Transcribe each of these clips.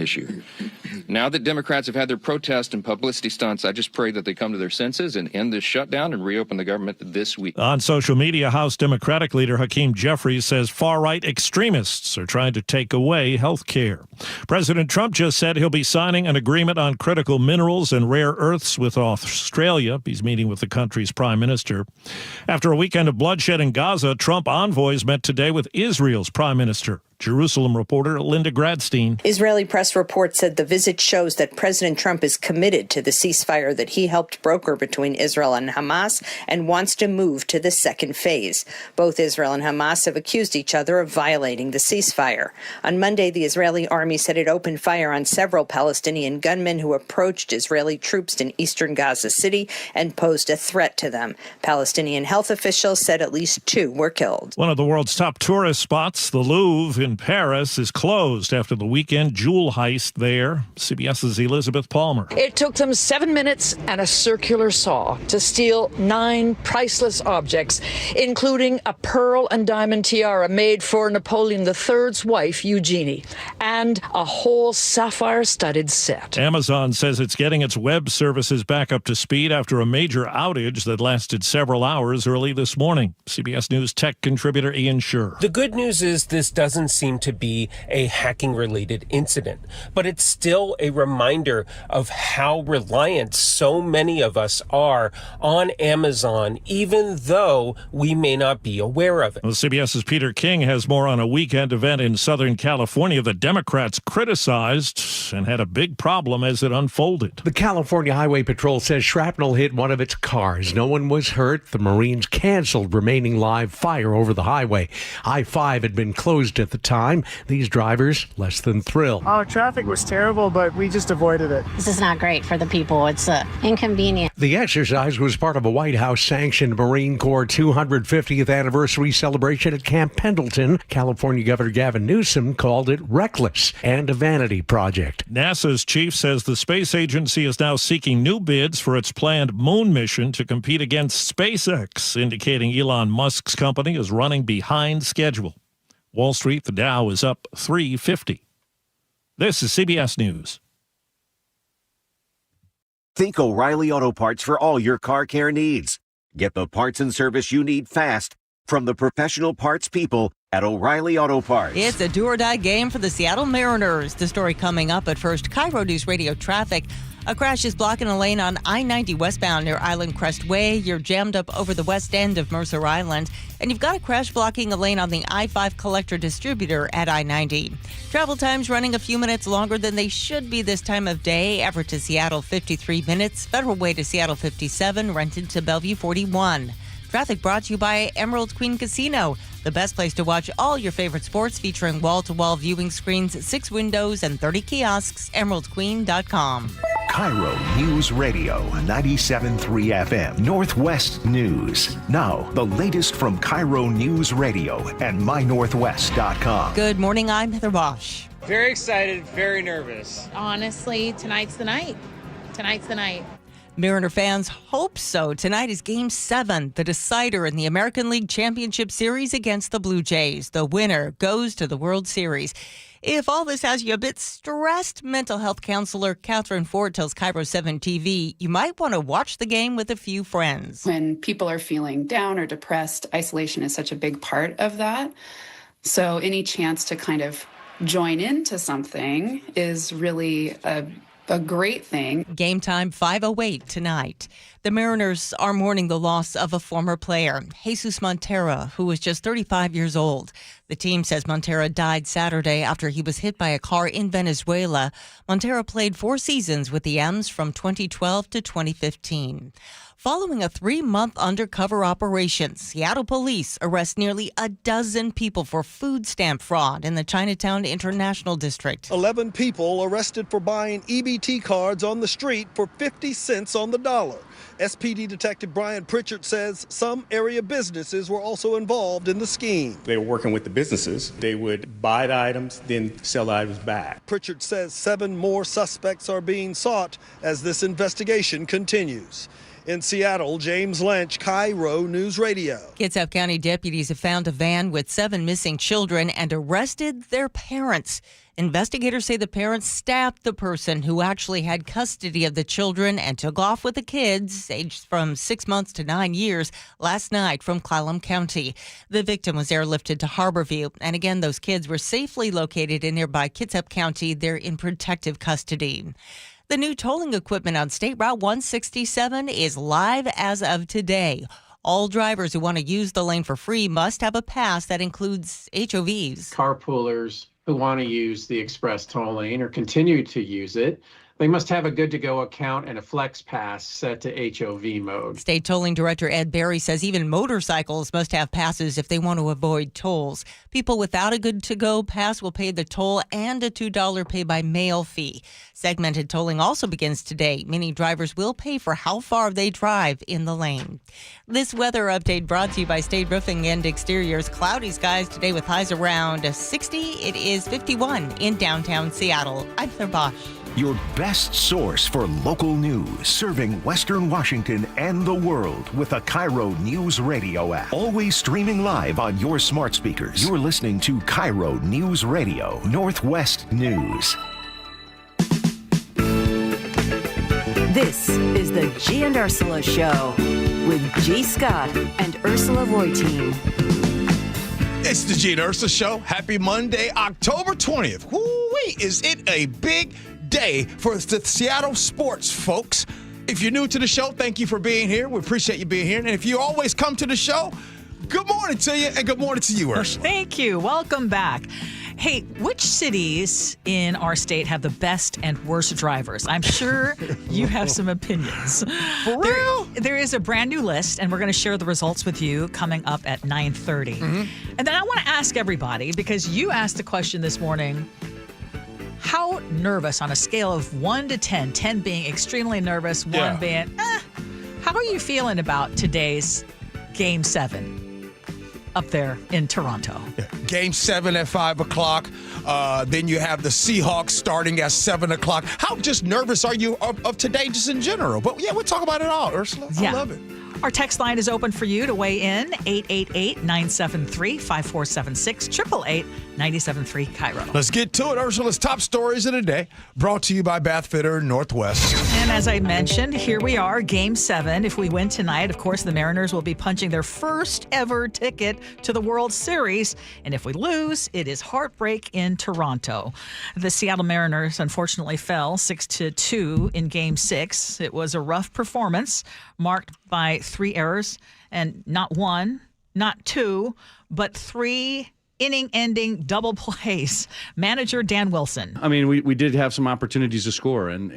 issue. Now that Democrats have had their protest and publicity stunts, I just pray that they come to their senses and end this shutdown and reopen the government this week. On social media, House Democratic leader Hakeem Jeffries says far-right extremists are trying to take away health care. President Trump just said he'll be signing an agreement on critical minerals and rare earths with Australia. He's meeting with the country's prime minister. After a weekend of bloodshed in Gaza, Trump envoys met today with Israel's prime minister. Jerusalem reporter Linda Gradstein. Israeli press reports said the visit shows that President Trump is committed to the ceasefire that he helped broker between Israel and Hamas and wants to move to the second phase. Both Israel and Hamas have accused each other of violating the ceasefire. On Monday, the Israeli army said it opened fire on several Palestinian gunmen who approached Israeli troops in eastern Gaza City and posed a threat to them. Palestinian health officials said at least 2 were killed. One of the world's top tourist spots, the Louvre in Paris, is closed after the weekend jewel heist there. CBS's Elizabeth Palmer. It took them 7 minutes and a circular saw to steal 9 priceless objects, including a pearl and diamond tiara made for Napoleon III's wife, Eugenie, and a whole sapphire-studded set. Amazon says it's getting its web services back up to speed after a major outage that lasted several hours early this morning. CBS News tech contributor Ian Scher. The good news is this doesn't seem to be a hacking-related incident, but it's still a reminder of how reliant so many of us are on Amazon, even though we may not be aware of it. Well, CBS's Peter King has more on a weekend event in Southern California that Democrats criticized and had a big problem as it unfolded. The California Highway Patrol says shrapnel hit one of its cars. No one was hurt. The Marines canceled remaining live fire over the highway. I-5 had been closed at the time. These drivers less than thrilled. Oh, traffic was terrible, but we just avoided it. This is not great for the people. It's inconvenient. The exercise was part of a White House-sanctioned Marine Corps 250th anniversary celebration at Camp Pendleton. California Governor Gavin Newsom called it reckless and a vanity project. NASA's chief says the space agency is now seeking new bids for its planned moon mission to compete against SpaceX, indicating Elon Musk's company is running behind schedule. Wall Street, the Dow is up 350. This is CBS News. Think O'Reilly Auto Parts for all your car care needs. Get the parts and service you need fast from the professional parts people at O'Reilly Auto Parts. It's a do-or-die game for the Seattle Mariners. The story coming up at first. KIRO Newsradio traffic. A crash is blocking a lane on I-90 westbound near Island Crest Way. You're jammed up over the west end of Mercer Island. And you've got a crash blocking a lane on the I-5 collector distributor at I-90. Travel times running a few minutes longer than they should be this time of day. Everett to Seattle, 53 minutes. Federal Way to Seattle, 57. Renton to Bellevue, 41. Traffic brought to you by Emerald Queen Casino, the best place to watch all your favorite sports, featuring wall-to-wall viewing screens, 6 windows, and 30 kiosks. EmeraldQueen.com. KIRO Newsradio 97.3 FM, Northwest News. Now, the latest from KIRO Newsradio and MyNorthwest.com. Good morning, I'm Heather Bosch. Very excited, very nervous. Honestly, tonight's the night. Tonight's the night. Mariner fans hope so. Tonight is Game 7, the decider in the American League Championship Series against the Blue Jays. The winner goes to the World Series. If all this has you a bit stressed, mental health counselor Catherine Ford tells KIRO 7 TV you might want to watch the game with a few friends. When people are feeling down or depressed, isolation is such a big part of that. So any chance to kind of join into something is really a great thing. Game time 5:08 tonight. The Mariners are mourning the loss of a former player, Jesus Montero, who was just 35 years old. The team says Montero died Saturday after he was hit by a car in Venezuela. Montero played 4 seasons with the M's from 2012 to 2015. Following a 3-month undercover operation, Seattle police arrest nearly a dozen people for food stamp fraud in the Chinatown International District. 11 people arrested for buying EBT cards on the street for 50 cents on the dollar. SPD Detective Brian Pritchard says some area businesses were also involved in the scheme. They were working with the businesses. They would buy the items, then sell the items back. Pritchard says 7 more suspects are being sought as this investigation continues. In Seattle, James Lynch, KIRO News Radio. Kitsap County deputies have found a van with 7 missing children and arrested their parents. Investigators say the parents stabbed the person who actually had custody of the children and took off with the kids, aged from 6 months to 9 years, last night from Clallam County. The victim was airlifted to Harborview, and again, those kids were safely located in nearby Kitsap County. They're in protective custody. The new tolling equipment on State Route 167 is live as of today. All drivers who want to use the lane for free must have a pass that includes HOVs. Carpoolers who want to use the express toll lane or continue to use it, they must have a good-to-go account and a flex pass set to HOV mode. State Tolling Director Ed Berry says even motorcycles must have passes if they want to avoid tolls. People without a good-to-go pass will pay the toll and a $2 pay-by-mail fee. Segmented tolling also begins today, meaning drivers will pay for how far they drive in the lane. This weather update brought to you by State Roofing and Exteriors. Cloudy skies today with highs around 60. It is 51 in downtown Seattle. I'm Claire Bosch. Your best source for local news, serving Western Washington and the world with the KIRO Newsradio App. Always streaming live on your smart speakers. You're listening to KIRO News Radio, Northwest News. This is the Gee and Ursula Show with G. Scott and Ursula Reutin. It's the Gee and Ursula Show. Happy Monday, October 20th. Woo-wee, is it a big day for the Seattle sports folks. If you're new to the show, thank you for being here. We appreciate you being here. And if you always come to the show, good morning to you and good morning to you, Ursula. Thank you. Welcome back. Hey, which cities in our state have the best and worst drivers? I'm sure you have some opinions. For real? There is a brand new list, and we're going to share the results with you coming up at 9:30. Mm-hmm. And then I want to ask everybody, because you asked the question this morning, how nervous on a scale of 1 to 10, 10 being extremely nervous, 1 being, how are you feeling about today's Game 7 up there in Toronto? Yeah. Game 7 at 5 o'clock. Then you have the Seahawks starting at 7 o'clock. How just nervous are you of today just in general? But yeah, we'll talk about it all, Ursula. I love it. Our text line is open for you to weigh in, 888-973-5476, 888-973 KIRO. Let's get to it. Ursula's top stories of the day, brought to you by Bath Fitter Northwest. And as I mentioned, here we are, Game 7. If we win tonight, of course, the Mariners will be punching their first ever ticket to the World Series. And if we lose, it is heartbreak in Toronto. The Seattle Mariners unfortunately fell 6-2 in Game 6. It was a rough performance, marked by 3 errors, and not 1, not 2, but 3 inning-ending double plays. Manager Dan Wilson. I mean, we did have some opportunities to score, and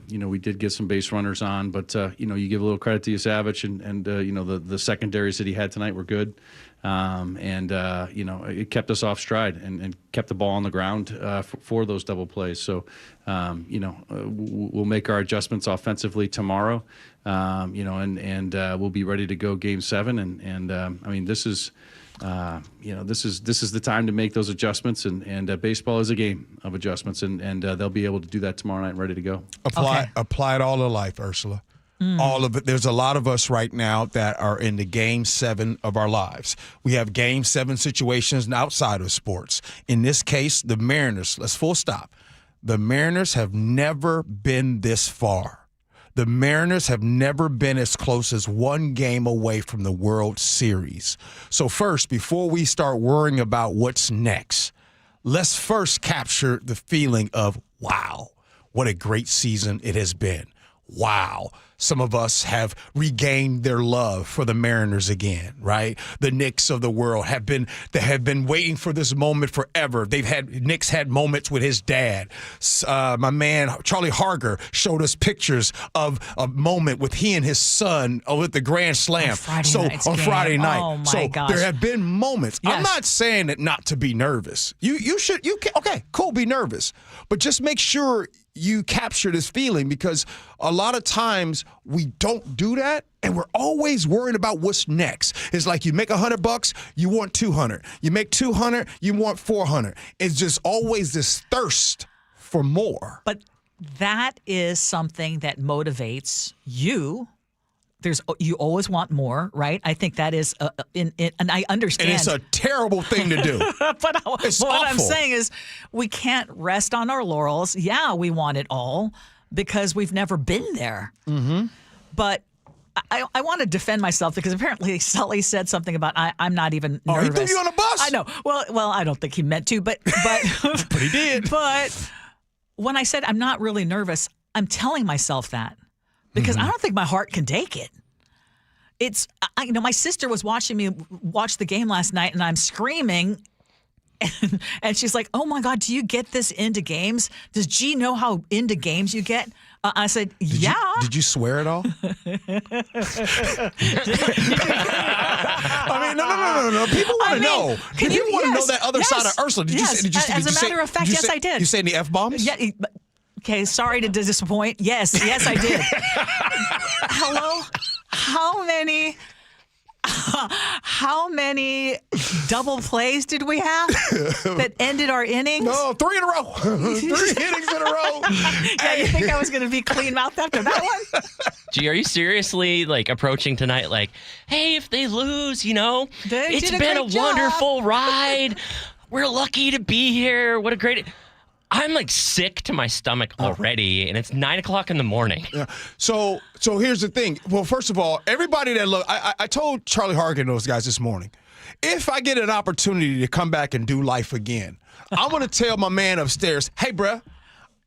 we did get some base runners on, but you give a little credit to Savage, and the secondaries that he had tonight were good. It kept us off stride and kept the ball on the ground for those double plays. So, we'll make our adjustments offensively tomorrow, and we'll be ready to go Game 7. This is the time to make those adjustments, and baseball is a game of adjustments, and they'll be able to do that tomorrow night and ready to go. Apply it all to life, Ursula. All of it. There's a lot of us right now that are in the Game 7 of our lives. We have Game 7 situations outside of sports. In this case, the Mariners, let's full stop. The Mariners have never been this far. The Mariners have never been as close as 1 game away from the World Series. So first, before we start worrying about what's next, let's first capture the feeling of, wow, what a great season it has been. Wow. Some of us have regained their love for the Mariners again, right? The Knicks of the world have been waiting for this moment forever. Knicks had moments with his dad. My man Charlie Harger showed us pictures of a moment with he and his son with the Grand Slam. On Friday night. Oh my gosh. There have been moments. Yes. I'm not saying that not to be nervous. You should. Okay, cool, be nervous, but just make sure you capture this feeling, because a lot of times we don't do that, and we're always worried about what's next. It's like you make $100, you want 200. You make 200, you want 400. It's just always this thirst for more. But that is something that motivates you, you always want more, right? I think that is, and I understand. And it's a terrible thing to do. But It's what I'm awful. saying is we can't rest on our laurels. Yeah, we want it all because we've never been there. Mm-hmm. But I want to defend myself because apparently Sully said something about I'm not even nervous. Oh, he threw you on a bus? I know. Well, I don't think he meant to, but But he did. But when I said I'm not really nervous, I'm telling myself that because I don't think my heart can take it. My sister was watching me watch the game last night, and I'm screaming. And she's like, "Oh my God, do you get this into games? Does Gee know how into games you get?" I said, "Yeah." Did you swear at all? I mean, no. People want to know. People want to know that other side of Ursula. As a matter of fact, yes, I did. You say any F-bombs? Yeah. Okay, sorry to disappoint. Yes, I did. Hello? How many double plays did we have that ended our innings? No, 3 in a row. 3 innings in a row. Yeah, you think I was going to be clean mouthed after that one? Gee, are you seriously approaching tonight hey, if they lose, it's been a wonderful ride. We're lucky to be here. What a great... I'm sick to my stomach already, and it's 9:00 in the morning. Yeah. So here's the thing. Well, first of all, everybody that I told Charlie Hargan and those guys this morning, if I get an opportunity to come back and do life again, I'm going to tell my man upstairs, hey, bruh,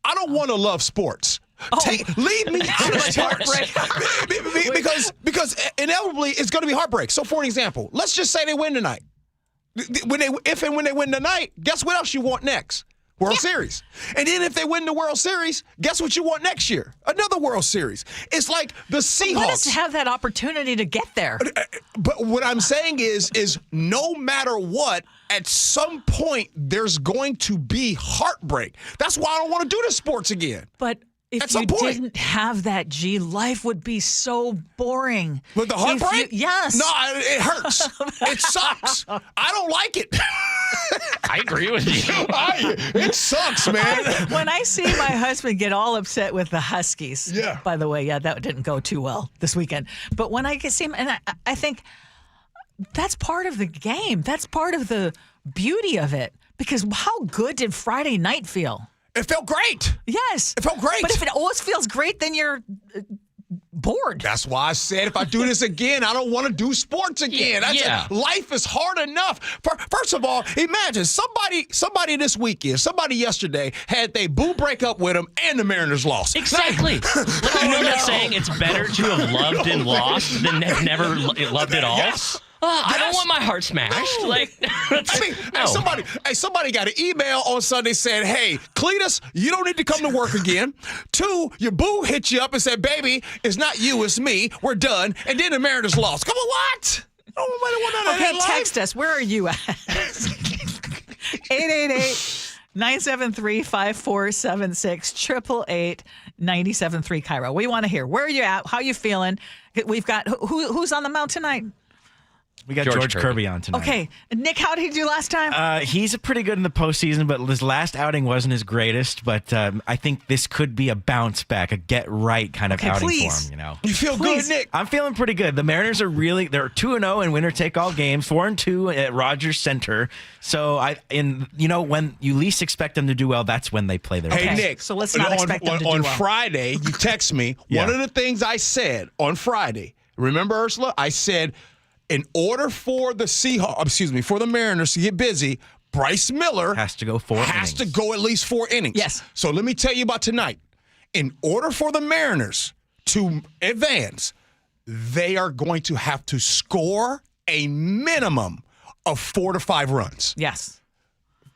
I don't want to love sports. Leave me out of sports. Because inevitably it's going to be heartbreak. So for an example, let's just say they win tonight. If and when they win tonight, guess what else you want next? World Series. And then if they win the World Series, guess what you want next year? Another World Series. It's like the Seahawks. Let us have that opportunity to get there. But what I'm saying is no matter what, at some point, there's going to be heartbreak. That's why I don't want to do the sports again. But if you didn't have that, Gee, life would be so boring. With the heartbreak? Yes. No, it hurts. It sucks. I don't like it. I agree with you. It sucks, man. When I see my husband get all upset with the Huskies, by the way, that didn't go too well this weekend. But when I see him, and I think that's part of the game. That's part of the beauty of it. Because how good did Friday night feel? It felt great. Yes. It felt great. But if it always feels great, then you're bored. That's why I said if I do this again, I don't want to do sports again. Life is hard enough. First of all, imagine somebody this weekend, somebody yesterday had they boo break up with them and the Mariners lost. Exactly. They're saying it's better to have loved and lost than have never loved at all. Yes. I don't want my heart smashed. No. Somebody got an email on Sunday saying, hey, Cletus, you don't need to come to work again. 2, your boo hit you up and said, baby, it's not you, it's me. We're done. And then the Mariners lost. Come on, what? Okay, text us. Where are you at? 888-973-5476, 888-973 KIRO. We want to hear. Where are you at? How are you feeling? We've got who's on the mound tonight? We got George Kirby on tonight. Okay. Nick, how did he do last time? He's pretty good in the postseason, but his last outing wasn't his greatest. But I think this could be a bounce back, a get right kind of outing for him. You feel good, Nick? I'm feeling pretty good. The Mariners are they're 2-0 in winner take all games, 4-2 at Rogers Center. So when you least expect them to do well, that's when they play their best. Hey, Nick. So let's not expect them to do well. On Friday, you text me. One of the things I said on Friday, remember, Ursula? I said, in order for the for the Mariners to get busy, Bryce Miller has to go at least 4 innings. Yes. So let me tell you about tonight. In order for the Mariners to advance, they are going to have to score a minimum of 4 to 5 runs. Yes.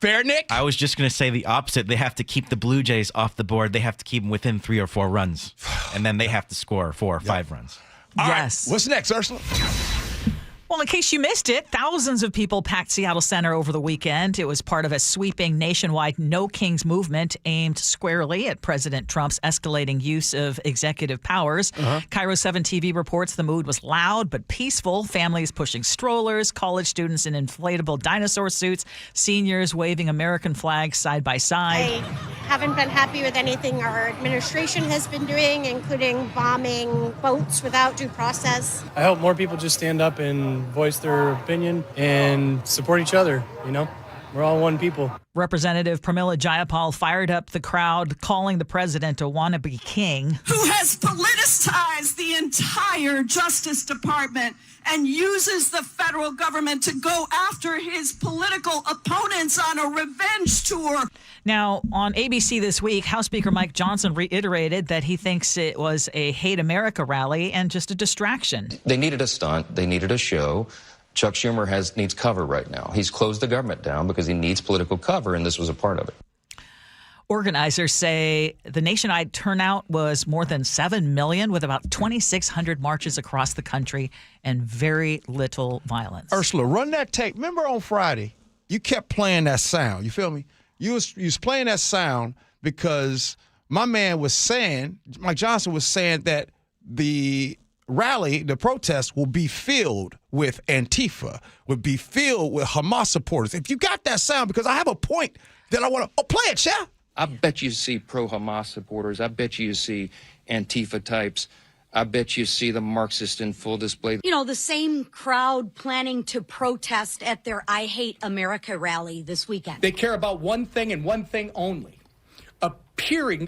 Fair, Nick? I was just going to say the opposite. They have to keep the Blue Jays off the board. They have to keep them within 3 or 4 runs, and then they have to score 4 or 5 runs. All right. What's next, Ursula? Well, in case you missed it, thousands of people packed Seattle Center over the weekend. It was part of a sweeping nationwide No Kings movement aimed squarely at President Trump's escalating use of executive powers. KIRO 7 TV reports the mood was loud but peaceful. Families pushing strollers, college students in inflatable dinosaur suits, seniors waving American flags side by side. I haven't been happy with anything our administration has been doing, including bombing boats without due process. I hope more people just stand up and voice their opinion and support each other, you know? We're all one people. Representative Pramila Jayapal fired up the crowd, calling the president a wannabe king. Who has politicized the entire Justice Department and uses the federal government to go after his political opponents on a revenge tour. Now, on ABC this week, House Speaker Mike Johnson reiterated that he thinks it was a Hate America rally and just a distraction. They needed a stunt. They needed a show. Chuck Schumer needs cover right now. He's closed the government down because he needs political cover, and this was a part of it. Organizers say the nationwide turnout was more than 7 million, with about 2,600 marches across the country and very little violence. Ursula, run that tape. Remember on Friday, you kept playing that sound. You feel me? You was playing that sound because my man was saying, Mike Johnson was saying that the rally, the protest, will be filled with Antifa, will be filled with Hamas supporters. If you got that sound, because I have a point that I want to play it, yeah. I bet you see pro-Hamas supporters. I bet you see Antifa types. I bet you see the Marxist in full display. You know, the same crowd planning to protest at their I Hate America rally this weekend. They care about one thing and one thing only, appeasing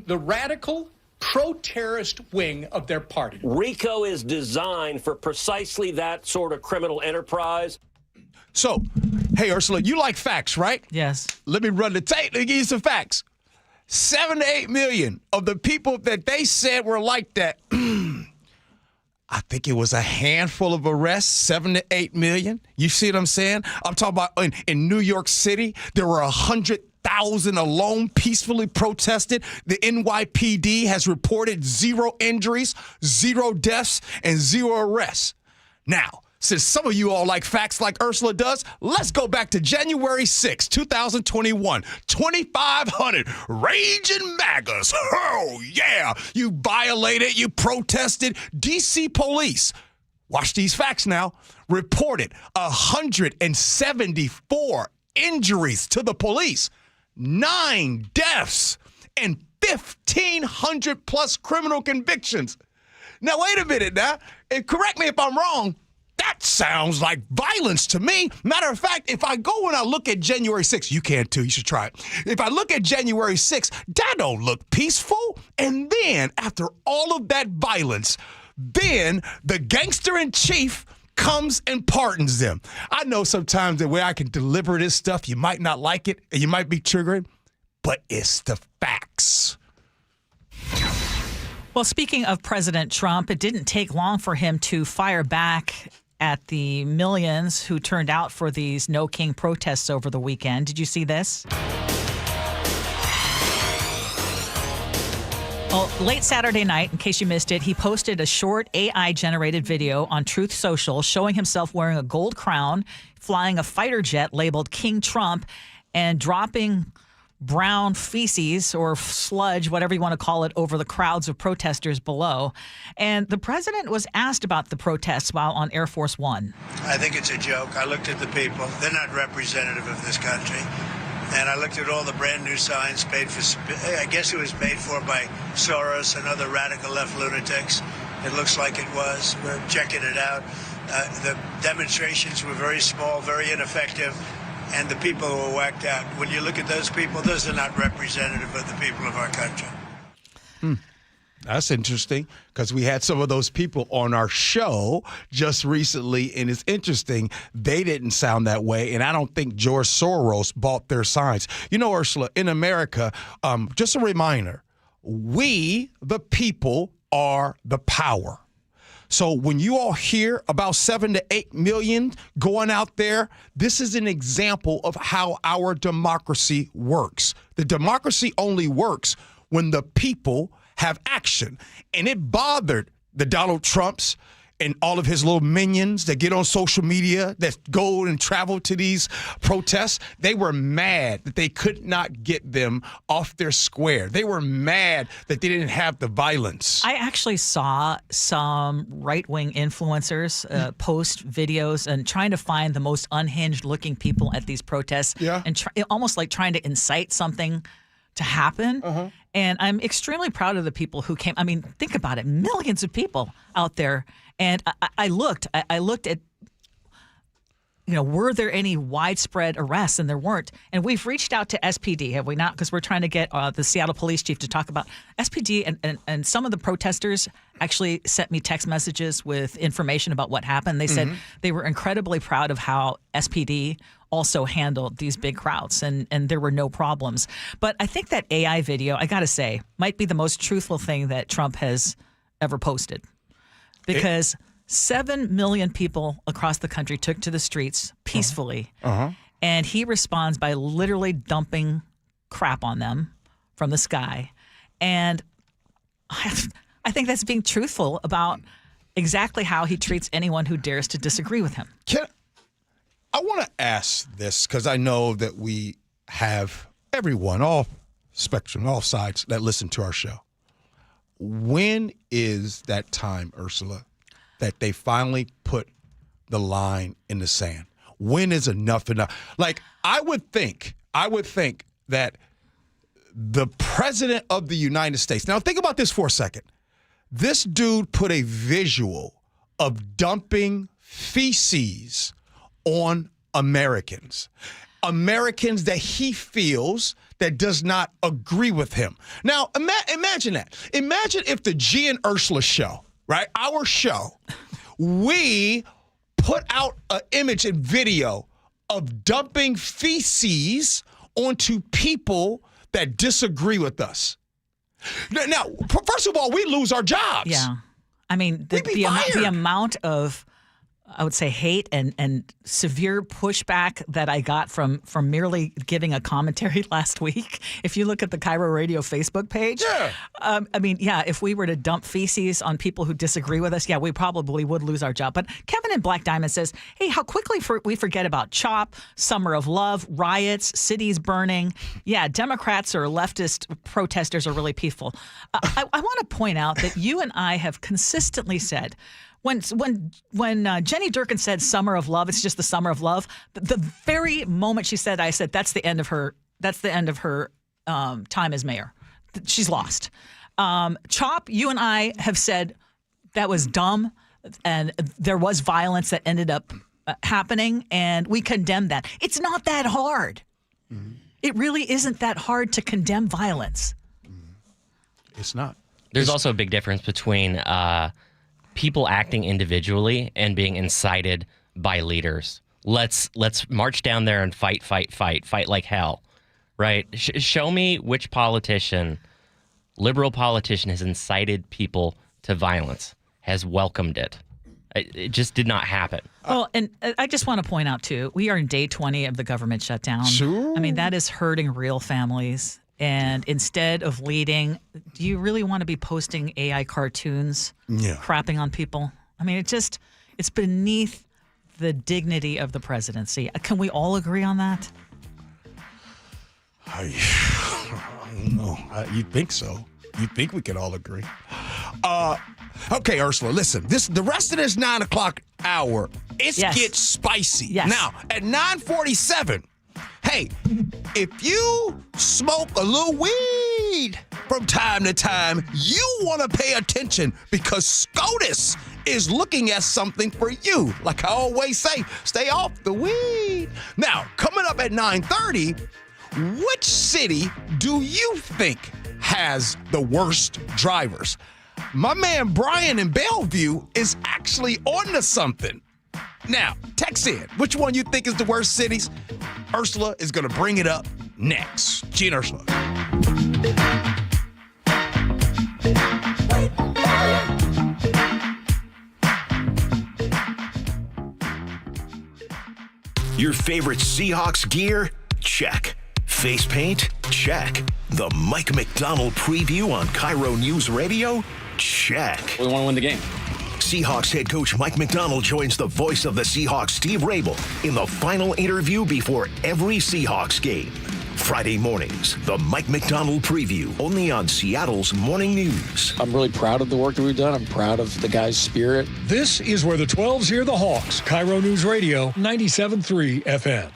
the radical pro-terrorist wing of their party. RICO is designed for precisely that sort of criminal enterprise. So, hey, Ursula, you like facts, right? Yes. Let me run the tape. Let me give you some facts. 7 to 8 million of the people that they said were like that, I think it was a handful of arrests, 7 to 8 million. You see what I'm saying? I'm talking about in New York City, there were 100,000 alone peacefully protested. The NYPD has reported 0 injuries, 0 deaths, and 0 arrests. Now, since some of you all like facts like Ursula does, let's go back to January 6, 2021. 2,500 raging MAGAs. Oh, yeah. You violated, you protested. D.C. police, watch these facts now, reported 174 injuries to the police, 9 deaths, and 1,500 plus criminal convictions. Now, wait a minute now. And correct me if I'm wrong. That sounds like violence to me. Matter of fact, if I go and I look at January 6th, you can too, you should try it. If I look at January 6th, that don't look peaceful. And then after all of that violence, then the gangster in chief comes and pardons them. I know sometimes the way I can deliver this stuff, you might not like it and you might be triggered, but it's the facts. Well, speaking of President Trump, it didn't take long for him to fire back at the millions who turned out for these No King protests over the weekend. Did you see this? Well, late Saturday night, in case you missed it, he posted a short AI-generated video on Truth Social showing himself wearing a gold crown, flying a fighter jet labeled King Trump, and dropping brown feces or sludge, whatever you want to call it, over the crowds of protesters below. And the president was asked about the protests while on Air Force One. I think it's a joke. I looked at the people. They're not representative of this country. And I looked at all the brand new signs paid for, I guess it was paid for by Soros and other radical left lunatics. It looks like it was. We're checking it out. The demonstrations were very small, very ineffective. And the people who were whacked out, when you look at those people, those are not representative of the people of our country. That's interesting because we had some of those people on our show just recently, and it's interesting. They didn't sound that way, and I don't think George Soros bought their signs. You know, Ursula, in America, just a reminder, we, the people, are the power. So when you all hear about 7 to 8 million going out there, this is an example of how our democracy works. The democracy only works when the people have action. And it bothered the Donald Trumps and all of his little minions that get on social media, that go and travel to these protests, they were mad that they could not get them off their square. They were mad that they didn't have the violence. I actually saw some right-wing influencers post videos and trying to find the most unhinged-looking people at these protests, and almost like trying to incite something to happen. And I'm extremely proud of the people who came. I mean, think about it, millions of people out there. And I looked at, were there any widespread arrests? And there weren't. And we've reached out to SPD, have we not? Because we're trying to get the Seattle police chief to talk about SPD. And some of the protesters actually sent me text messages with information about what happened. They said they were incredibly proud of how SPD also handled these big crowds, and there were no problems. But I think that AI video, I got to say, might be the most truthful thing that Trump has ever posted. Because 7 million people across the country took to the streets peacefully, and he responds by literally dumping crap on them from the sky. And I think that's being truthful about exactly how he treats anyone who dares to disagree with him. I want to ask this because I know that we have everyone, all spectrum, all sides that listen to our show. When is that time, Ursula, that they finally put the line in the sand? When is enough enough? Like, I would think that the president of the United States, now think about this for a second. This dude put a visual of dumping feces on Americans that he feels that does not agree with him. Now, imagine that. Imagine if the Gee and Ursula show, right, our show, we put out an image and video of dumping feces onto people that disagree with us. Now, first of all, we lose our jobs. Yeah. I mean, the amount of, I would say, hate and severe pushback that I got from merely giving a commentary last week. If you look at the KIRO Radio Facebook page, if we were to dump feces on people who disagree with us, we probably would lose our job. But Kevin in Black Diamond says, hey, how quickly we forget about CHOP, Summer of Love, riots, cities burning. Yeah, Democrats or leftist protesters are really peaceful. I want to point out that you and I have consistently said, When Jenny Durkin said "Summer of Love," it's just the summer of love. The very moment she said, I said that's the end of her. That's the end of her time as mayor. She's lost. CHOP, you and I have said that was dumb, and there was violence that ended up happening, and we condemn that. It's not that hard. It really isn't that hard to condemn violence. It's not. There's also a big difference between people acting individually and being incited by leaders. Let's march down there and fight like hell, right? Show me which liberal politician has incited people to violence, has welcomed it. It just did not happen. Well, and I just want to point out, too, we are in day 20 of the government shutdown. Sure. I mean, that is hurting real families. And instead of leading, do you really want to be posting AI cartoons, crapping on people? I mean, it's beneath the dignity of the presidency. Can we all agree on that? I don't know. You'd think so. You'd think we could all agree. Okay, Ursula, listen. The rest of this 9 o'clock hour, it gets spicy. Yes. Now, at 9:47, hey, if you smoke a little weed from time to time, you want to pay attention because SCOTUS is looking at something for you. Like I always say, stay off the weed. Now, coming up at 9:30, which city do you think has the worst drivers? My man Brian in Bellevue is actually onto something. Now, text in which one you think is the worst cities. Ursula is going to bring it up next. Gee and Ursula. Your favorite Seahawks gear? Check. Face paint? Check. The Mike McDonald preview on KIRO News Radio? Check. We want to win the game. Seahawks head coach Mike Macdonald joins the voice of the Seahawks, Steve Rabel, in the final interview before every Seahawks game. Friday mornings, the Mike Macdonald preview, only on Seattle's Morning News. I'm really proud of the work that we've done. I'm proud of the guys' spirit. This is where the 12s hear the Hawks. KIRO News Radio, 97.3 FM.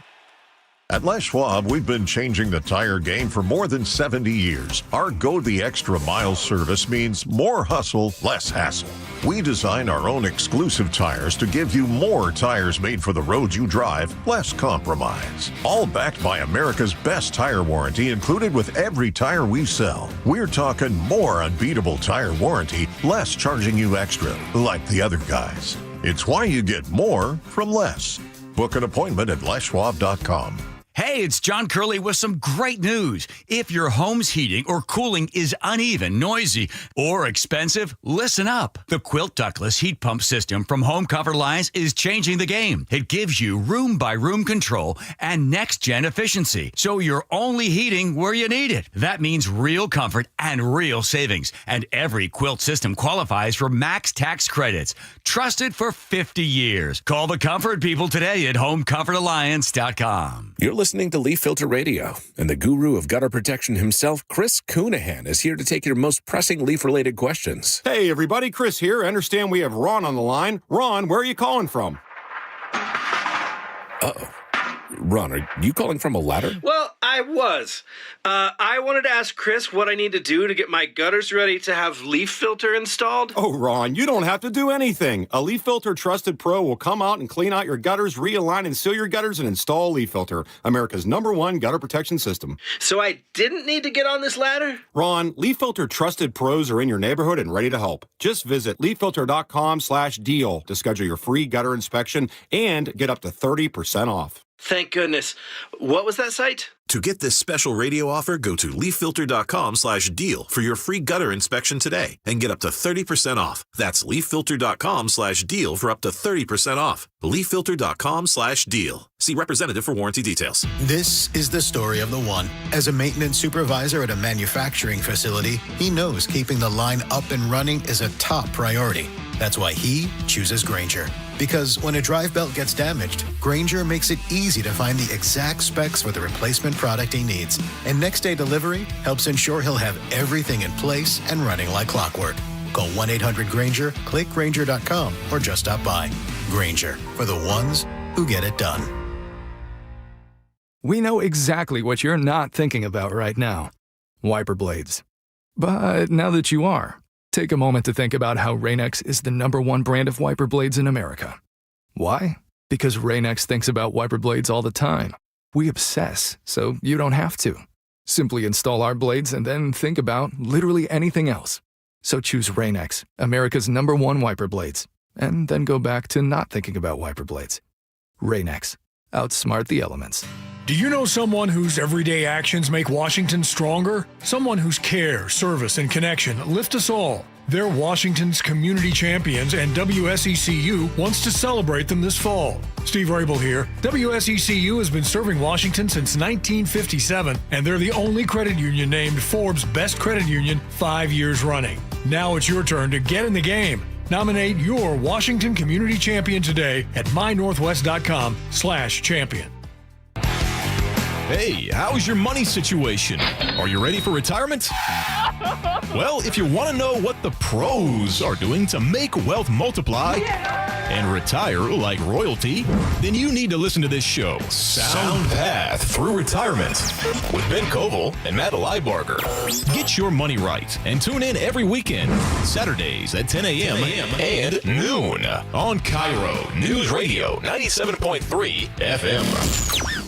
At Les Schwab, we've been changing the tire game for more than 70 years. Our Go the Extra Mile service means more hustle, less hassle. We design our own exclusive tires to give you more tires made for the road you drive, less compromise. All backed by America's best tire warranty included with every tire we sell. We're talking more unbeatable tire warranty, less charging you extra, like the other guys. It's why you get more from less. Book an appointment at leschwab.com. Hey, it's John Curley with some great news. If your home's heating or cooling is uneven, noisy, or expensive, listen up. The Quilt Ductless Heat Pump System from Home Comfort Alliance is changing the game. It gives you room-by-room control and next-gen efficiency, so you're only heating where you need it. That means real comfort and real savings, and every Quilt system qualifies for max tax credits. Trusted for 50 years. Call the comfort people today at HomeComfortAlliance.com. You're listening to Leaf Filter Radio, and the guru of gutter protection himself, Chris Coonahan, is here to take your most pressing leaf-related questions. Hey, everybody, Chris here. I understand we have Ron on the line. Ron, where are you calling from? Uh-oh. Ron, are you calling from a ladder? Well, I was. I wanted to ask Chris what I need to do to get my gutters ready to have leaf filter installed. Oh, Ron, you don't have to do anything. A Leaf Filter Trusted Pro will come out and clean out your gutters, realign and seal your gutters, and install Leaf Filter, America's #1 gutter protection system. So I didn't need to get on this ladder? Ron, Leaf Filter Trusted Pros are in your neighborhood and ready to help. Just visit leaffilter.com/deal to schedule your free gutter inspection and get up to 30% off. Thank goodness. What was that site? To get this special radio offer, go to leaffilter.com/deal for your free gutter inspection today and get up to 30% off. That's leaffilter.com/deal for up to 30% off. leaffilter.com/deal. See representative for warranty details. This is the story of the one. As a maintenance supervisor at a manufacturing facility, he knows keeping the line up and running is a top priority. That's why he chooses Grainger. Because when a drive belt gets damaged, Grainger makes it easy to find the exact specs for the replacement product he needs. And next day delivery helps ensure he'll have everything in place and running like clockwork. Call 1-800-GRAINGER, click Grainger.com, or just stop by. Grainger, for the ones who get it done. We know exactly what you're not thinking about right now. Wiper blades. But now that you are, take a moment to think about how Rain-X is the #1 brand of wiper blades in America. Why? Because Rain-X thinks about wiper blades all the time. We obsess, so you don't have to. Simply install our blades and then think about literally anything else. So choose Rain-X, America's #1 wiper blades, and then go back to not thinking about wiper blades. Rain-X. Outsmart the elements. Do you know someone whose everyday actions make Washington stronger? Someone whose care, service, and connection lift us all. They're Washington's community champions, and WSECU wants to celebrate them this fall. Steve Rabel here. WSECU has been serving Washington since 1957, and they're the only credit union named Forbes' Best Credit Union 5 years running. Now it's your turn to get in the game. Nominate your Washington Community Champion today at mynorthwest.com/champion. Hey, how's your money situation? Are you ready for retirement? Well, if you want to know what the pros are doing to make wealth multiply and retire like royalty, then you need to listen to this show, Sound Path Through Retirement, with Ben Koval and Matt Leibarger. Get your money right and tune in every weekend, Saturdays at 10 a.m. and noon on KIRO Newsradio 97.3 FM.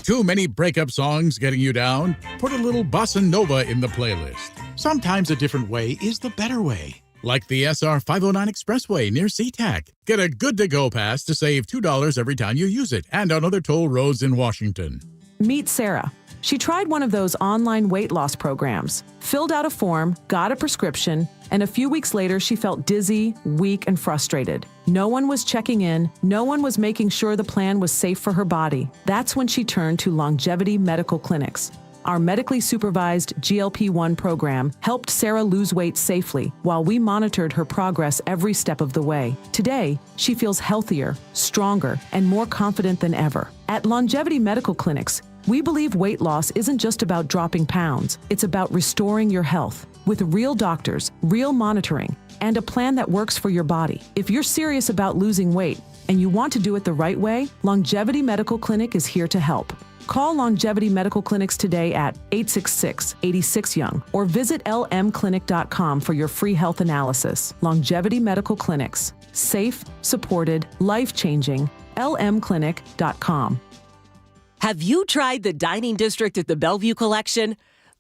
Too many breakup songs getting you down? Put a little bossa nova in the playlist. Sometimes a different way is the better way. Like the SR 509 Expressway near SeaTac. Get a good-to-go pass to save $2 every time you use it, and on other toll roads in Washington. Meet Sarah. She tried one of those online weight loss programs, filled out a form, got a prescription, and a few weeks later she felt dizzy, weak, and frustrated. No one was checking in. No one was making sure the plan was safe for her body. That's when she turned to Longevity Medical Clinics. Our medically supervised GLP-1 program helped Sarah lose weight safely while we monitored her progress every step of the way. Today, she feels healthier, stronger, and more confident than ever. At Longevity Medical Clinics, we believe weight loss isn't just about dropping pounds. It's about restoring your health with real doctors, real monitoring, and a plan that works for your body. If you're serious about losing weight and you want to do it the right way, Longevity Medical Clinic is here to help. Call Longevity Medical Clinics today at 866-86-YOUNG or visit lmclinic.com for your free health analysis. Longevity Medical Clinics. Safe, supported, life-changing. lmclinic.com. Have you tried the dining district at the Bellevue Collection?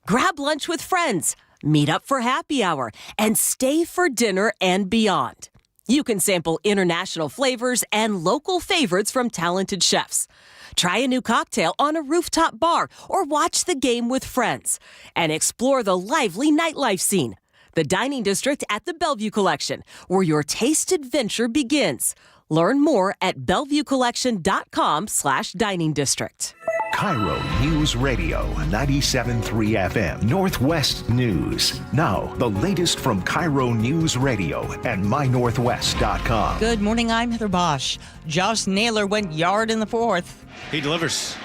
Grab lunch with friends, meet up for happy hour, and stay for dinner and beyond. You can sample international flavors and local favorites from talented chefs. Try a new cocktail on a rooftop bar or watch the game with friends and explore the lively nightlife scene. The Dining District at the Bellevue Collection, where your taste adventure begins. Learn more at BellevueCollection.com/dining district. KIRO News Radio 97.3 FM Northwest News. Now, the latest from KIRO News Radio and mynorthwest.com. Good morning, I'm Heather Bosch. Josh Naylor went yard in the fourth. He delivers.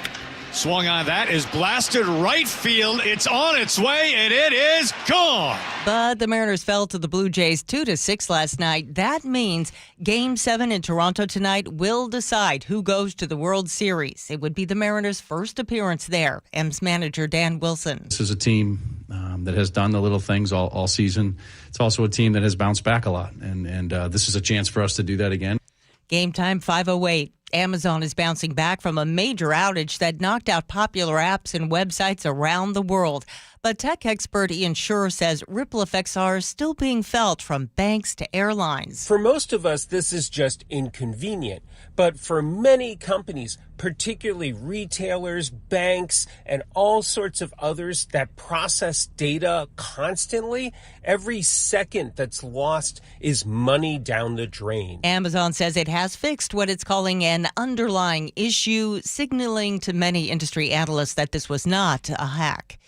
Swung on, that is blasted right field. It's on its way, and it is gone. But the Mariners fell to the Blue Jays 2-6 last night. That means Game 7 in Toronto tonight will decide who goes to the World Series. It would be the Mariners' first appearance there. M's manager Dan Wilson. This is a team that has done the little things all season. It's also a team that has bounced back a lot, and this is a chance for us to do that again. Game time 5:08. Amazon is bouncing back from a major outage that knocked out popular apps and websites around the world. But tech expert Ian Schur says ripple effects are still being felt from banks to airlines. For most of us, this is just inconvenient. But for many companies, particularly retailers, banks, and all sorts of others that process data constantly, every second that's lost is money down the drain. Amazon says it has fixed what it's calling an underlying issue, signaling to many industry analysts that this was not a hack.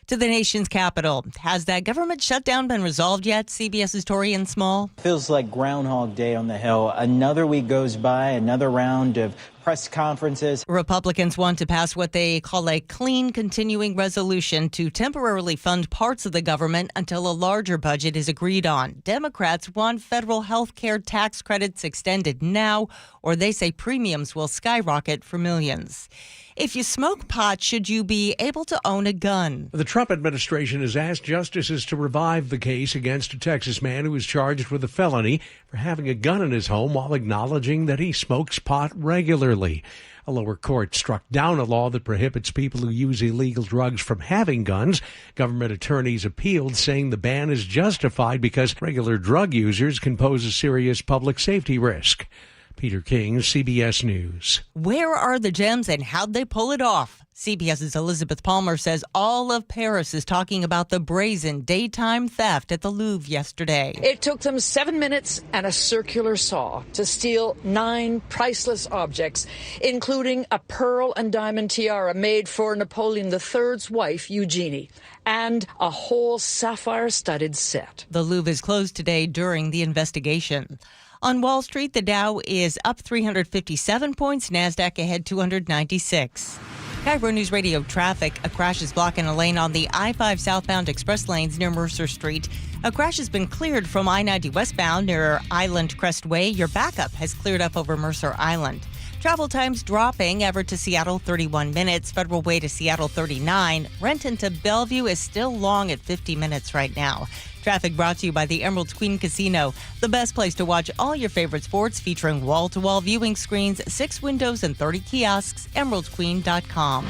To the nation's capital. Has that government shutdown been resolved yet? CBS's Torian Small. Feels like Groundhog Day on the Hill. Another week goes by, another round of press conferences. Republicans want to pass what they call a clean continuing resolution to temporarily fund parts of the government until a larger budget is agreed on. Democrats want federal health care tax credits extended now, or they say premiums will skyrocket for millions. If you smoke pot, should you be able to own a gun? The Trump administration has asked justices to revive the case against a Texas man who was charged with a felony for having a gun in his home while acknowledging that he smokes pot regularly. A lower court struck down a law that prohibits people who use illegal drugs from having guns. Government attorneys appealed, saying the ban is justified because regular drug users can pose a serious public safety risk. Peter King, CBS News. Where are the gems and how'd they pull it off? CBS's Elizabeth Palmer says all of Paris is talking about the brazen daytime theft at the Louvre yesterday. It took them 7 minutes and a circular saw to steal 9 priceless objects, including a pearl and diamond tiara made for Napoleon III's wife, Eugenie, and a whole sapphire-studded set. The Louvre is closed today during the investigation. On Wall Street, the Dow is up 357 points, NASDAQ ahead 296. KIRO News Radio traffic. A crash is blocking a lane on the I-5 southbound express lanes near Mercer Street. A crash has been cleared from I-90 westbound near Island Crestway. Your backup has cleared up over Mercer Island. Travel times dropping. Everett to Seattle, 31 minutes. Federal Way to Seattle, 39. Renton to Bellevue is still long at 50 minutes right now. Traffic brought to you by the Emerald's Queen Casino, the best place to watch all your favorite sports, featuring wall-to-wall viewing screens, 6 windows, and 30 kiosks. EmeraldQueen.com.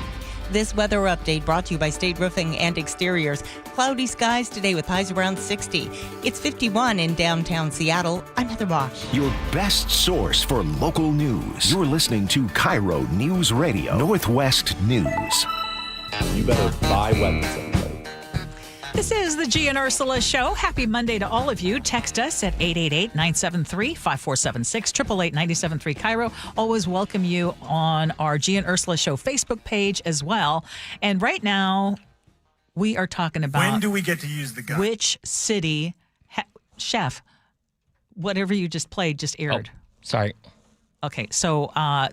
This weather update brought to you by State Roofing and Exteriors. Cloudy skies today with highs around 60. It's 51 in downtown Seattle. I'm Heather Bosch. Your best source for local news. You're listening to KIRO News Radio, Northwest News. You better buy weapons, everybody. This is the Gee and Ursula Show. Happy Monday to all of you. Text us at 888-973-5476, 888-973 KIRO. Always welcome you on our Gee and Ursula Show Facebook page as well. And right now, We are talking about when do we get to use the gun? Which city, Chef, whatever you just played just aired. Oh, sorry. Okay, so I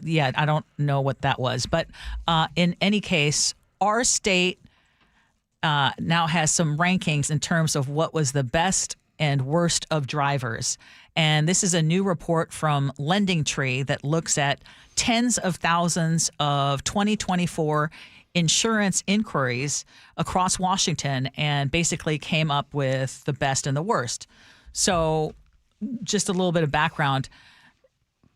don't know what that was. But in any case, our state now has some rankings in terms of what was the best and worst of drivers. And this is a new report from Lending Tree that looks at tens of thousands of 2024 insurance inquiries across Washington and basically came up with the best and the worst. So just a little bit of background.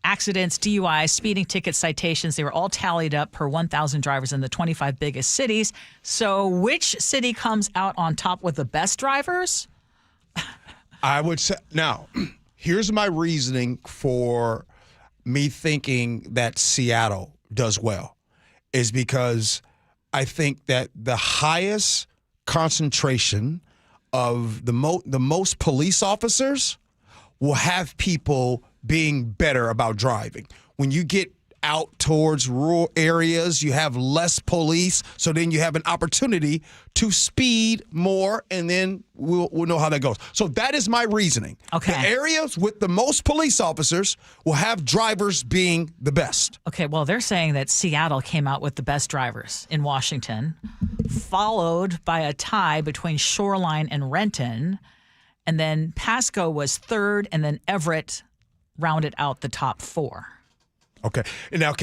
Accidents, DUIs, speeding tickets, citations, they were all tallied up per 1,000 drivers in the 25 biggest cities. So which city comes out on top with the best drivers? I would say, now, here's my reasoning for me thinking that Seattle does well, is because I think that the highest concentration of the most police officers will have people being better about driving. When you get out towards rural areas, you have less police, so then you have an opportunity to speed more, and then we'll know how that goes. So that is my reasoning. Okay. The areas with the most police officers will have drivers being the best. Okay, well, they're saying that Seattle came out with the best drivers in Washington, followed by a tie between Shoreline and Renton, and then Pasco was third, and then Everett rounded out the top four. Okay. Now,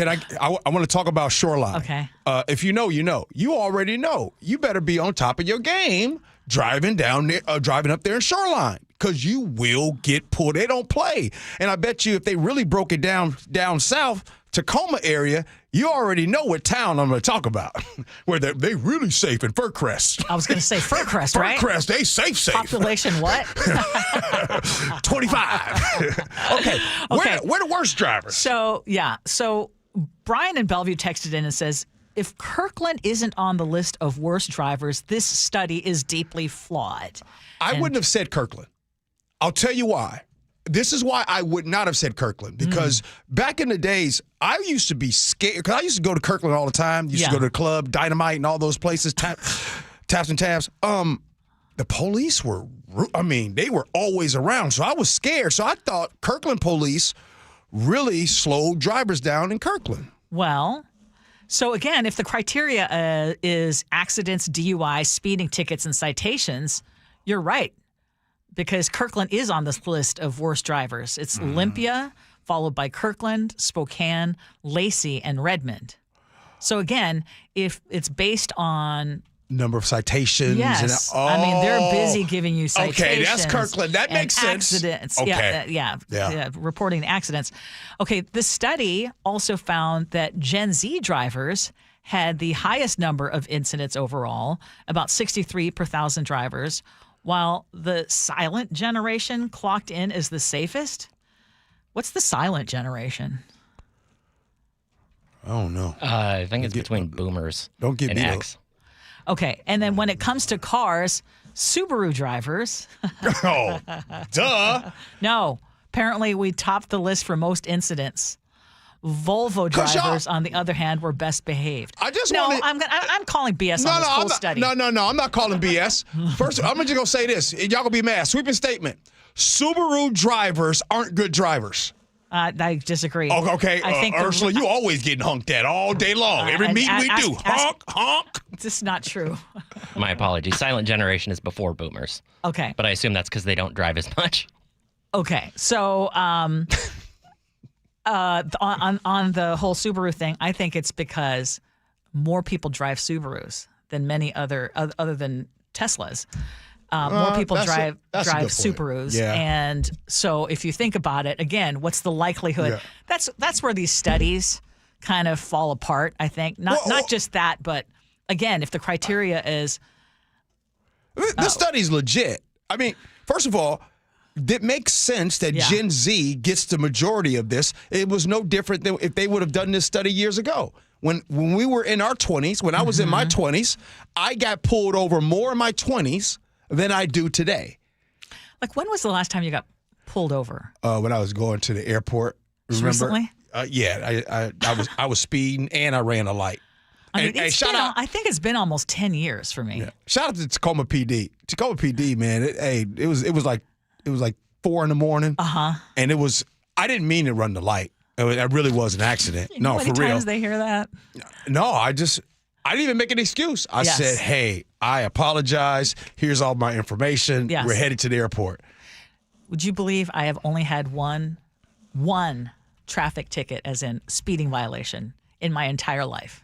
I want to talk about Shoreline. Okay. If you know, you know. You already know. You better be on top of your game driving up there in Shoreline, because you will get pulled. They don't play. And I bet you if they really broke it down south, Tacoma area, you already know what town I'm going to talk about, where they really safe in Fircrest. I was going to say Fircrest, right? Fircrest, they safe. Population what? 25. Okay. We're the worst drivers. So Brian in Bellevue texted in and says, if Kirkland isn't on the list of worst drivers, this study is deeply flawed. I wouldn't have said Kirkland. I'll tell you why. This is why I would not have said Kirkland, because back in the days, I used to be scared, because I used to go to Kirkland all the time. Used to go to the club, Dynamite, and all those places, Taps and Tabs. The police were, they were always around, so I was scared. So I thought Kirkland police really slowed drivers down in Kirkland. Well, so again, if the criteria is accidents, DUI, speeding tickets, and citations, you're right. Because Kirkland is on this list of worst drivers. It's Olympia, followed by Kirkland, Spokane, Lacey, and Redmond. So again, if it's based on number of citations. Yes. They're busy giving you citations. Okay, that's Kirkland. That makes sense. Accidents. Okay. Yeah, reporting accidents. Okay, the study also found that Gen Z drivers had the highest number of incidents overall, about 63 per 1,000 drivers, while the silent generation clocked in as the safest. What's the silent generation? I don't know. I think it's between boomers and X. Okay, and then when it comes to cars, Subaru drivers. Oh, duh. No, apparently we topped the list for most incidents. Volvo drivers, on the other hand, were best behaved. I'm calling BS on this whole study. No, I'm not calling BS. First, I'm just going to say this. Y'all going to be mad. Sweeping statement. Subaru drivers aren't good drivers. I disagree. Oh, okay, I think Ursula, you always getting honked at all day long. Every meeting we do. Honk. This is not true. My apologies. Silent generation is before boomers. Okay. But I assume that's because they don't drive as much. Okay, so on the whole Subaru thing, I think it's because more people drive Subarus than many other than Teslas. More people drive Subarus. Yeah. And so if you think about it, again, what's the likelihood? Yeah. That's where these studies kind of fall apart, I think. Not just that, but again, if the criteria is... This study's legit. I mean, first of all, it makes sense that Gen Z gets the majority of this. It was no different than if they would have done this study years ago. When we were in our 20s, when I was in my 20s, I got pulled over more in my 20s than I do today. Like, when was the last time you got pulled over? When I was going to the airport. Remember? Recently? Yeah, I was speeding and I ran a light. I mean, shout out. I think it's been almost 10 years for me. Yeah. Shout out to Tacoma PD. Tacoma PD, man. It was like 4 a.m. And I didn't mean to run the light. It really was an accident. You know No, how for many real. times they hear that? No, I didn't even make an excuse. I Yes. said, hey, I apologize. Here's all my information. Yes. We're headed to the airport. Would you believe I have only had one traffic ticket, as in speeding violation, in my entire life?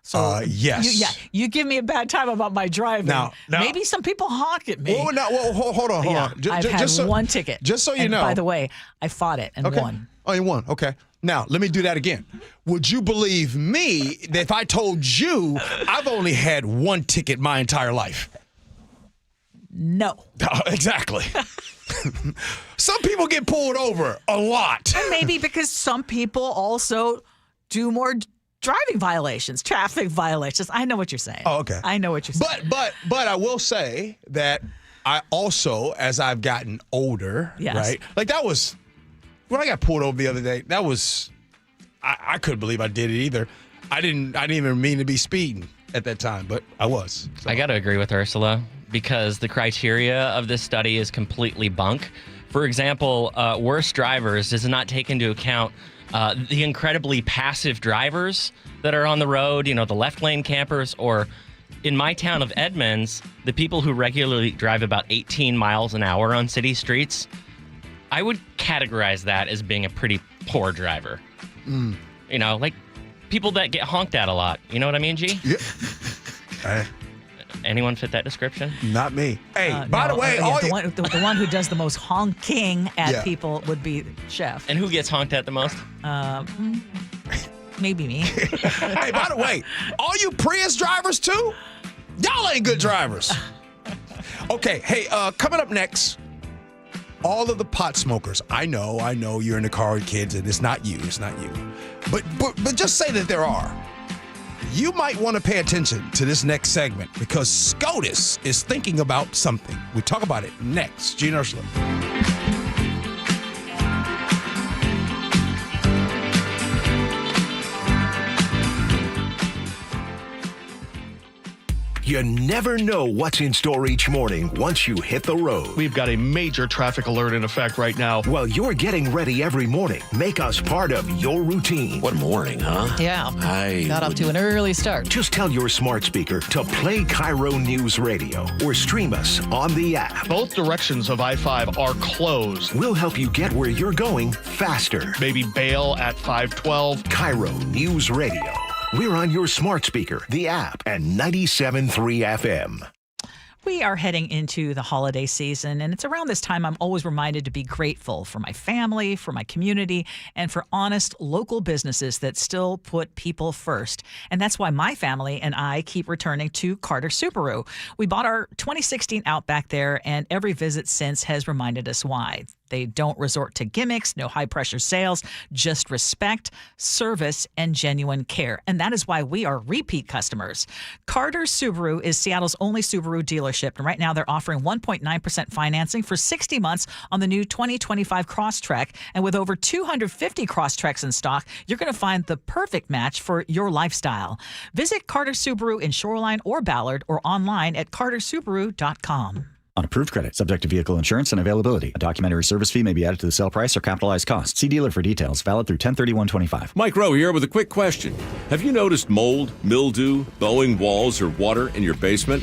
So yes. You give me a bad time about my driving. Now- Maybe some people honk at me. Hold on. I've had one ticket. Just so you And know. by the way, I fought it and won. Oh, you won. Okay. Now, let me do that again. Would you believe me that if I told you I've only had one ticket my entire life? No. Exactly. Some people get pulled over a lot. And maybe because some people also do more driving violations, traffic violations. I know what you're saying. Oh, okay. I know what you're saying. But I will say that I also, as I've gotten older, Yes. right? Like that was when I got pulled over the other day. That was I couldn't believe I did it either. I didn't even mean to be speeding at that time, but I was. So. I got to agree with Ursula because the criteria of this study is completely bunk. For example, worst drivers does not take into account the incredibly passive drivers that are on the road, the left lane campers, or in my town of Edmonds, the people who regularly drive about 18 miles an hour on city streets. I would categorize that as being a pretty poor driver. Like people that get honked at a lot. You know what I mean, G? Yeah. Anyone fit that description? Not me. Hey, by the way, the one who does the most honking at Yeah. people would be Chef. And who gets honked at the most? Maybe me. Hey, by the way, all you Prius drivers too? Y'all ain't good drivers. Okay, hey, coming up next, all of the pot smokers. I know you're in the car with kids and it's not you. But just say that there are. You might want to pay attention to this next segment because SCOTUS is thinking about something. We talk about it next. Gee and Ursula. You never know what's in store each morning once you hit the road. We've got a major traffic alert in effect right now. While you're getting ready every morning, make us part of your routine. What morning, huh? Yeah. Got off to an early start. Just tell your smart speaker to play KIRO News Radio or stream us on the app. Both directions of I-5 are closed. We'll help you get where you're going faster. Maybe bail at 512. KIRO News Radio. We're on your smart speaker, the app, and 97.3 FM. We are heading into the holiday season, and it's around this time I'm always reminded to be grateful for my family, for my community, and for honest local businesses that still put people first. And that's why my family and I keep returning to Carter Subaru. We bought our 2016 Outback there, and every visit since has reminded us why. They don't resort to gimmicks, no high-pressure sales, just respect, service, and genuine care. And that is why we are repeat customers. Carter Subaru is Seattle's only Subaru dealership. And right now they're offering 1.9% financing for 60 months on the new 2025 Crosstrek. And with over 250 Crosstreks in stock, you're going to find the perfect match for your lifestyle. Visit Carter Subaru in Shoreline or Ballard or online at cartersubaru.com. On approved credit, subject to vehicle insurance and availability. A documentary service fee may be added to the sale price or capitalized costs. See dealer for details. Valid through 10/31/25. Mike Rowe here with a quick question. Have you noticed mold, mildew, bowing walls, or water in your basement?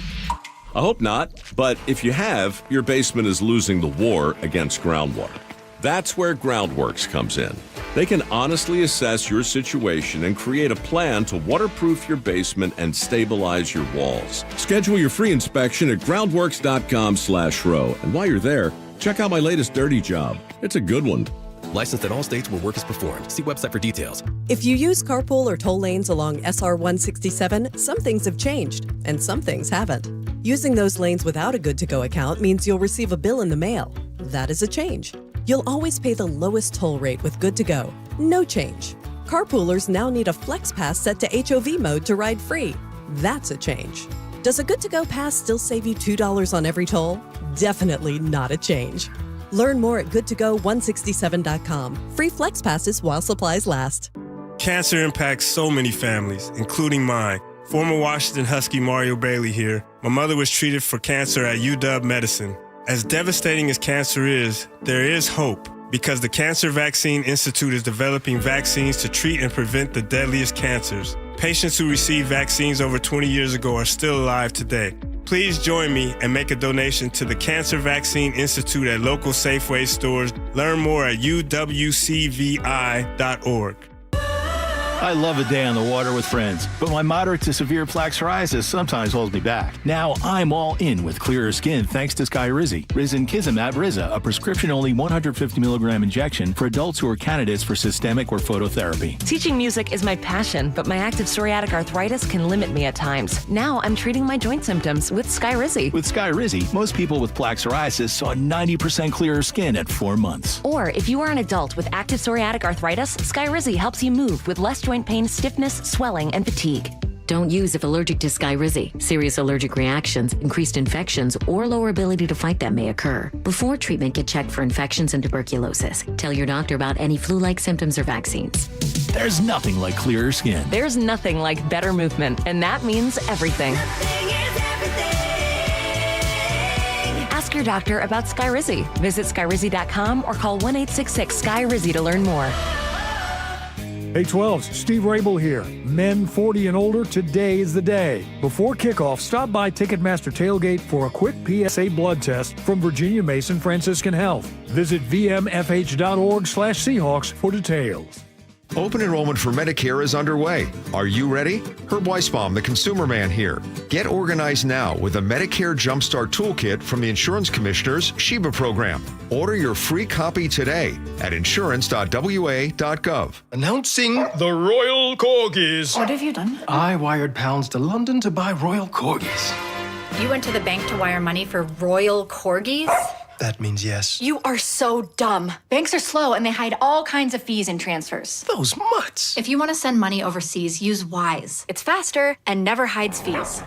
I hope not, but if you have, your basement is losing the war against groundwater. That's where Groundworks comes in. They can honestly assess your situation and create a plan to waterproof your basement and stabilize your walls. Schedule your free inspection at groundworks.com/row. And while you're there, check out my latest dirty job. It's a good one. Licensed in all states where work is performed. See website for details. If you use carpool or toll lanes along SR 167, some things have changed, and some things haven't. Using those lanes without a good-to-go account means you'll receive a bill in the mail. That is a change. You'll always pay the lowest toll rate with Good to Go. No change. Carpoolers now need a Flex Pass set to HOV mode to ride free. That's a change. Does a Good to Go pass still save you $2 on every toll? Definitely not a change. Learn more at goodtogo167.com. Free Flex Passes while supplies last. Cancer impacts so many families, including mine. Former Washington Husky Mario Bailey here. My mother was treated for cancer at UW Medicine. As devastating as cancer is, there is hope because the Cancer Vaccine Institute is developing vaccines to treat and prevent the deadliest cancers. Patients who received vaccines over 20 years ago are still alive today. Please join me and make a donation to the Cancer Vaccine Institute at local Safeway stores. Learn more at uwcvi.org. I love a day on the water with friends, but my moderate to severe plaque psoriasis sometimes holds me back. Now I'm all in with clearer skin thanks to Skyrizi. Risankizumab Riza, a prescription-only 150 milligram injection for adults who are candidates for systemic or phototherapy. Teaching music is my passion, but my active psoriatic arthritis can limit me at times. Now I'm treating my joint symptoms with Skyrizi. With Skyrizi, most people with plaque psoriasis saw 90% clearer skin at 4 months. Or if you are an adult with active psoriatic arthritis, Skyrizi helps you move with less joint pain, stiffness, swelling, and fatigue. Don't use if allergic to Skyrizi. Serious allergic reactions, increased infections, or lower ability to fight them may occur. Before treatment, get checked for infections and tuberculosis. Tell your doctor about any flu-like symptoms or vaccines. There's nothing like clearer skin. There's nothing like better movement, and that means everything. Ask your doctor about Skyrizi. Visit Skyrizi.com or call 1-866-SKYRIZI to learn more. Hey 12s, Steve Rabel here. Men 40 and older, today is the day. Before kickoff, stop by Ticketmaster Tailgate for a quick PSA blood test from Virginia Mason Franciscan Health. Visit vmfh.org/Seahawks for details. Open enrollment for Medicare is underway. Are you ready? Herb Weisbaum, the consumer man here. Get organized now with a Medicare Jumpstart Toolkit from the Insurance Commissioner's SHIBA program. Order your free copy today at insurance.wa.gov. Announcing the Royal Corgis. What have you done? I wired pounds to London to buy Royal Corgis. You went to the bank to wire money for Royal Corgis? That means yes. You are so dumb. Banks are slow and they hide all kinds of fees and transfers. Those mutts. If you want to send money overseas, use Wise. It's faster and never hides fees.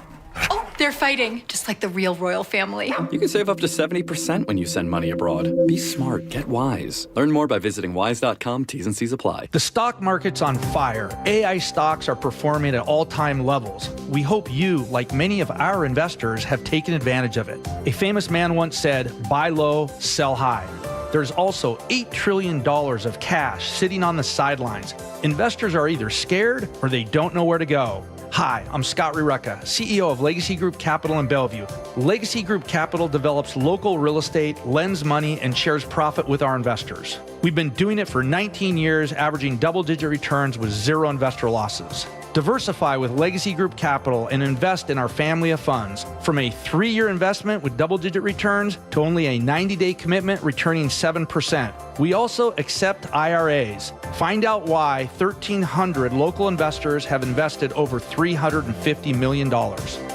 Oh, they're fighting, just like the real royal family. You can save up to 70% when you send money abroad. Be smart. Get Wise. Learn more by visiting wise.com. T's and C's apply. The stock market's on fire. AI stocks are performing at all-time levels. We hope you, like many of our investors, have taken advantage of it. A famous man once said, buy low, sell high. There's also $8 trillion of cash sitting on the sidelines. Investors are either scared or they don't know where to go. Hi, I'm Scott Rurecka, CEO of Legacy Group Capital in Bellevue. Legacy Group Capital develops local real estate, lends money, and shares profit with our investors. We've been doing it for 19 years, averaging double-digit returns with zero investor losses. Diversify with Legacy Group Capital and invest in our family of funds. From a 3-year investment with double-digit returns to only a 90-day commitment returning 7%. We also accept IRAs. Find out why 1,300 local investors have invested over $350 million.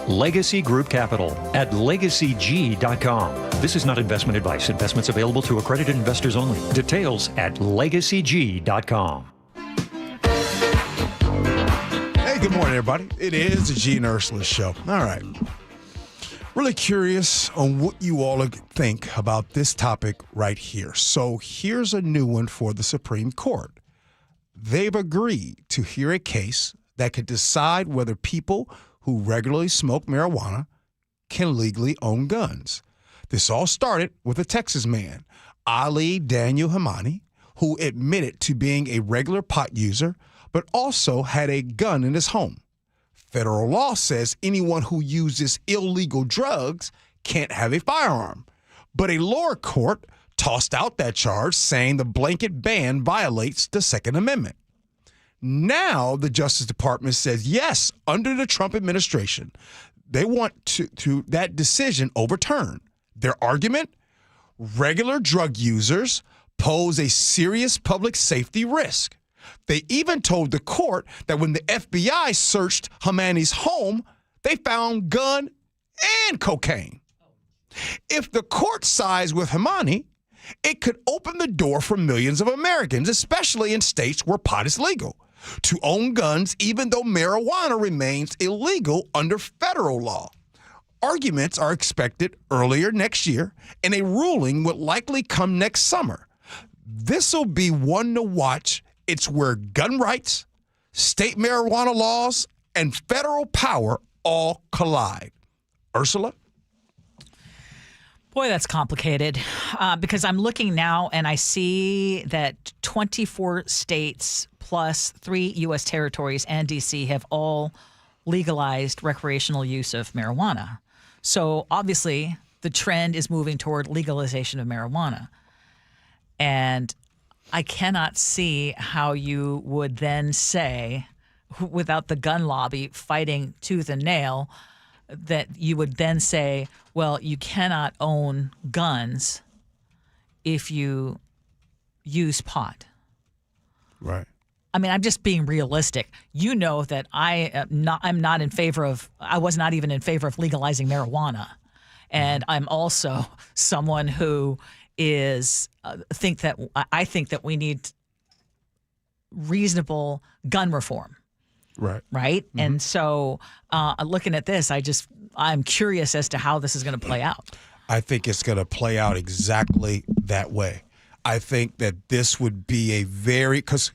Legacy Group Capital at legacyg.com. This is not investment advice. Investments available to accredited investors only. Details at legacyg.com. Good morning, everybody. It is the Gee and Ursula Show. All right. Really curious on what you all think about this topic right here. So here's a new one for the Supreme Court. They've agreed to hear a case that could decide whether people who regularly smoke marijuana can legally own guns. This all started with a Texas man, Ali Daniel Hamani, who admitted to being a regular pot user, but also had a gun in his home. Federal law says anyone who uses illegal drugs can't have a firearm. But a lower court tossed out that charge, saying the blanket ban violates the Second Amendment. Now the Justice Department says, yes, under the Trump administration, they want to that decision overturned. Their argument? Regular drug users pose a serious public safety risk. They even told the court that when the FBI searched Hamani's home, they found gun and cocaine. If the court sides with Hamani, it could open the door for millions of Americans, especially in states where pot is legal, to own guns even though marijuana remains illegal under federal law. Arguments are expected earlier next year, and a ruling would likely come next summer. This will be one to watch. It's where gun rights, state marijuana laws, and federal power all collide. Ursula? Boy, that's complicated because I'm looking now and I see that 24 states plus 3 U.S. territories and D.C. have all legalized recreational use of marijuana. So obviously the trend is moving toward legalization of marijuana. And I cannot see how you would then say, without the gun lobby fighting tooth and nail, that you would then say, well, you cannot own guns if you use pot. Right. I mean, I'm just being realistic. You know that I was not even in favor of legalizing marijuana. And I'm also someone who is I think that we need reasonable gun reform. Right. Right. Mm-hmm. And so looking at this, I'm curious as to how this is going to play out. I think it's going to play out exactly that way. I think that this would be because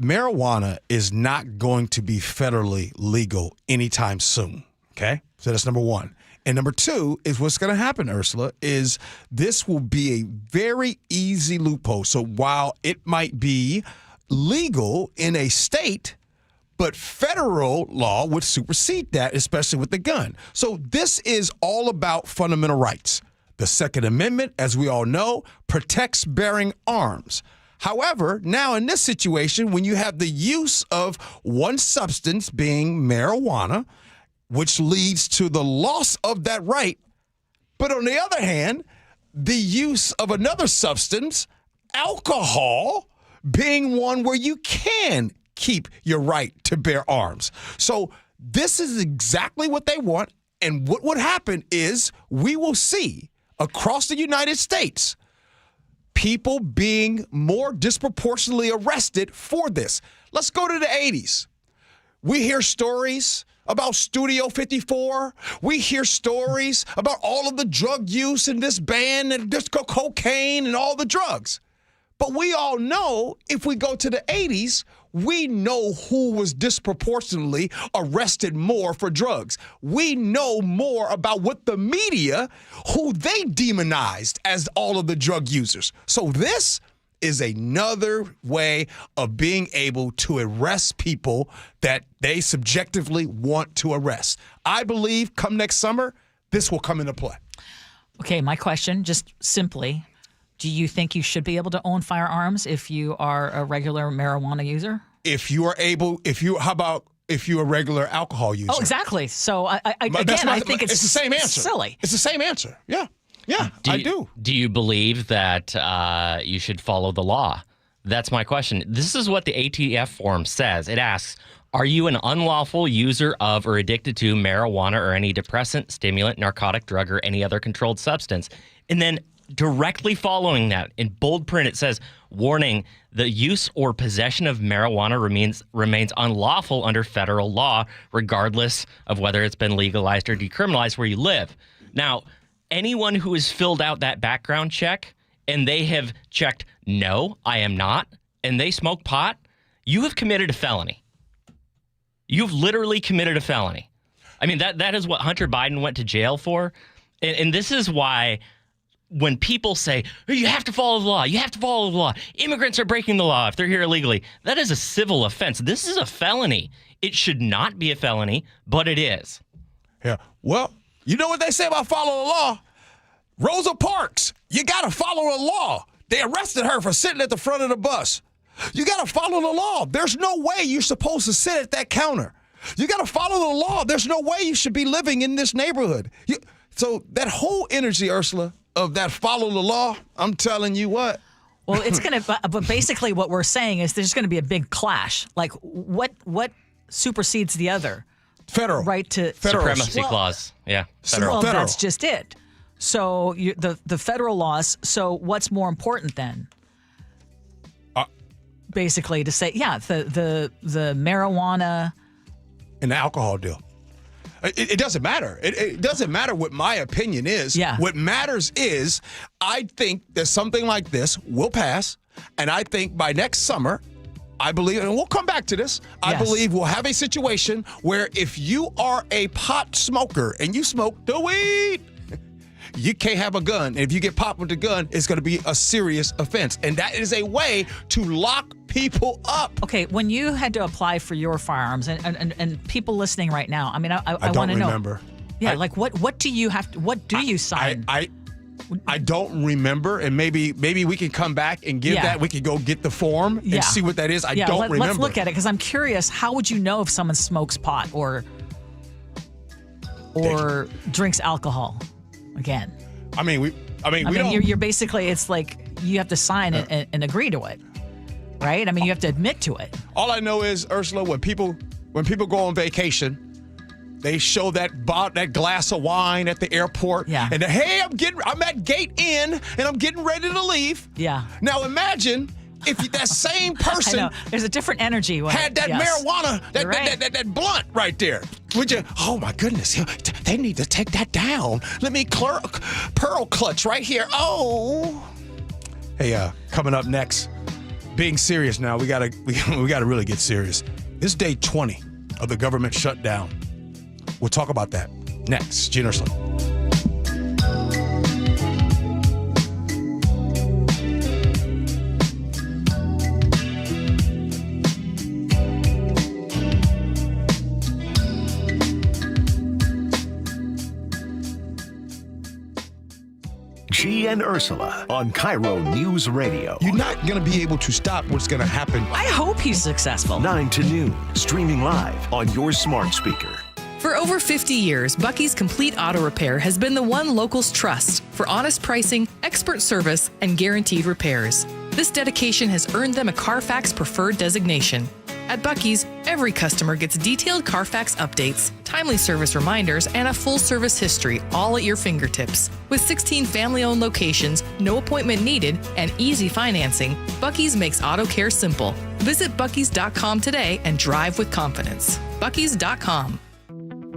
marijuana is not going to be federally legal anytime soon. Okay. So that's number one. And number two is what's going to happen, Ursula, is this will be a very easy loophole. So while it might be legal in a state, but federal law would supersede that, especially with the gun. So this is all about fundamental rights. The Second Amendment, as we all know, protects bearing arms. However, now in this situation, when you have the use of one substance being marijuana, which leads to the loss of that right, but on the other hand, the use of another substance, alcohol, being one where you can keep your right to bear arms. So this is exactly what they want. And what would happen is we will see across the United States people being more disproportionately arrested for this. Let's go to the 80s. We hear stories about Studio 54. We hear stories about all of the drug use in this band and disco cocaine and all the drugs. But we all know if we go to the 80s, we know who was disproportionately arrested more for drugs. We know more about what the media, who they demonized as all of the drug users. So this is another way of being able to arrest people that they subjectively want to arrest. I believe come next summer, this will come into play. Okay, my question, just simply, do you think you should be able to own firearms if you are a regular marijuana user? How about if you're a regular alcohol user? Oh, exactly. So I think it's the same answer. Silly. It's the same answer. Yeah. Yeah, I do. Do you believe that you should follow the law? That's my question. This is what the ATF form says. It asks, are you an unlawful user of or addicted to marijuana or any depressant, stimulant, narcotic, drug, or any other controlled substance? And then directly following that, in bold print, it says, warning, the use or possession of marijuana remains unlawful under federal law, regardless of whether it's been legalized or decriminalized where you live. Now, anyone who has filled out that background check and they have checked, no, I am not, and they smoke pot, you have committed a felony. You've literally committed a felony. I mean, that is what Hunter Biden went to jail for. And this is why when people say, you have to follow the law, you have to follow the law, immigrants are breaking the law if they're here illegally, that is a civil offense. This is a felony. It should not be a felony, but it is. Yeah. Well, you know what they say about following the law? Rosa Parks, you got to follow the law. They arrested her for sitting at the front of the bus. You got to follow the law. There's no way you're supposed to sit at that counter. You got to follow the law. There's no way you should be living in this neighborhood. So that whole energy, Ursula, of that follow the law, I'm telling you what. Well, it's going to, but basically what we're saying is there's going to be a big clash. Like what supersedes the other? Federal. Right to supremacy clause. Yeah. Federal. Well, that's just it. So the federal laws. So what's more important then? Basically to say, yeah, the marijuana and the alcohol deal. It doesn't matter. It doesn't matter what my opinion is. Yeah. What matters is I think that something like this will pass, and I think by next summer, I believe, and we'll come back to this, I believe we'll have a situation where if you are a pot smoker and you smoke the weed, you can't have a gun. And if you get popped with the gun, it's going to be a serious offense. And that is a way to lock people up. Okay, when you had to apply for your firearms, and people listening right now, I mean, I don't want to know. remember. Yeah, what do you have to, what do you sign? I don't remember, and maybe we can come back and give that. We can go get the form and see what that is. I don't remember. Let's look at it, because I'm curious. How would you know if someone smokes pot or drinks alcohol? Again, I mean, you're basically, it's like you have to sign it and agree to it, right? I mean, you have to admit to it. All I know is, Ursula, when people go on vacation, they show that glass of wine at the airport. Yeah. And hey, I'm at gate N and I'm getting ready to leave. Yeah. Now imagine if that same person I know. There's a different energy when had that marijuana, that blunt right there. Would you? Oh my goodness! They need to take that down. Let me pearl clutch right here. Oh. Hey, coming up next, being serious now. We gotta really get serious. This is day 20 of the government shutdown. We'll talk about that next. Gee Ursula. Gee and Ursula on KIRO Newsradio. You're not going to be able to stop what's going to happen. I hope he's successful. 9 to noon, streaming live on your smart speaker. For over 50 years, Bucky's Complete Auto Repair has been the one locals trust for honest pricing, expert service, and guaranteed repairs. This dedication has earned them a Carfax Preferred designation. At Bucky's, every customer gets detailed Carfax updates, timely service reminders, and a full service history, all at your fingertips. With 16 family-owned locations, no appointment needed, and easy financing, Bucky's makes auto care simple. Visit Bucky's.com today and drive with confidence. Bucky's.com.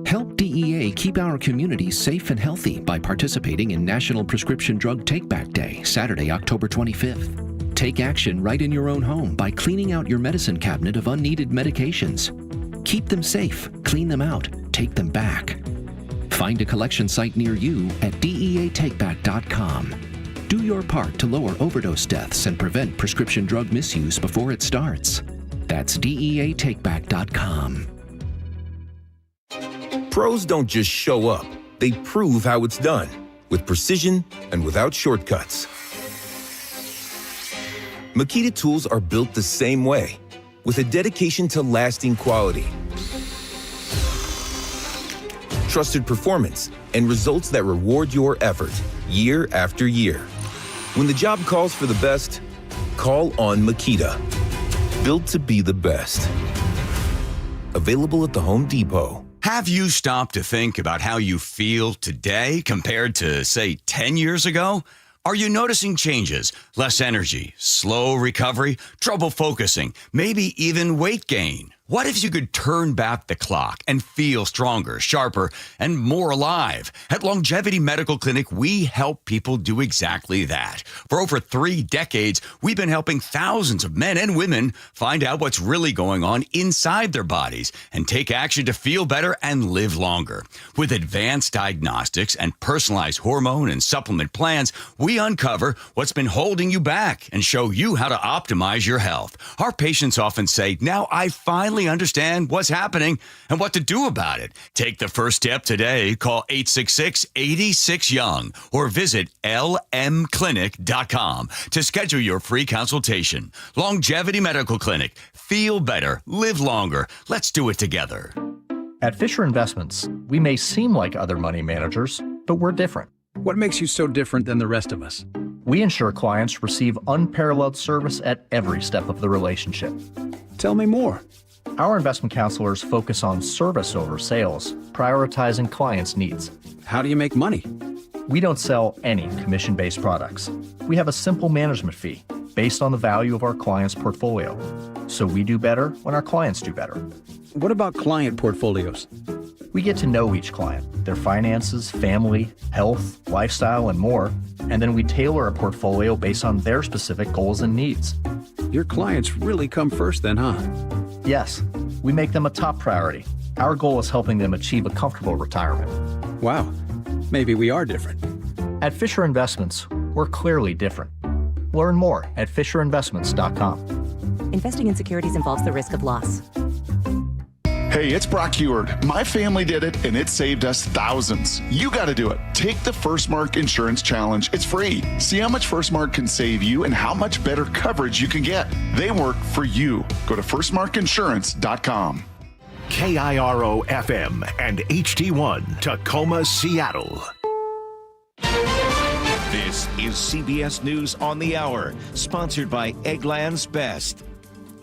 Help DEA keep our community safe and healthy by participating in National Prescription Drug Take-Back Day, Saturday, October 25th. Take action right in your own home by cleaning out your medicine cabinet of unneeded medications. Keep them safe, clean them out, take them back. Find a collection site near you at DEATakeback.com. Do your part to lower overdose deaths and prevent prescription drug misuse before it starts. That's DEATakeback.com. Pros don't just show up. They prove how it's done, with precision and without shortcuts. Makita tools are built the same way, with a dedication to lasting quality, trusted performance, and results that reward your effort year after year. When the job calls for the best, call on Makita. Built to be the best. Available at the Home Depot. Have you stopped to think about how you feel today compared to, say, 10 years ago? Are you noticing changes? Less energy, slow recovery, trouble focusing, maybe even weight gain? What if you could turn back the clock and feel stronger, sharper, and more alive? At Longevity Medical Clinic, we help people do exactly that. For over 3 decades, we've been helping thousands of men and women find out what's really going on inside their bodies and take action to feel better and live longer. With advanced diagnostics and personalized hormone and supplement plans, we uncover what's been holding you back and show you how to optimize your health. Our patients often say, "Now I finally understand what's happening and what to do about it." Take the first step today. Call 866-86-YOUNG or visit lmclinic.com to schedule your free consultation. Longevity Medical Clinic. Feel better. Live longer. Let's do it together. At Fisher Investments, we may seem like other money managers, but we're different. What makes you so different than the rest of us? We ensure clients receive unparalleled service at every step of the relationship. Tell me more. Our investment counselors focus on service over sales, prioritizing clients' needs. How do you make money? We don't sell any commission-based products. We have a simple management fee based on the value of our clients' portfolio. So we do better when our clients do better. What about client portfolios? We get to know each client, their finances, family, health, lifestyle, and more, and then we tailor a portfolio based on their specific goals and needs. Your clients really come first then, huh? Yes, we make them a top priority. Our goal is helping them achieve a comfortable retirement. Wow, maybe we are different. At Fisher Investments, we're clearly different. Learn more at FisherInvestments.com. Investing in securities involves the risk of loss. Hey, it's Brock Heward. My family did it, and it saved us thousands. You got to do it. Take the First Mark Insurance Challenge. It's free. See how much First Mark can save you and how much better coverage you can get. They work for you. Go to firstmarkinsurance.com. KIRO FM and HD1 Tacoma, Seattle. This is CBS News on the Hour, sponsored by Eggland's Best.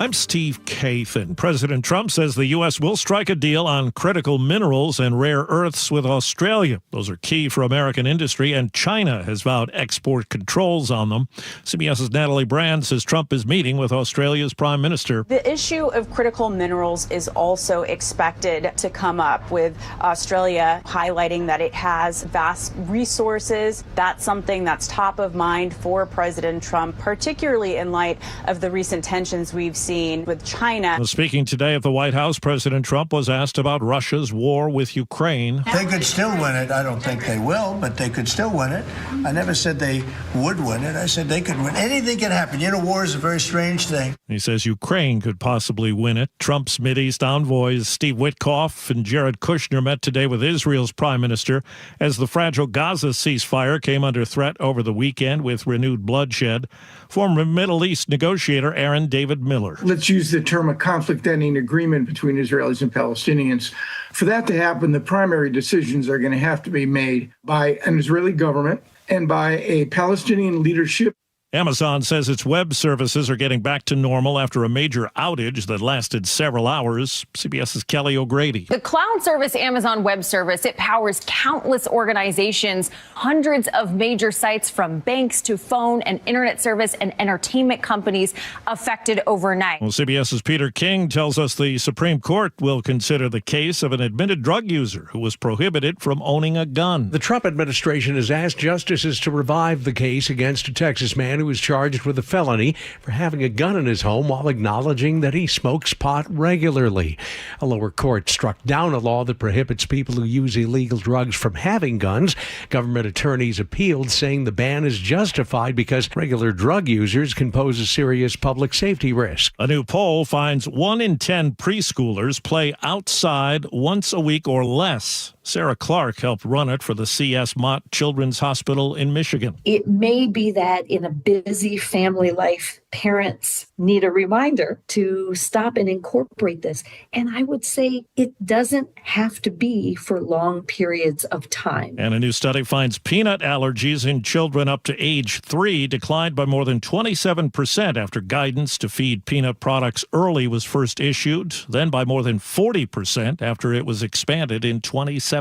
I'm Steve Kathan. President Trump says the U.S. will strike a deal on critical minerals and rare earths with Australia. Those are key for American industry, and China has vowed export controls on them. CBS's Natalie Brand says Trump is meeting with Australia's Prime Minister. The issue of critical minerals is also expected to come up, with Australia highlighting that it has vast resources. That's something that's top of mind for President Trump, particularly in light of the recent tensions we've seen with China. Speaking today at the White House, President Trump was asked about Russia's war with Ukraine. They could still win it. I don't think they will, but they could still win it. I never said they would win it. I said they could win. Anything can happen. You know, war is a very strange thing. He says Ukraine could possibly win it. Trump's Mideast envoys Steve Witkoff and Jared Kushner met today with Israel's prime minister as the fragile Gaza ceasefire came under threat over the weekend with renewed bloodshed. Former Middle East negotiator Aaron David Miller. Let's use the term a conflict-ending agreement between Israelis and Palestinians. For that to happen, the primary decisions are going to have to be made by an Israeli government and by a Palestinian leadership. Amazon says its web services are getting back to normal after a major outage that lasted several hours. CBS's Kelly O'Grady. The cloud service Amazon Web Service, it powers countless organizations, hundreds of major sites from banks to phone and internet service and entertainment companies affected overnight. Well, CBS's Peter King tells us the Supreme Court will consider the case of an admitted drug user who was prohibited from owning a gun. The Trump administration has asked justices to revive the case against a Texas man who was charged with a felony for having a gun in his home while acknowledging that he smokes pot regularly. A lower court struck down a law that prohibits people who use illegal drugs from having guns. Government attorneys appealed, saying the ban is justified because regular drug users can pose a serious public safety risk. A new poll finds 1 in 10 preschoolers play outside once a week or less. Sarah Clark helped run it for the C.S. Mott Children's Hospital in Michigan. It may be that in a busy family life, parents need a reminder to stop and incorporate this. And I would say it doesn't have to be for long periods of time. And a new study finds peanut allergies in children up to age 3 declined by more than 27% after guidance to feed peanut products early was first issued, then by more than 40% after it was expanded in 2017.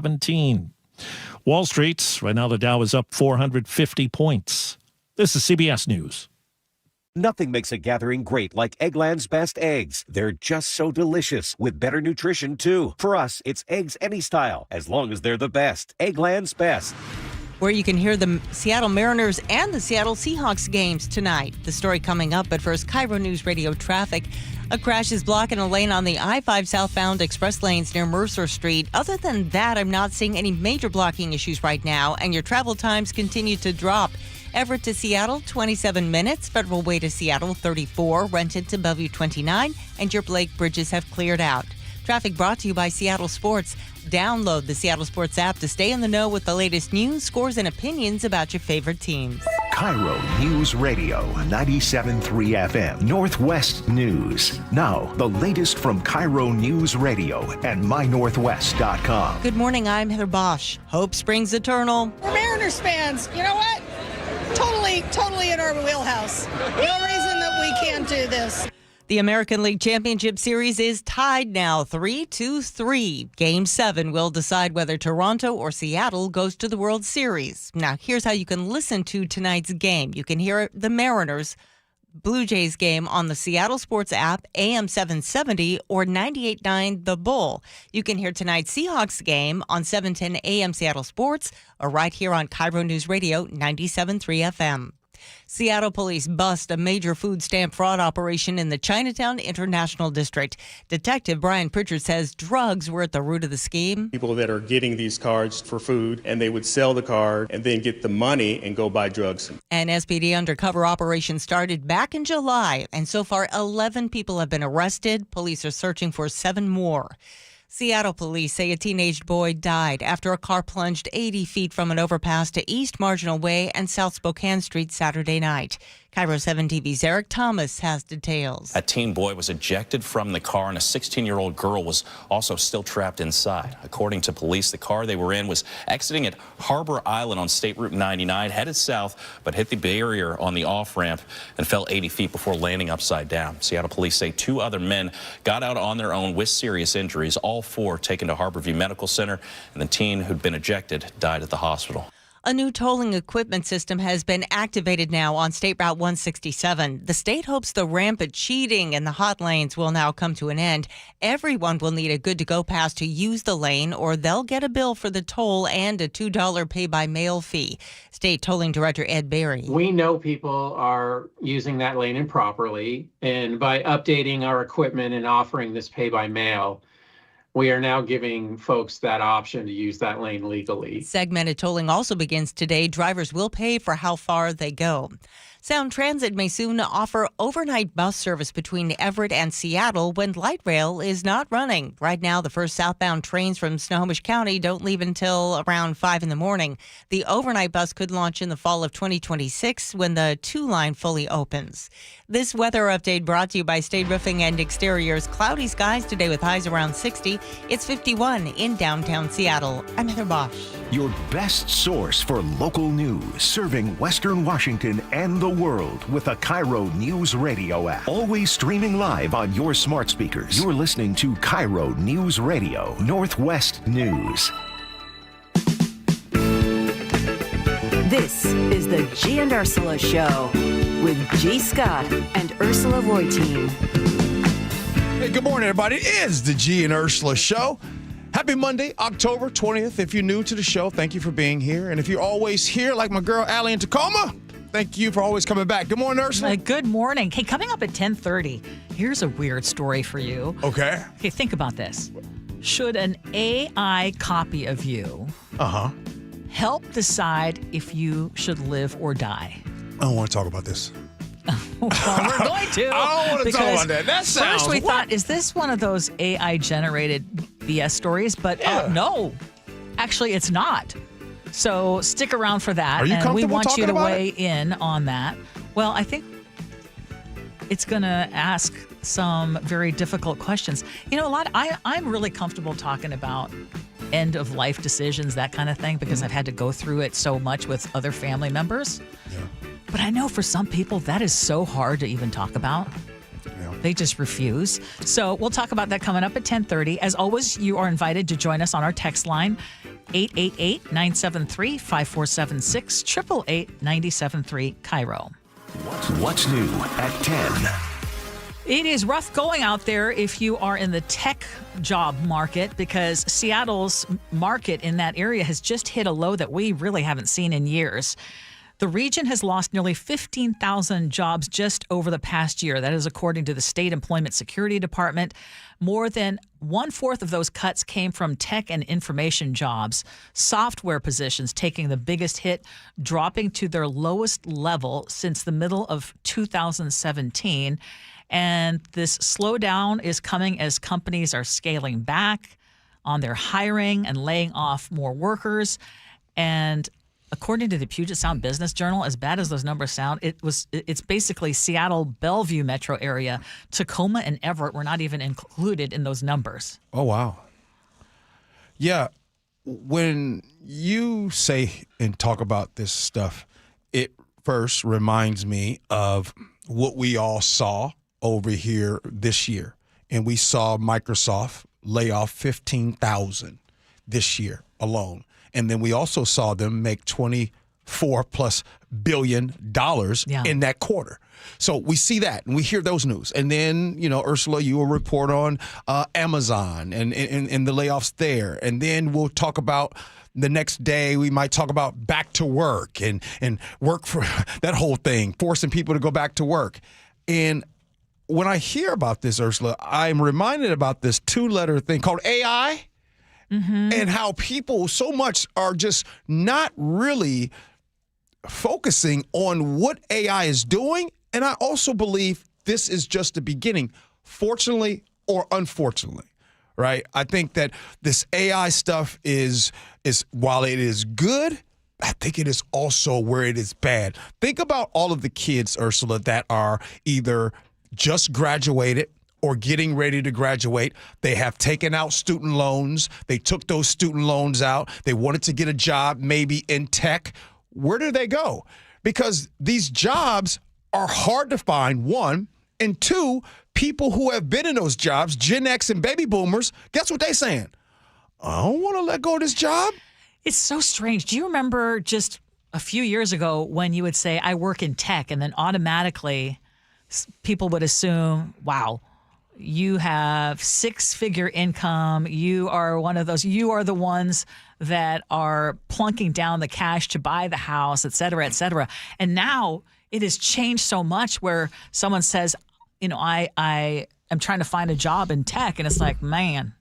Wall Street, right now the Dow is up 450 points. This is CBS News. Nothing makes a gathering great like Eggland's Best eggs. They're just so delicious, with better nutrition, too. For us, it's eggs any style, as long as they're the best. Eggland's Best. Where you can hear the Seattle Mariners and the Seattle Seahawks games tonight. The story coming up, but first, KIRO Newsradio traffic. A crash is blocking a lane on the I-5 southbound express lanes near Mercer Street. Other than that, I'm not seeing any major blocking issues right now, and your travel times continue to drop. Everett to Seattle, 27 minutes. Federal Way to Seattle, 34. Renton to Bellevue, 29. And your Blake bridges have cleared out. Traffic brought to you by Seattle Sports. Download the Seattle Sports app to stay in the know with the latest news, scores, and opinions about your favorite teams. KIRO News Radio, 97.3 FM, Northwest News. Now, the latest from KIRO News Radio and mynorthwest.com. Good morning, I'm Heather Bosch. Hope springs eternal. We're Mariners fans. You know what? Totally in our wheelhouse. No reason that we can't do this. The American League Championship Series is tied now 3-3. Game 7 will decide whether Toronto or Seattle goes to the World Series. Now, here's how you can listen to tonight's game. You can hear the Mariners Blue Jays game on the Seattle Sports app, AM 770 or 98.9 The Bull. You can hear tonight's Seahawks game on 710 AM Seattle Sports or right here on KIRO News Radio 97.3 FM. Seattle police bust a major food stamp fraud operation in the Chinatown International District. Detective Brian Pritchard says drugs were at the root of the scheme. People that are getting these cards for food, and they would sell the card and then get the money and go buy drugs. An SPD undercover operation started back in July, and so far 11 people have been arrested. Police are searching for 7 more. Seattle police say a teenage boy died after a car plunged 80 feet from an overpass to East Marginal Way and South Spokane Street Saturday night. KIRO 7 TV's Eric Thomas has details. A teen boy was ejected from the car, and a 16-year-old girl was also still trapped inside. According to police, the car they were in was exiting at Harbor Island on State Route 99, headed south, but hit the barrier on the off-ramp and fell 80 feet before landing upside down. Seattle police say 2 other men got out on their own with serious injuries, all 4 taken to Harborview Medical Center, and the teen who'd been ejected died at the hospital. A new tolling equipment system has been activated now on State Route 167. The state hopes the rampant cheating in the hot lanes will now come to an end. Everyone will need a good-to-go pass to use the lane, or they'll get a bill for the toll and a $2 pay-by-mail fee. State Tolling Director Ed Berry. We know people are using that lane improperly, and by updating our equipment and offering this pay-by-mail, we are now giving folks that option to use that lane legally. Segmented tolling also begins today. Drivers will pay for how far they go. Sound Transit may soon offer overnight bus service between Everett and Seattle when light rail is not running. Right now, the first southbound trains from Snohomish County don't leave until around 5 in the morning. The overnight bus could launch in the fall of 2026 when the 2-line fully opens. This weather update brought to you by State Roofing and Exteriors. Cloudy skies today with highs around 60. It's 51 in downtown Seattle. I'm Heather Bosch. Your best source for local news, serving Western Washington and the world with a KIRO Newsradio app. Always streaming live on your smart speakers. You're listening to KIRO News Radio, Northwest News. This is the Gee and Ursula Show with G. Scott and Ursula Reutin. Hey, good morning, everybody. It is the Gee and Ursula Show. Happy Monday, October 20th. If you're new to the show, thank you for being here. And if you're always here, like my girl Allie in Tacoma, thank you for always coming back. Good morning, Ursula. Good morning. Hey, coming up at 10:30, here's a weird story for you. Okay. Okay, think about this. Should an AI copy of you help decide if you should live or die? I don't want to talk about this. Well, we're going to. I don't want to talk about that. That sounds... First we thought, is this one of those AI-generated BS stories? But no, actually it's not. So stick around for that. Are you and we comfortable want you talking to about weigh it? in on that. Well, I think it's going to ask some very difficult questions. You know, I'm really comfortable talking about end of life decisions, that kind of thing, because I've had to go through it so much with other family members. Yeah. But I know for some people that is so hard to even talk about. Yeah. They just refuse. So we'll talk about that coming up at 10:30. As always, you are invited to join us on our text line, 888-973-5476, 888-973 KIRO. What's new at 10? It is rough going out there if you are in the tech job market, because Seattle's market in that area has just hit a low that we really haven't seen in years. The region has lost nearly 15,000 jobs just over the past year. That is according to the State Employment Security Department. More than 1/4 of those cuts came from tech and information jobs. Software positions taking the biggest hit, dropping to their lowest level since the middle of 2017. And this slowdown is coming as companies are scaling back on their hiring and laying off more workers. And according to the Puget Sound Business Journal, as bad as those numbers sound, it's basically Seattle, Bellevue metro area. Tacoma and Everett were not even included in those numbers. Oh, wow. Yeah. When you say and talk about this stuff, it first reminds me of what we all saw over here this year. And we saw Microsoft lay off 15,000 this year alone. And then we also saw them make $4+ billion in that quarter. So we see that and we hear those news. And then, Ursula, you will report on Amazon and the layoffs there. And then we'll talk about the next day, we might talk about back to work and work for that whole thing, forcing people to go back to work. And when I hear about this, Ursula, I'm reminded about this 2-letter thing called AI and how people so much are just not really focusing on what AI is doing. And I also believe this is just the beginning, fortunately or unfortunately, right? I think that this AI stuff is while it is good, I think it is also where it is bad. Think about all of the kids, Ursula, that are either just graduated or getting ready to graduate. They have taken out student loans. They took those student loans out. They wanted to get a job maybe in tech. Where do they go? Because these jobs are hard to find, one, and two, people who have been in those jobs, Gen X and baby boomers, guess what they're saying? I don't want to let go of this job. It's so strange. Do you remember just a few years ago when you would say, I work in tech, and then automatically people would assume, wow, you have 6-figure income. You are one of those. You are the ones that are plunking down the cash to buy the house, et cetera, et cetera. And now it has changed so much where someone says, I am trying to find a job in tech. And it's like, man,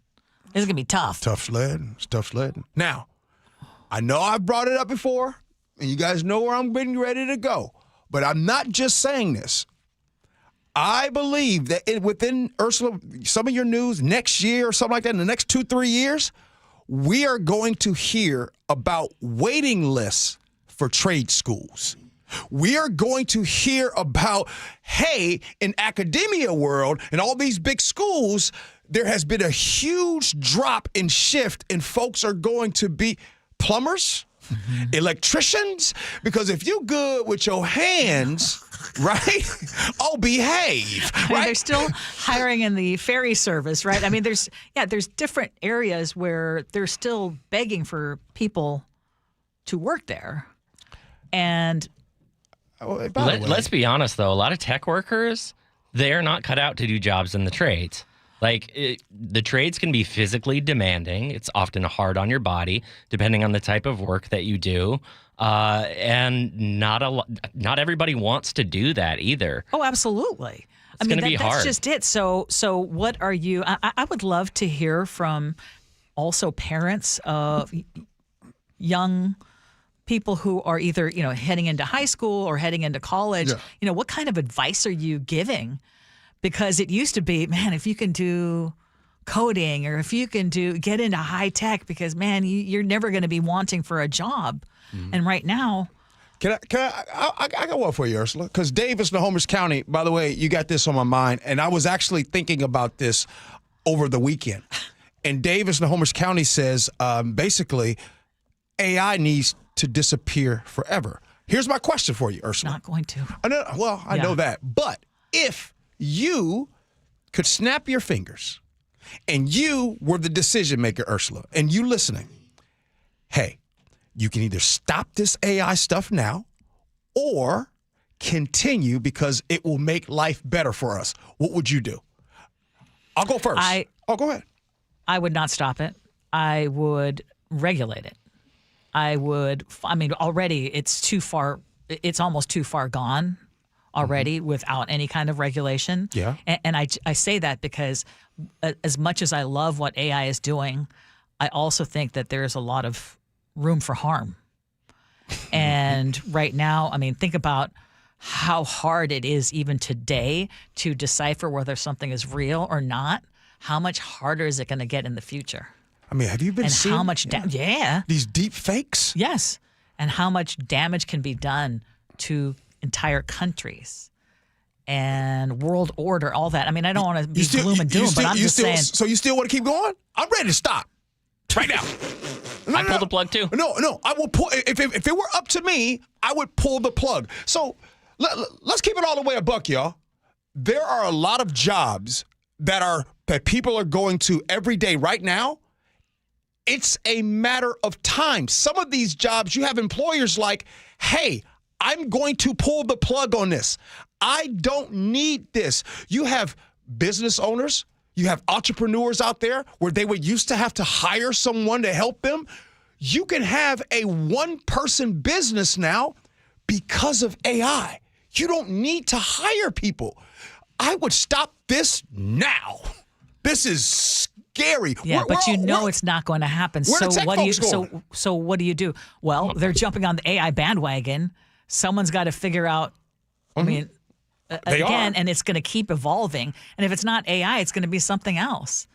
this is going to be tough. Tough sledding. It's tough sledding. Now, I know I've brought it up before, and you guys know where I'm getting ready to go. But I'm not just saying this. I believe that within, Ursula, some of your news next year or something like that, in the next 2-3 years, we are going to hear about waiting lists for trade schools. We are going to hear about, hey, in academia world and all these big schools, there has been a huge drop in shift, and folks are going to be plumbers, electricians, because if you good with your hands, right? Oh, behave. Right? I mean, they're still hiring in the ferry service, right? I mean, there's different areas where they're still begging for people to work there. And let's be honest, though. A lot of tech workers, they're not cut out to do jobs in the trades. The trades can be physically demanding. It's often hard on your body, depending on the type of work that you do. And not everybody wants to do that either. Oh, absolutely. It's going to be hard. That's just it. So what are you? I would love to hear from also parents of young people who are either heading into high school or heading into college. Yeah. What kind of advice are you giving? Because it used to be, man, if you can do coding or if you can get into high tech, because man, you're never going to be wanting for a job. Mm-hmm. And right now, I got one for you, Ursula. Because Davis, Snohomish County, by the way, you got this on my mind, and I was actually thinking about this over the weekend. And Davis, Snohomish County says basically, AI needs to disappear forever. Here's my question for you, Ursula. Not going to. I know that, but if you could snap your fingers and you were the decision maker, Ursula, and you listening, hey, you can either stop this AI stuff now or continue because it will make life better for us. What would you do? I'll go first. Go ahead. I would not stop it. I would regulate it. Already it's too far. It's almost too far gone already without any kind of regulation. Yeah. And I say that because as much as I love what AI is doing, I also think that there's a lot of room for harm. And right now, think about how hard it is even today to decipher whether something is real or not. How much harder is it going to get in the future? Have you been seeing? And how much these deep fakes? Yes. And how much damage can be done to entire countries and world order, all that. I don't want to be gloom and doom, but I'm just saying. So you still want to keep going? I'm ready to stop right now. I pull the plug too. No, I will pull. If it were up to me, I would pull the plug. So let's keep it all the way a buck, y'all. There are a lot of jobs that people are going to every day right now. It's a matter of time. Some of these jobs, you have employers like, hey, I'm going to pull the plug on this. I don't need this. You have business owners, you have entrepreneurs out there where they would used to have to hire someone to help them. You can have a one-person business now because of AI. You don't need to hire people. I would stop this now. This is scary. Yeah, but it's not going to happen. So what do you do? Well, they're jumping on the AI bandwagon. Someone's got to figure out, and it's going to keep evolving. And if it's not AI, it's going to be something else.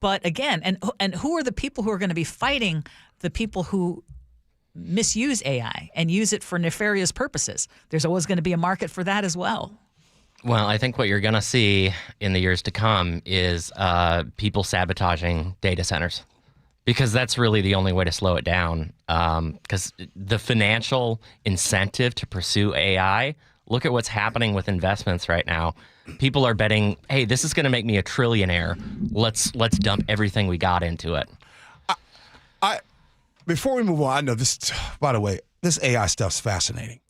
But again, and who are the people who are going to be fighting the people who misuse AI and use it for nefarious purposes? There's always going to be a market for that as well. Well, I think what you're going to see in the years to come is people sabotaging data centers, because that's really the only way to slow it down. Because the financial incentive to pursue AI, look at what's happening with investments right now. People are betting, hey, this is going to make me a trillionaire. Let's dump everything we got into it. Before we move on, I know this, by the way, this AI stuff's fascinating.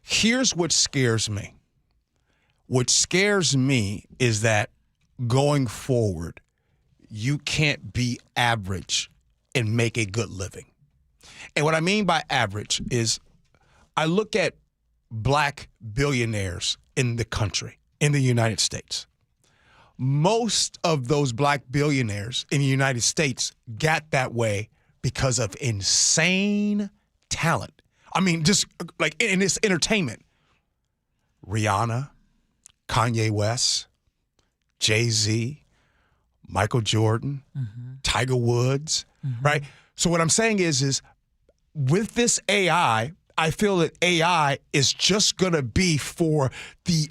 Here's what scares me. What scares me is that going forward, you can't be average and make a good living. And what I mean by average is I look at black billionaires in the country, in the United States. Most of those black billionaires in the United States got that way because of insane talent. I mean, just like in this entertainment. Rihanna, Kanye West, Jay-Z, Michael Jordan, Tiger Woods, right? So what I'm saying is with this AI, I feel that AI is just going to be for the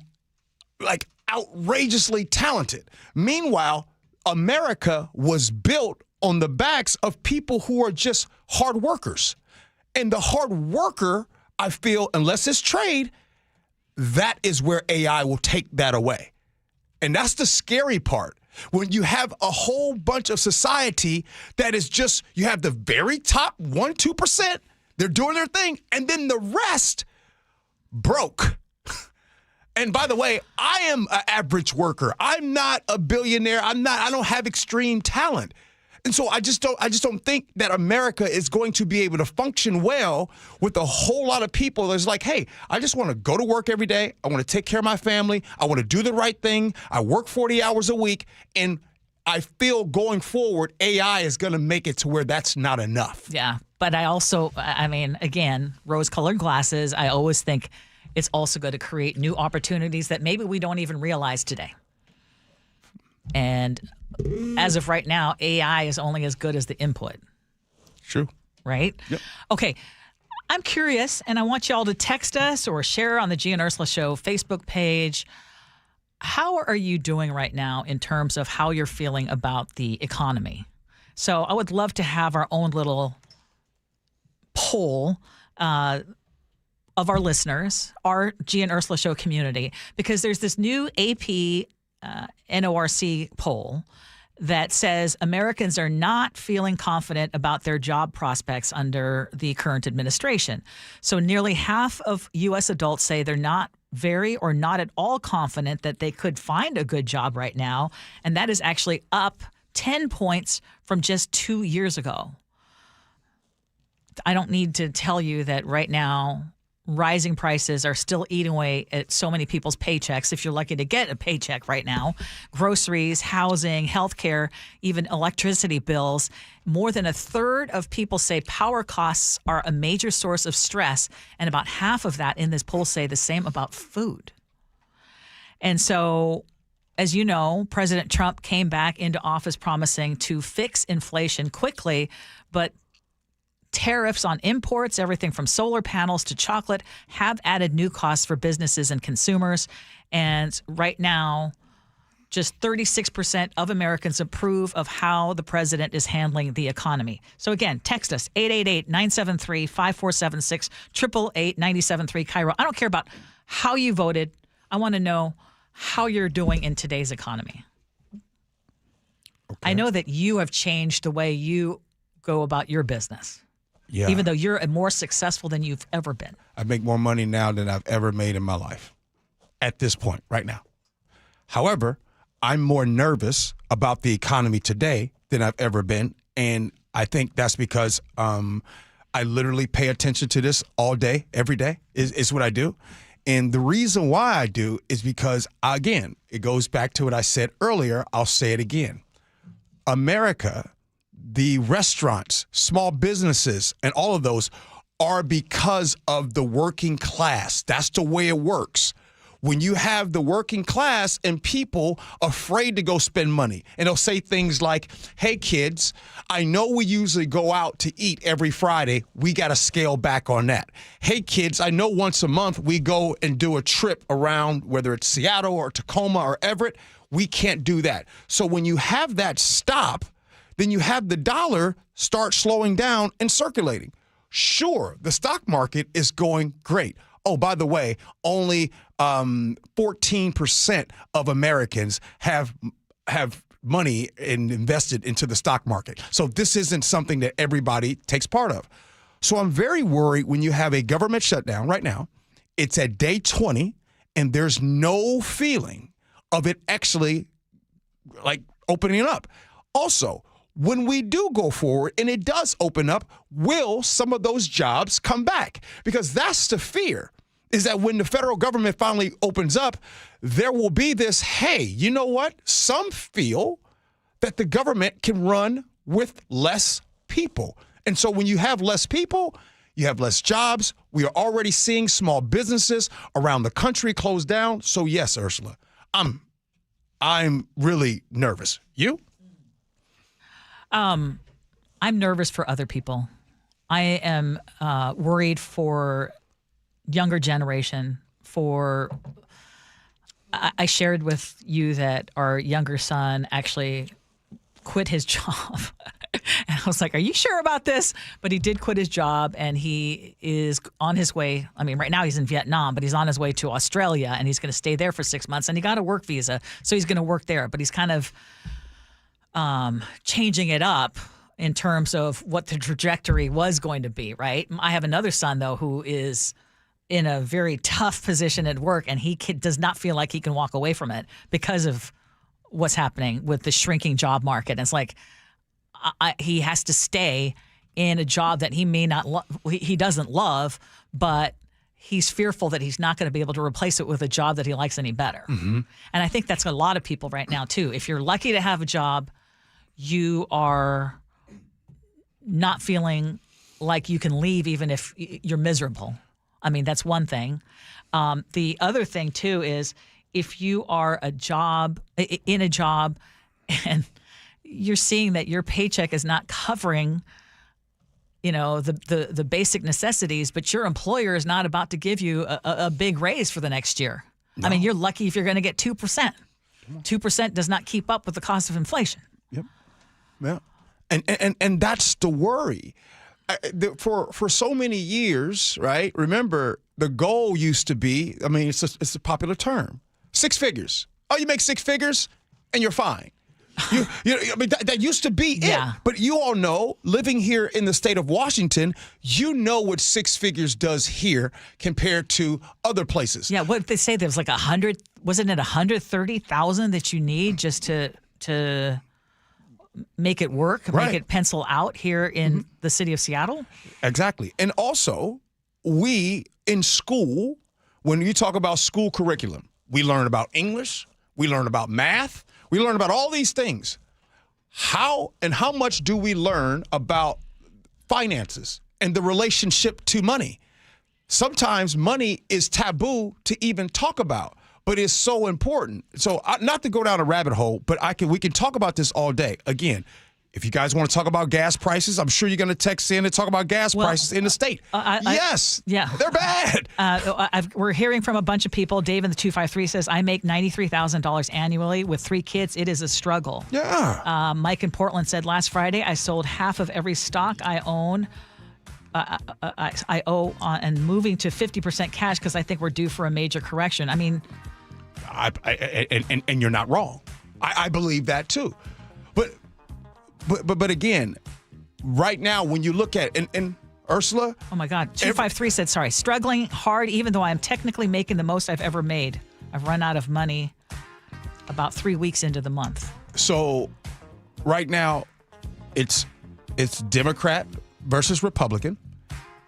outrageously talented. Meanwhile, America was built on the backs of people who are just hard workers. And the hard worker, I feel, unless it's trade, that is where AI will take that away. And that's the scary part. When you have a whole bunch of society that is just, you have the very top 1-2%, they're doing their thing, and then the rest broke. And by the way, I am an average worker. I'm not a billionaire. I don't have extreme talent. And so I just don't think that America is going to be able to function well with a whole lot of people that's like, hey, I just want to go to work every day. I want to take care of my family. I want to do the right thing. I work 40 hours a week. And I feel going forward, AI is going to make it to where that's not enough. Yeah. But again, rose-colored glasses, I always think it's also going to create new opportunities that maybe we don't even realize today. And as of right now, AI is only as good as the input. True. Right? Yep. Okay. I'm curious, and I want y'all to text us or share on the Gee and Ursula Show Facebook page. How are you doing right now in terms of how you're feeling about the economy? So I would love to have our own little poll of our listeners, our Gee and Ursula Show community, because there's this new AP NORC poll that says Americans are not feeling confident about their job prospects under the current administration. So nearly half of U.S. adults say they're not very or not at all confident that they could find a good job right now. And that is actually up 10 points from just 2 years ago. I don't need to tell you that right now, rising prices are still eating away at so many people's paychecks. If you're lucky to get a paycheck right now, groceries, housing, healthcare, even electricity bills. More than a third of people say power costs are a major source of stress, and about half of that in this poll say the same about food. And so, as you know, President Trump came back into office promising to fix inflation quickly, but tariffs on imports, everything from solar panels to chocolate, have added new costs for businesses and consumers. And right now, just 36% of Americans approve of how the president is handling the economy. So again, text us, 888-973-5476, 888-973 KIRO. I don't care about how you voted. I want to know how you're doing in today's economy. Okay. I know that you have changed the way you go about your business. Yeah. Even though you're more successful than you've ever been. I make more money now than I've ever made in my life at this point, right now. However, I'm more nervous about the economy today than I've ever been. And I think that's because I literally pay attention to this all day, every day is what I do. And the reason why I do is because, again, it goes back to what I said earlier. I'll say it again. America, the restaurants, small businesses, and all of those are because of the working class. That's the way it works. When you have the working class and people afraid to go spend money, and they'll say things like, hey, kids, I know we usually go out to eat every Friday. We got to scale back on that. Hey, kids, I know once a month we go and do a trip around, whether it's Seattle or Tacoma or Everett. We can't do that. So when you have that stop, then you have the dollar start slowing down and circulating. Sure, the stock market is going great. Oh, by the way, only 14% of Americans have money invested into the stock market. So this isn't something that everybody takes part of. So I'm very worried when you have a government shutdown right now. It's at day 20, and there's no feeling of it actually like opening up. Also, when we do go forward and it does open up, will some of those jobs come back? Because that's the fear, is that when the federal government finally opens up, there will be this, hey, you know what? Some feel that the government can run with less people. And so when you have less people, you have less jobs. We are already seeing small businesses around the country close down. So yes, Ursula, I'm really nervous. You? I'm nervous for other people. I am worried for younger generation. I shared with you that our younger son actually quit his job. And I was like, are you sure about this? But he did quit his job, and he is on his way. I mean, right now he's in Vietnam, but he's on his way to Australia, and he's going to stay there for 6 months. And he got a work visa, so he's going to work there. But he's kind of changing it up in terms of what the trajectory was going to be, right? I have another son, though, who is in a very tough position at work, and he does not feel like he can walk away from it because of what's happening with the shrinking job market. And it's like he has to stay in a job that he may not he doesn't love, but he's fearful that he's not going to be able to replace it with a job that he likes any better. Mm-hmm. And I think that's a lot of people right now, too. If you're lucky to have a job, you are not feeling like you can leave even if you're miserable. I mean, that's one thing. The other thing, too, is if you are in a job and you're seeing that your paycheck is not covering, the basic necessities, but your employer is not about to give you a big raise for the next year. No. I mean, you're lucky if you're going to get 2%. 2% does not keep up with the cost of inflation. Yep. Yeah. And that's the worry. For so many years, right? Remember, the goal used to be, I mean, it's a popular term, 6 figures. Oh, you make 6 figures and you're fine. I mean, that used to be it. But you all know, living here in the state of Washington, you know what 6 figures does here compared to other places. Yeah, what did they say? There was like 100, wasn't it 130,000 that you need just to make it work, make it pencil out here in the city of Seattle? Exactly. And also, we in school, when you talk about school curriculum, we learn about English, we learn about math, we learn about all these things. How much do we learn about finances and the relationship to money? Sometimes money is taboo to even talk about, but it's so important. So not to go down a rabbit hole, but we can talk about this all day. Again, if you guys want to talk about gas prices, I'm sure you're going to text in and talk about gas prices in the state. Yes, they're bad. We're hearing from a bunch of people. Dave in the 253 says, I make $93,000 annually with 3 kids. It is a struggle. Yeah. Mike in Portland said, last Friday, I sold half of every stock I own. I owe and moving to 50% cash because I think we're due for a major correction. I mean, and you're not wrong. I believe that too. But again, right now when you look at and Ursula? Oh, my God. 253 said, sorry, struggling hard even though I'm technically making the most I've ever made. I've run out of money about 3 weeks into the month. So right now, it's Democrat versus Republican.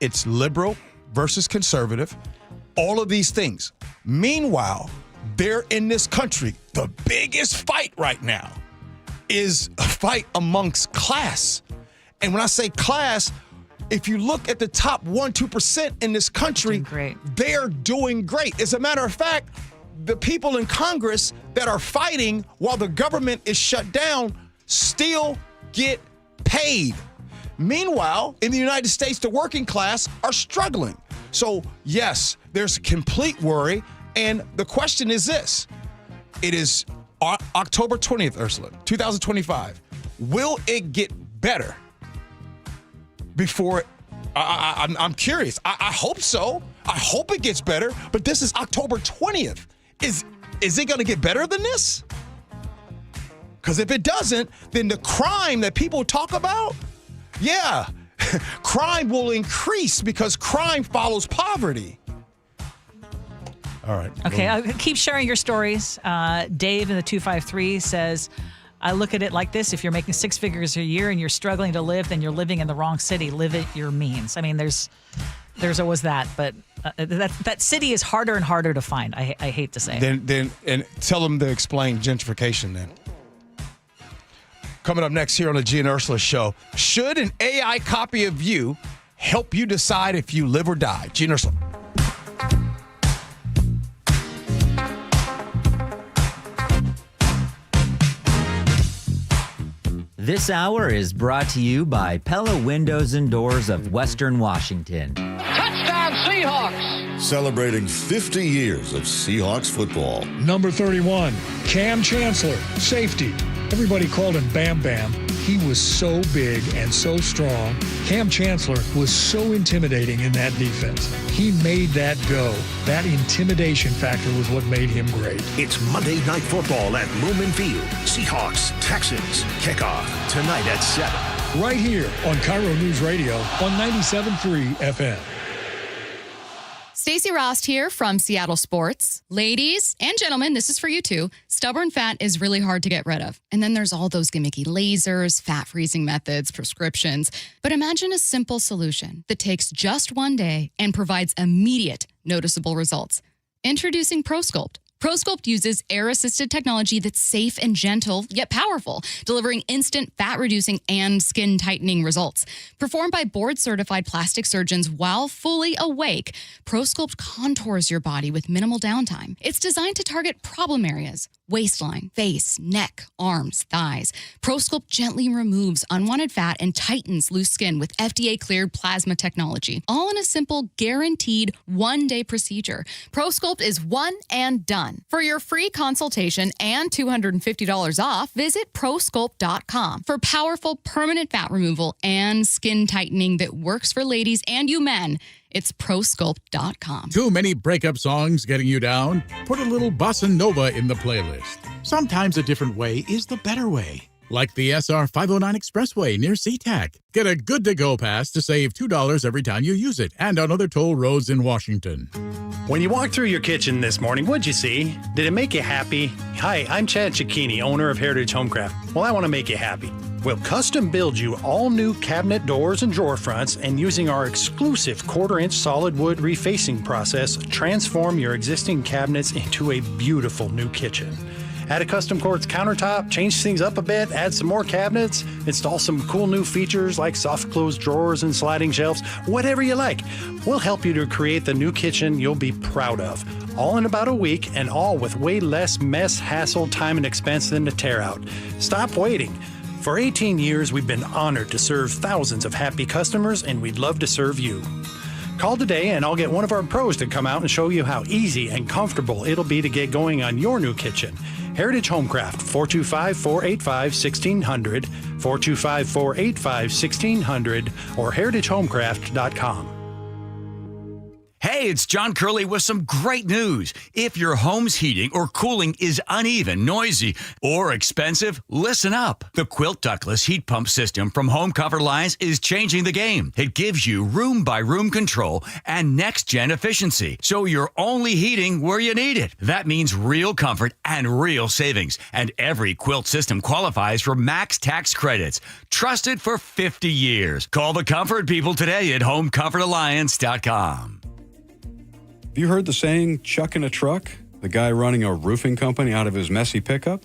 It's liberal versus conservative. All of these things. Meanwhile, they're in this country. The biggest fight right now is a fight amongst class. And when I say class, if you look at the top 1-2% in this country, they're doing great. As a matter of fact, the people in Congress that are fighting while the government is shut down still get paid. Meanwhile, in the United States, the working class are struggling. So, yes, there's complete worry. And the question is this. It is October 20th, Ursula, 2025. Will it get better before I'm curious. I hope so. I hope it gets better. But this is October 20th. Is it going to get better than this? Because if it doesn't, then the crime that people talk about, crime will increase because crime follows poverty. All right. Okay, keep sharing your stories. Dave in the 253 says, I look at it like this. If you're making 6 figures a year and you're struggling to live, then you're living in the wrong city. Live at your means. I mean, there's always that, but that city is harder and harder to find. I hate to say it. Then tell them to explain gentrification then. Coming up next here on the Gee and Ursula Show, should an AI copy of you help you decide if you live or die? Gee and Ursula. This hour is brought to you by Pella Windows and Doors of Western Washington. Touchdown, Seahawks! Celebrating 50 years of Seahawks football. Number 31, Cam Chancellor, safety. Everybody called him Bam Bam. He was so big and so strong. Cam Chancellor was so intimidating in that defense. He made that go. That intimidation factor was what made him great. It's Monday Night Football at Lumen Field. Seahawks, Texans, kickoff tonight at 7. Right here on KIRO Newsradio on 97.3 FM. Stacey Rost here from Seattle Sports. Ladies and gentlemen, this is for you too. Stubborn fat is really hard to get rid of. And then there's all those gimmicky lasers, fat freezing methods, prescriptions. But imagine a simple solution that takes just one day and provides immediate, noticeable results. Introducing ProSculpt. ProSculpt uses air-assisted technology that's safe and gentle, yet powerful, delivering instant fat-reducing and skin-tightening results. Performed by board-certified plastic surgeons while fully awake, ProSculpt contours your body with minimal downtime. It's designed to target problem areas: waistline, face, neck, arms, thighs. ProSculpt gently removes unwanted fat and tightens loose skin with FDA-cleared plasma technology, all in a simple, guaranteed one-day procedure. ProSculpt is one and done. For your free consultation and $250 off, visit ProSculpt.com for powerful permanent fat removal and skin tightening that works for ladies and you men. It's ProSculpt.com. Too many breakup songs getting you down? Put a little bossa nova in the playlist. Sometimes a different way is the better way. Like the SR 509 Expressway near SeaTac. Get a good-to-go pass to save $2 every time you use it, and on other toll roads in Washington. When you walked through your kitchen this morning, what'd you see? Did it make you happy? Hi, I'm Chad Cicchini, owner of Heritage Homecraft. Well, I want to make you happy. We'll custom build you all new cabinet doors and drawer fronts, and using our exclusive 1/4-inch solid wood refacing process, transform your existing cabinets into a beautiful new kitchen. Add a custom quartz countertop, change things up a bit, add some more cabinets, install some cool new features like soft close drawers and sliding shelves, whatever you like. We'll help you to create the new kitchen you'll be proud of. All in about a week, and all with way less mess, hassle, time, and expense than to tear out. Stop waiting. For 18 years, we've been honored to serve thousands of happy customers, and we'd love to serve you. Call today and I'll get one of our pros to come out and show you how easy and comfortable it'll be to get going on your new kitchen. Heritage Homecraft, 425-485-1600, 425-485-1600, or heritagehomecraft.com. Hey, it's John Curley with some great news. If your home's heating or cooling is uneven, noisy, or expensive, listen up. The Quilt Ductless Heat Pump System from Home Comfort Alliance is changing the game. It gives you room-by-room control and next-gen efficiency, so you're only heating where you need it. That means real comfort and real savings. And every quilt system qualifies for max tax credits. Trusted for 50 years. Call the comfort people today at homecomfortalliance.com. Have you heard the saying, chuck in a truck? The guy running a roofing company out of his messy pickup?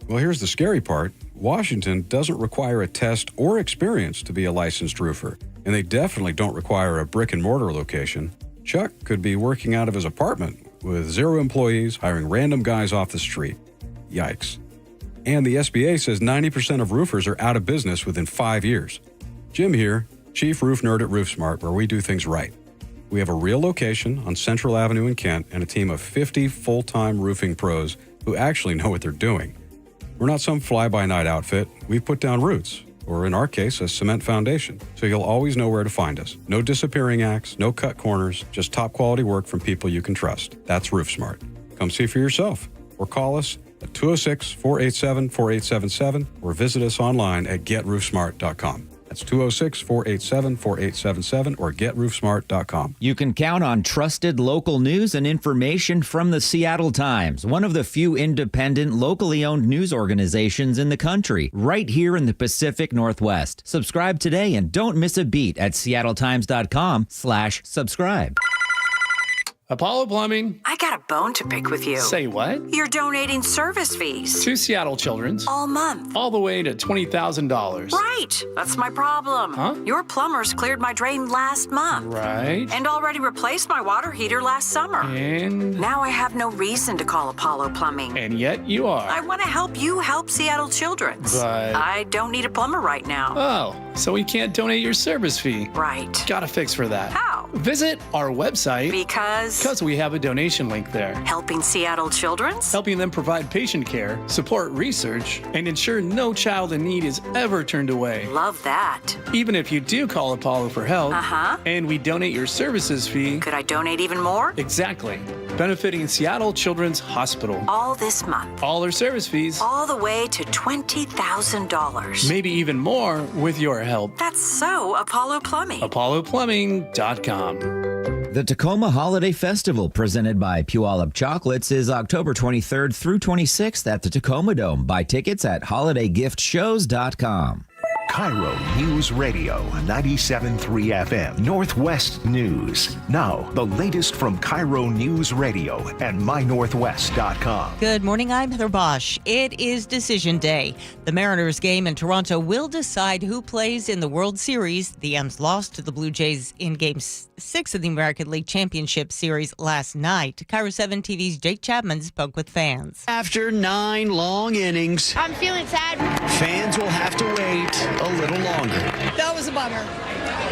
Well, here's the scary part. Washington doesn't require a test or experience to be a licensed roofer, and they definitely don't require a brick and mortar location. Chuck could be working out of his apartment with 0 employees, hiring random guys off the street. Yikes. And the SBA says 90% of roofers are out of business within 5 years. Jim here, Chief Roof Nerd at RoofSmart, where we do things right. We have a real location on Central Avenue in Kent and a team of 50 full-time roofing pros who actually know what they're doing. We're not some fly-by-night outfit. We've put down roots, or in our case, a cement foundation, so you'll always know where to find us. No disappearing acts, no cut corners, just top-quality work from people you can trust. That's RoofSmart. Come see for yourself, or call us at 206-487-4877, or visit us online at getroofsmart.com. That's 206-487-4877 or getroofsmart.com. You can count on trusted local news and information from the Seattle Times, one of the few independent, locally owned news organizations in the country, right here in the Pacific Northwest. Subscribe today and don't miss a beat at seattletimes.com/subscribe. Apollo Plumbing. I got a bone to pick with you. Say what? You're donating service fees. To Seattle Children's. All month. All the way to $20,000. Right. That's my problem. Huh? Your plumbers cleared my drain last month. Right. And already replaced my water heater last summer. And? Now I have no reason to call Apollo Plumbing. And yet you are. I want to help you help Seattle Children's. But I don't need a plumber right now. Oh, so we can't donate your service fee. Right. Got a fix for that. How? Visit our website. Because we have a donation link there. Helping Seattle Children's? Helping them provide patient care, support research, and ensure no child in need is ever turned away. Love that. Even if you do call Apollo for help, and we donate your services fee. Could I donate even more? Exactly. Benefiting Seattle Children's Hospital. All this month. All their service fees. All the way to $20,000. Maybe even more with your help. That's so Apollo Plumbing. ApolloPlumbing.com. The Tacoma Holiday Festival, presented by Puyallup Chocolates, is October 23rd through 26th at the Tacoma Dome. Buy tickets at holidaygiftShows.com. KIRO Newsradio 97.3 FM Northwest News. Now, the latest from KIRO Newsradio and mynorthwest.com. Good morning, I'm Heather Bosch. It is decision day. The Mariners game in Toronto will decide who plays in the World Series. The M's lost to the Blue Jays in Game 6 of the American League Championship Series last night. KIRO 7 TV's Jake Chapman spoke with fans. After 9 long innings, I'm feeling sad. Fans will have to wait a little longer. That was a bummer.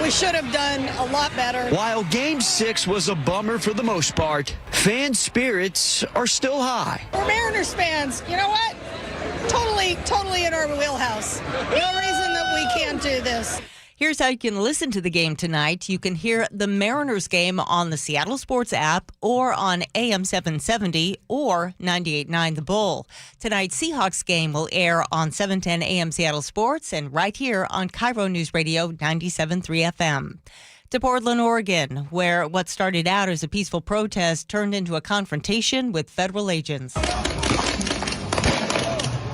We should have done a lot better. While Game 6 was a bummer for the most part, fan spirits are still high. We're Mariners fans. You know what? Totally in our wheelhouse. No reason that we can't do this. Here's how you can listen to the game tonight. You can hear the Mariners game on the Seattle Sports app or on AM 770 or 98.9 The Bull. Tonight's Seahawks game will air on 710 AM Seattle Sports and right here on KIRO Newsradio 97.3 FM. To Portland, Oregon, where what started out as a peaceful protest turned into a confrontation with federal agents.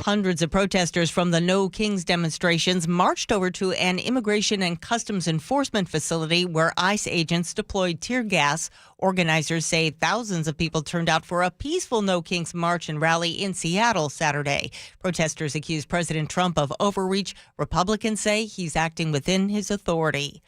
Hundreds of protesters from the No Kings demonstrations marched over to an immigration and customs enforcement facility where ICE agents deployed tear gas. Organizers say thousands of people turned out for a peaceful No Kings march and rally in Seattle Saturday. Protesters accuse President Trump of overreach. Republicans say he's acting within his authority.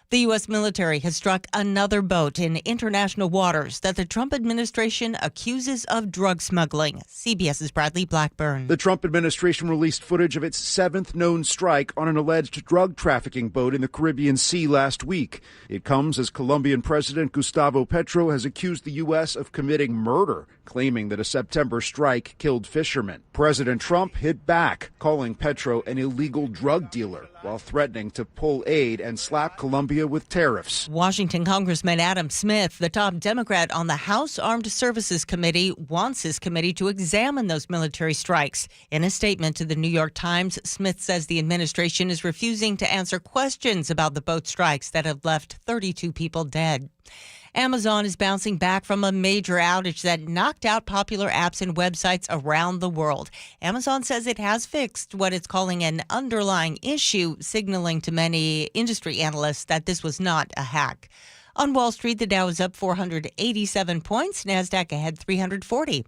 The U.S. military has struck another boat in international waters that the Trump administration accuses of drug smuggling. CBS's Bradley Blackburn. The Trump administration released footage of its 7th known strike on an alleged drug trafficking boat in the Caribbean Sea last week. It comes as Colombian President Gustavo Petro has accused the U.S. of committing murder, claiming that a September strike killed fishermen. President Trump hit back, calling Petro an illegal drug dealer, while threatening to pull aid and slap Colombian Colombia with tariffs. Washington Congressman Adam Smith, the top Democrat on the House Armed Services Committee, wants his committee to examine those military strikes. In a statement to the New York Times, Smith says the administration is refusing to answer questions about the boat strikes that have left 32 people dead. Amazon is bouncing back from a major outage that knocked out popular apps and websites around the world. Amazon says it has fixed what it's calling an underlying issue, signaling to many industry analysts that this was not a hack. On Wall Street, the Dow is up 487 points, NASDAQ ahead 340.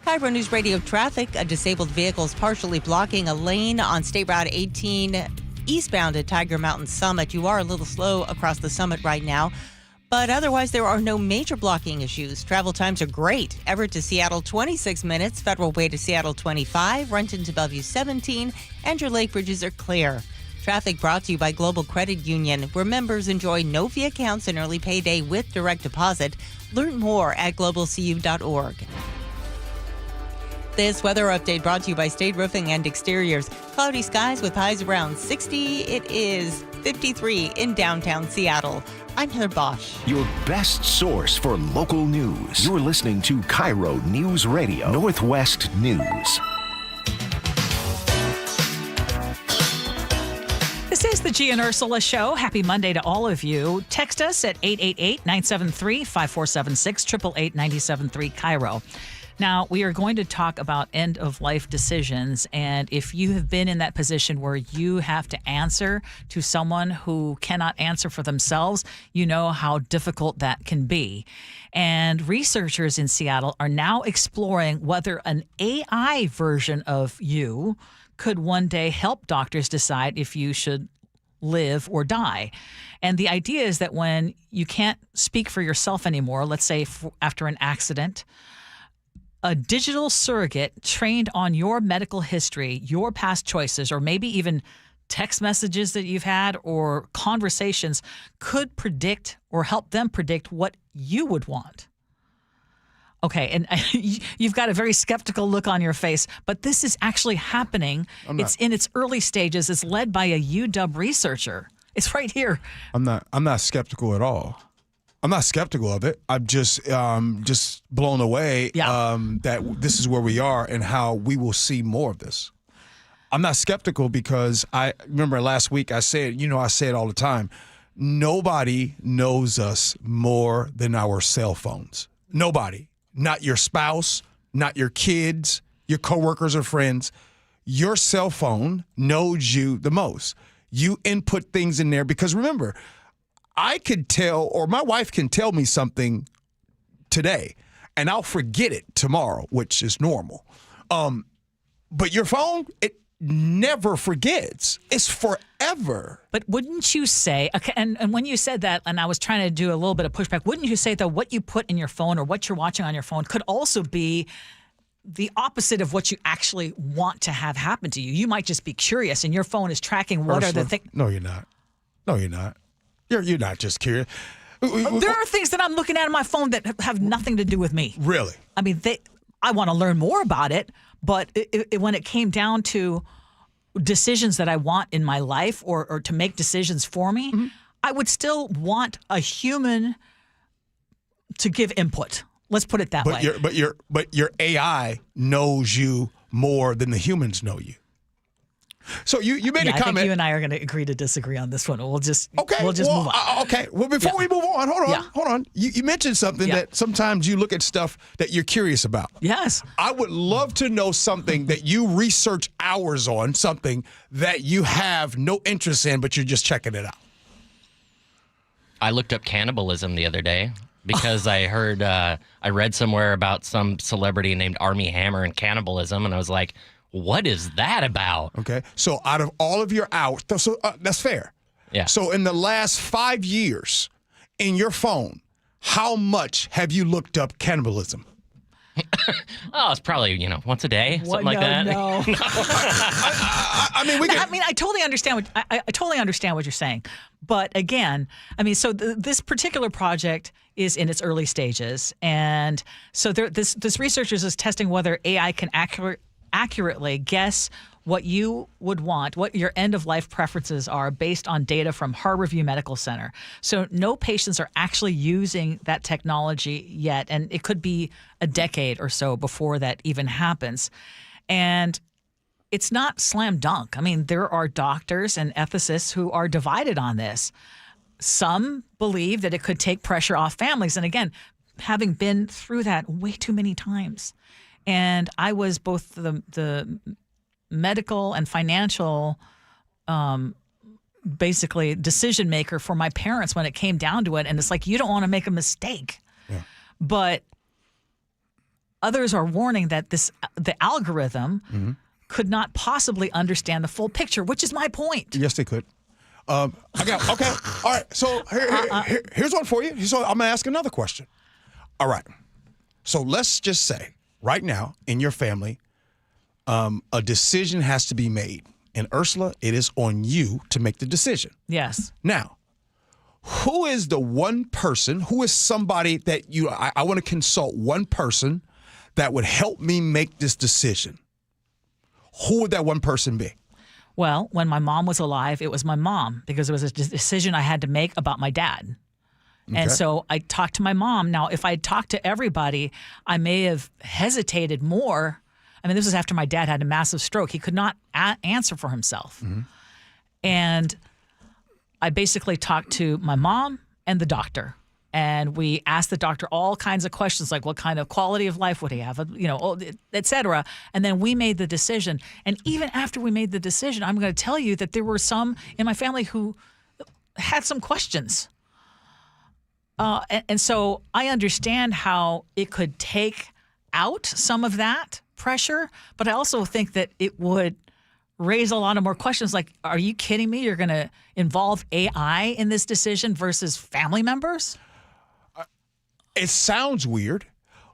KIRO Newsradio traffic, a disabled vehicle is partially blocking a lane on State Route 18 eastbound at Tiger Mountain Summit. You are a little slow across the summit right now. But otherwise, there are no major blocking issues. Travel times are great. Everett to Seattle, 26 minutes. Federal Way to Seattle, 25. Renton to Bellevue, 17. And your lake bridges are clear. Traffic brought to you by Global Credit Union, where members enjoy no-fee accounts and early payday with direct deposit. Learn more at globalcu.org. This weather update brought to you by State Roofing and Exteriors. Cloudy skies with highs around 60. It is 53 in downtown Seattle. I'm Heather Bosch. Your best source for local news. You're listening to KIRO Newsradio Northwest News. This is the Gee and Ursula Show. Happy Monday to all of you. Text us at 888-973-5476, 888-973 KIRO. Now, we are going to talk about end-of-life decisions, and if you have been in that position where you have to answer to someone who cannot answer for themselves, you know how difficult that can be. And researchers in Seattle are now exploring whether an AI version of you could one day help doctors decide if you should live or die. And the idea is that when you can't speak for yourself anymore, let's say after an accident, a digital surrogate trained on your medical history, your past choices, or maybe even text messages that you've had or conversations could predict or help them predict what you would want. Okay, and you've got a very skeptical look on your face, but this is actually happening. It's in its early stages. It's led by a UW researcher. It's right here. I'm not skeptical at all. I'm not skeptical of it. I'm just blown away that this is where we are and how we will see more of this. I'm not skeptical because I remember last week I said, I say it all the time, nobody knows us more than our cell phones. Nobody. Not your spouse, not your kids, your coworkers or friends. Your cell phone knows you the most. You input things in there because remember, I could tell, or my wife can tell me something today, and I'll forget it tomorrow, which is normal. But your phone, it never forgets. It's forever. But wouldn't you say, okay, and when you said that, and I was trying to do a little bit of pushback, wouldn't you say that what you put in your phone or what you're watching on your phone could also be the opposite of what you actually want to have happen to you? You might just be curious, and your phone is tracking what are the things. No, you're not. No, you're not. You're not just curious. There are things that I'm looking at on my phone that have nothing to do with me. Really? I mean, I want to learn more about it, but when it came down to decisions that I want in my life or to make decisions for me, I would still want a human to give input. Let's put it that way. But your AI knows you more than the humans know you. So you made a comment. I think you and I are going to agree to disagree on this one. We'll just move on. Okay. Well, before we move on, hold on. You mentioned something that sometimes you look at stuff that you're curious about. Yes. I would love to know something that you research hours on, something that you have no interest in, but you're just checking it out. I looked up cannibalism the other day because I read somewhere about some celebrity named Armie Hammer and cannibalism, and I was like, what is that about? Okay. So out of all of your hours, that's fair. Yeah. So in the last 5 years in your phone, how much have you looked up cannibalism? It's probably, once a day, something like that. No. I totally understand I totally understand what you're saying. But again, so this particular project is in its early stages. And so this researchers is testing whether AI can accurately guess what you would want, what your end-of-life preferences are based on data from Harborview Medical Center. So no patients are actually using that technology yet, and it could be a decade or so before that even happens. And it's not slam dunk. I mean, there are doctors and ethicists who are divided on this. Some believe that it could take pressure off families. And again, having been through that way too many times, and I was both the medical and financial basically decision maker for my parents when it came down to it. And it's like, you don't want to make a mistake. Yeah. But others are warning that the algorithm could not possibly understand the full picture, which is my point. Yes, they could. Okay. All right. So here's one for you. So I'm going to ask another question. All right. So let's just say right now in your family, a decision has to be made. And Ursula, it is on you to make the decision. Yes. Now, who is the one person, who is somebody that I want to consult one person that would help me make this decision? Who would that one person be? Well, when my mom was alive, it was my mom, because it was a decision I had to make about my dad. Okay. And so I talked to my mom. Now, if I had talked to everybody, I may have hesitated more. I mean, this was after my dad had a massive stroke. He could not answer for himself. Mm-hmm. And I basically talked to my mom and the doctor. And we asked the doctor all kinds of questions, like what kind of quality of life would he have, et cetera. And then we made the decision. And even after we made the decision, I'm going to tell you that there were some in my family who had some questions. And so I understand how it could take out some of that pressure, but I also think that it would raise a lot of more questions like, are you kidding me? You're going to involve AI in this decision versus family members? It sounds weird,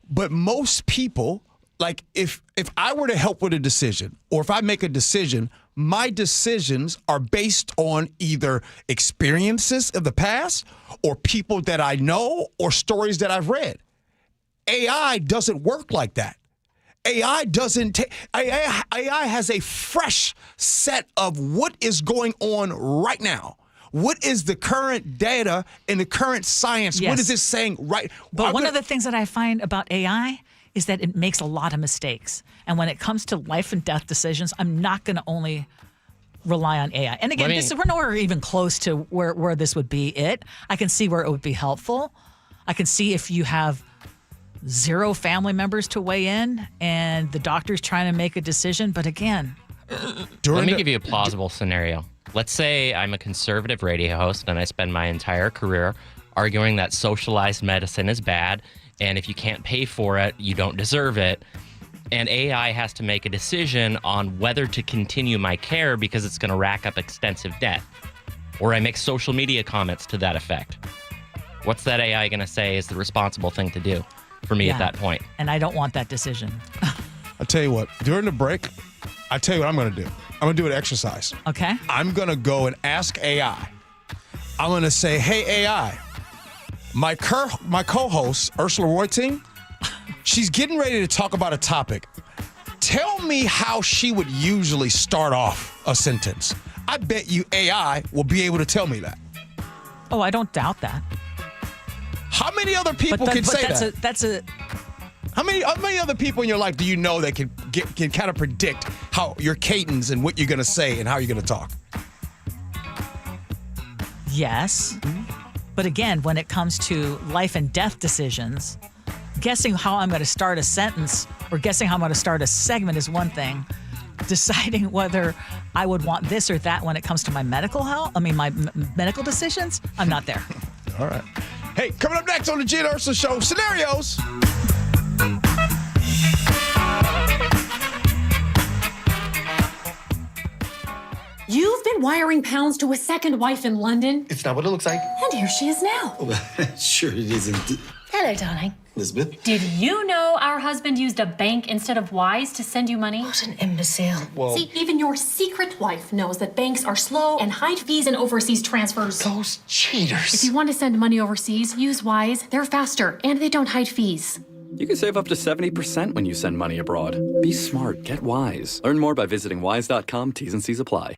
but most people, like if I were to help with a decision, or if I make a decision, my decisions are based on either experiences of the past or people that I know or stories that I've read. AI doesn't work like that. AI doesn't AI has a fresh set of what is going on right now. What is the current data and the current science? Yes. What is it saying right? But one of the things that I find about AI is that it makes a lot of mistakes. And when it comes to life and death decisions, I'm not going to only rely on AI. And again, we're nowhere even close to where this would be it. I can see where it would be helpful. I can see if you have 0 family members to weigh in and the doctor's trying to make a decision. But again, let me give you a plausible scenario. Let's say I'm a conservative radio host and I spend my entire career arguing that socialized medicine is bad, and if you can't pay for it, you don't deserve it. And AI has to make a decision on whether to continue my care because it's going to rack up extensive debt. Or I make social media comments to that effect. What's that AI going to say is the responsible thing to do for me at that point? And I don't want that decision. I'll tell you what, during the break, I'll tell you what I'm going to do. I'm going to do an exercise. Okay. I'm going to go and ask AI. I'm going to say, hey, AI, my co-host, Ursula Reutin, she's getting ready to talk about a topic. Tell me how she would usually start off a sentence. I bet you AI will be able to tell me that. Oh, I don't doubt that. How many other people can say that? How many other people in your life do you know that can kind of predict how your cadence and what you're going to say and how you're going to talk? Yes. But again, when it comes to life and death decisions, guessing how I'm going to start a sentence or guessing how I'm going to start a segment is one thing. Deciding whether I would want this or that when it comes to my medical health, my medical decisions, I'm not there. All right. Hey, coming up next on the Gee Ursula Show, scenarios. You've been wiring pounds to a second wife in London. It's not what it looks like. And here she is now. Sure it isn't. Hello, darling. Elizabeth? Did you know our husband used a bank instead of Wise to send you money? What an imbecile. Well, see, even your secret wife knows that banks are slow and hide fees in overseas transfers. Those cheaters. If you want to send money overseas, use Wise. They're faster and they don't hide fees. You can save up to 70% when you send money abroad. Be smart. Get Wise. Learn more by visiting wise.com. T's and C's apply.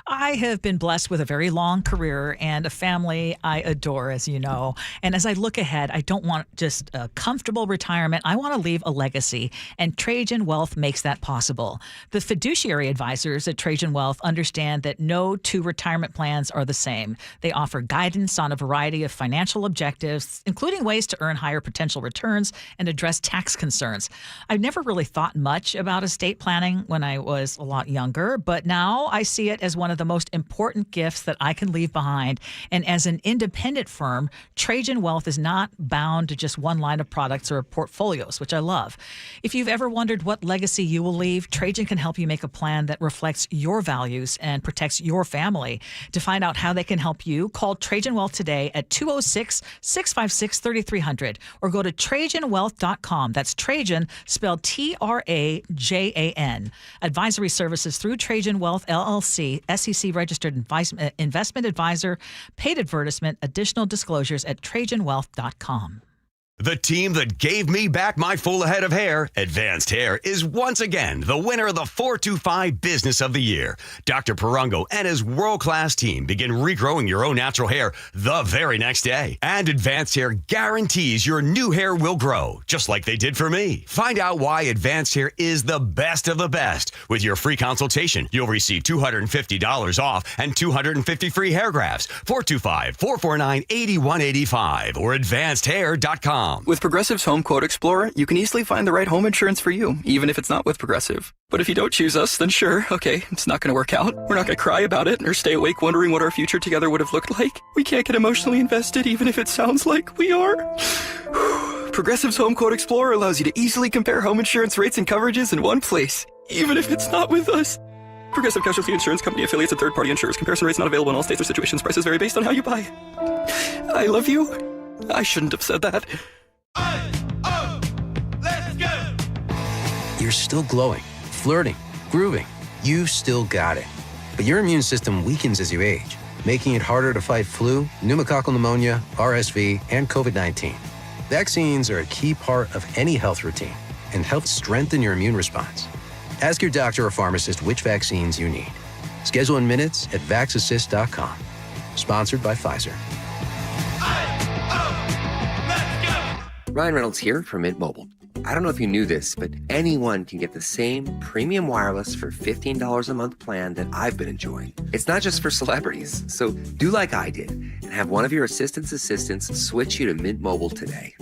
I have been blessed with a very long career and a family I adore, as you know. And as I look ahead, I don't want just a comfortable retirement. I want to leave a legacy, and Trajan Wealth makes that possible. The fiduciary advisors at Trajan Wealth understand that no two retirement plans are the same. They offer guidance on a variety of financial objectives, including ways to earn higher potential returns and address tax concerns. I've never really thought much about estate planning when I was a lot younger, but now I see it as one of the most important gifts that I can leave behind. And as an independent firm, Trajan Wealth is not bound to just one line of products or portfolios, which I love. If you've ever wondered what legacy you will leave, Trajan can help you make a plan that reflects your values and protects your family. To find out how they can help you, call Trajan Wealth today at 206-656-3300 or go to TrajanWealth.com. That's Trajan, spelled Trajan. Advisory services through Trajan Wealth, LLC, SEC-registered investment advisor, paid advertisement, additional disclosures at TrajanWealth.com. The team that gave me back my full head of hair, Advanced Hair, is once again the winner of the 425 Business of the Year. Dr. Perongo and his world-class team begin regrowing your own natural hair the very next day. And Advanced Hair guarantees your new hair will grow, just like they did for me. Find out why Advanced Hair is the best of the best. With your free consultation, you'll receive $250 off and 250 free hair grafts. 425-449-8185 or advancedhair.com. With Progressive's Home Quote Explorer, you can easily find the right home insurance for you, even if it's not with Progressive. But if you don't choose us, then sure, okay, it's not going to work out. We're not going to cry about it or stay awake wondering what our future together would have looked like. We can't get emotionally invested, even if it sounds like we are. Progressive's Home Quote Explorer allows you to easily compare home insurance rates and coverages in one place, even if it's not with us. Progressive Casualty Insurance Company affiliates and third-party insurers. Comparison rates not available in all states or situations. Prices vary based on how you buy. I love you. I shouldn't have said that. Let's go! You're still glowing, flirting, grooving. You've still got it. But your immune system weakens as you age, making it harder to fight flu, pneumococcal pneumonia, RSV, and COVID-19. Vaccines are a key part of any health routine and help strengthen your immune response. Ask your doctor or pharmacist which vaccines you need. Schedule in minutes at vaxassist.com. Sponsored by Pfizer. Ryan Reynolds here from Mint Mobile. I don't know if you knew this, but anyone can get the same premium wireless for $15 a month plan that I've been enjoying. It's not just for celebrities. So do like I did and have one of your assistants switch you to Mint Mobile today.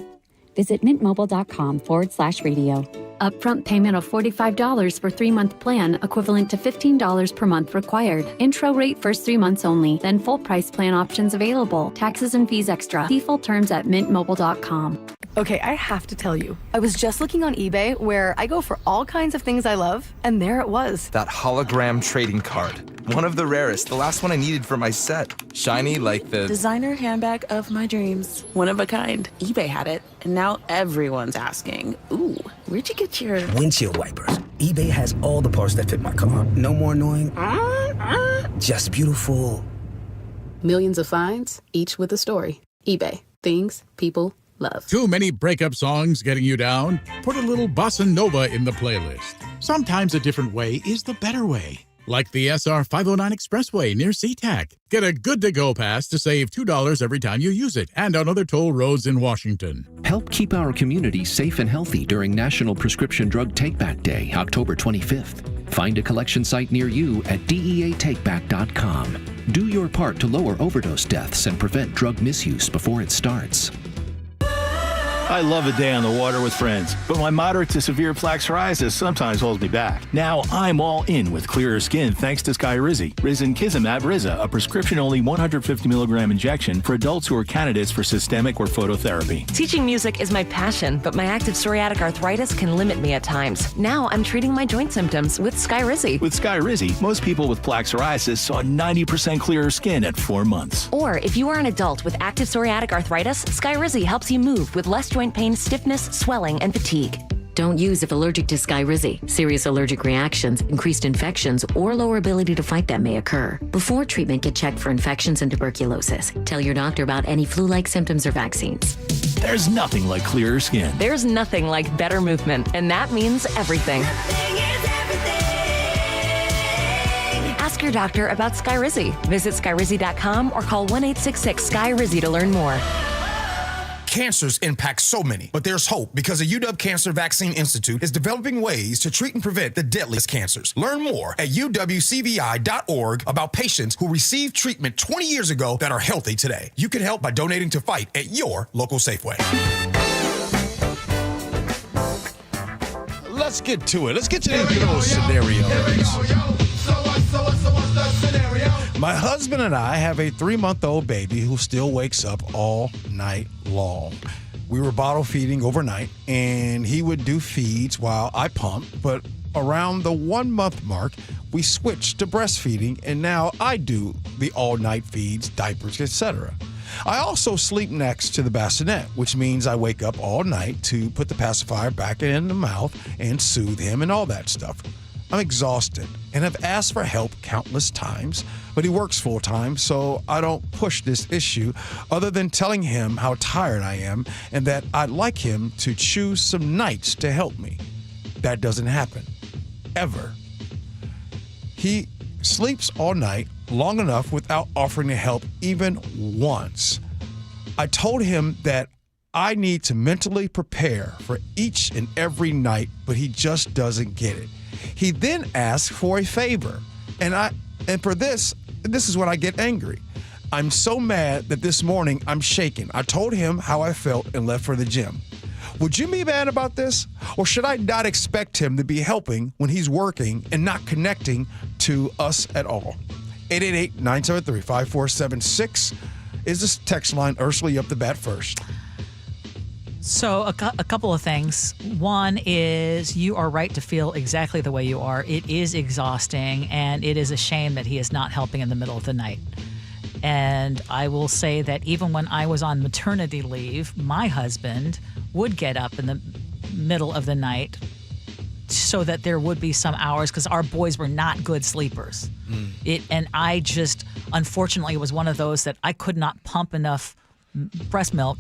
Visit mintmobile.com/radio. Upfront payment of $45 for 3-month plan, equivalent to $15 per month required. Intro rate first 3 months only, then full price plan options available. Taxes and fees extra. See full terms at mintmobile.com. Okay, I have to tell you, I was just looking on eBay where I go for all kinds of things I love, and there it was. That hologram trading card. One of the rarest, the last one I needed for my set. Shiny like the designer handbag of my dreams. One of a kind. eBay had it, and now everyone's asking, ooh, where'd you get your windshield wipers? eBay has all the parts that fit my car. No more annoying, just beautiful. Millions of finds, each with a story. eBay. Things people love. Too many breakup songs getting you down? Put a little bossa nova in the playlist. Sometimes a different way is the better way. Like the SR 509 Expressway near SeaTac. Get a good-to-go pass to save $2 every time you use it, and on other toll roads in Washington. Help keep our community safe and healthy during National Prescription Drug Takeback Day, October 25th. Find a collection site near you at deatakeback.com. Do your part to lower overdose deaths and prevent drug misuse before it starts. I love a day on the water with friends, but my moderate to severe plaque psoriasis sometimes holds me back. Now I'm all in with clearer skin thanks to Skyrizi. Risankizumab Riza, a prescription-only 150 milligram injection for adults who are candidates for systemic or phototherapy. Teaching music is my passion, but my active psoriatic arthritis can limit me at times. Now I'm treating my joint symptoms with Skyrizi. With Skyrizi, most people with plaque psoriasis saw 90% clearer skin at 4 months. Or if you are an adult with active psoriatic arthritis, Skyrizi helps you move with less joint pain, stiffness, swelling, and fatigue. Don't use if allergic to Skyrizi. Serious allergic reactions, increased infections, or lower ability to fight them may occur. Before treatment, get checked for infections and tuberculosis. Tell your doctor about any flu-like symptoms or vaccines. There's nothing like clearer skin. There's nothing like better movement, and that means everything. Ask your doctor about Skyrizi. Visit Skyrizi.com or call 1-866-SKY-RIZZI to learn more. Cancers impact so many, but there's hope because the UW Cancer Vaccine Institute is developing ways to treat and prevent the deadliest cancers. Learn more at uwcvi.org about patients who received treatment 20 years ago that are healthy today. You can help by donating to fight at your local Safeway. Let's get to it. Let's get to these little scenarios. My husband and I have a 3-month-old baby who still wakes up all night long. We were bottle feeding overnight, and he would do feeds while I pumped, but around the 1-month mark, we switched to breastfeeding, and now I do the all-night feeds, diapers, etc. I also sleep next to the bassinet, which means I wake up all night to put the pacifier back in the mouth and soothe him and all that stuff. I'm exhausted and have asked for help countless times, but he works full-time, so I don't push this issue other than telling him how tired I am and that I'd like him to choose some nights to help me. That doesn't happen. Ever. He sleeps all night long enough without offering to help even once. I told him that I need to mentally prepare for each and every night, but he just doesn't get it. He then asks for a favor, and for this is when I get angry. I'm so mad that this morning I'm shaken. I told him how I felt and left for the gym. Would you be mad about this? Or should I not expect him to be helping when he's working and not connecting to us at all? 888-973-5476 is this text line. Ursula, you up the bat first. So a couple of things. One is you are right to feel exactly the way you are. It is exhausting, and it is a shame that he is not helping in the middle of the night. And I will say that even when I was on maternity leave, my husband would get up in the middle of the night so that there would be some hours, because our boys were not good sleepers. And I just, unfortunately, was one of those that I could not pump enough breast milk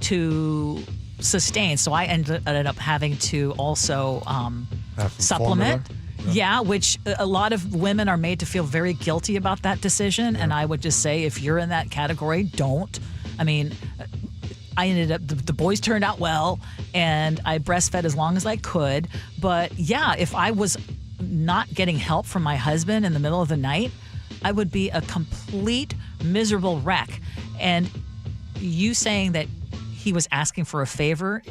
to sustain. So I ended up having to also supplement. Yeah, which a lot of women are made to feel very guilty about that decision. And I would just say, if you're in that category, don't. I mean, I ended up, the boys turned out well, and I breastfed as long as I could. But yeah, if I was not getting help from my husband in the middle of the night, I would be a complete miserable wreck. And you saying that he was asking for a favor,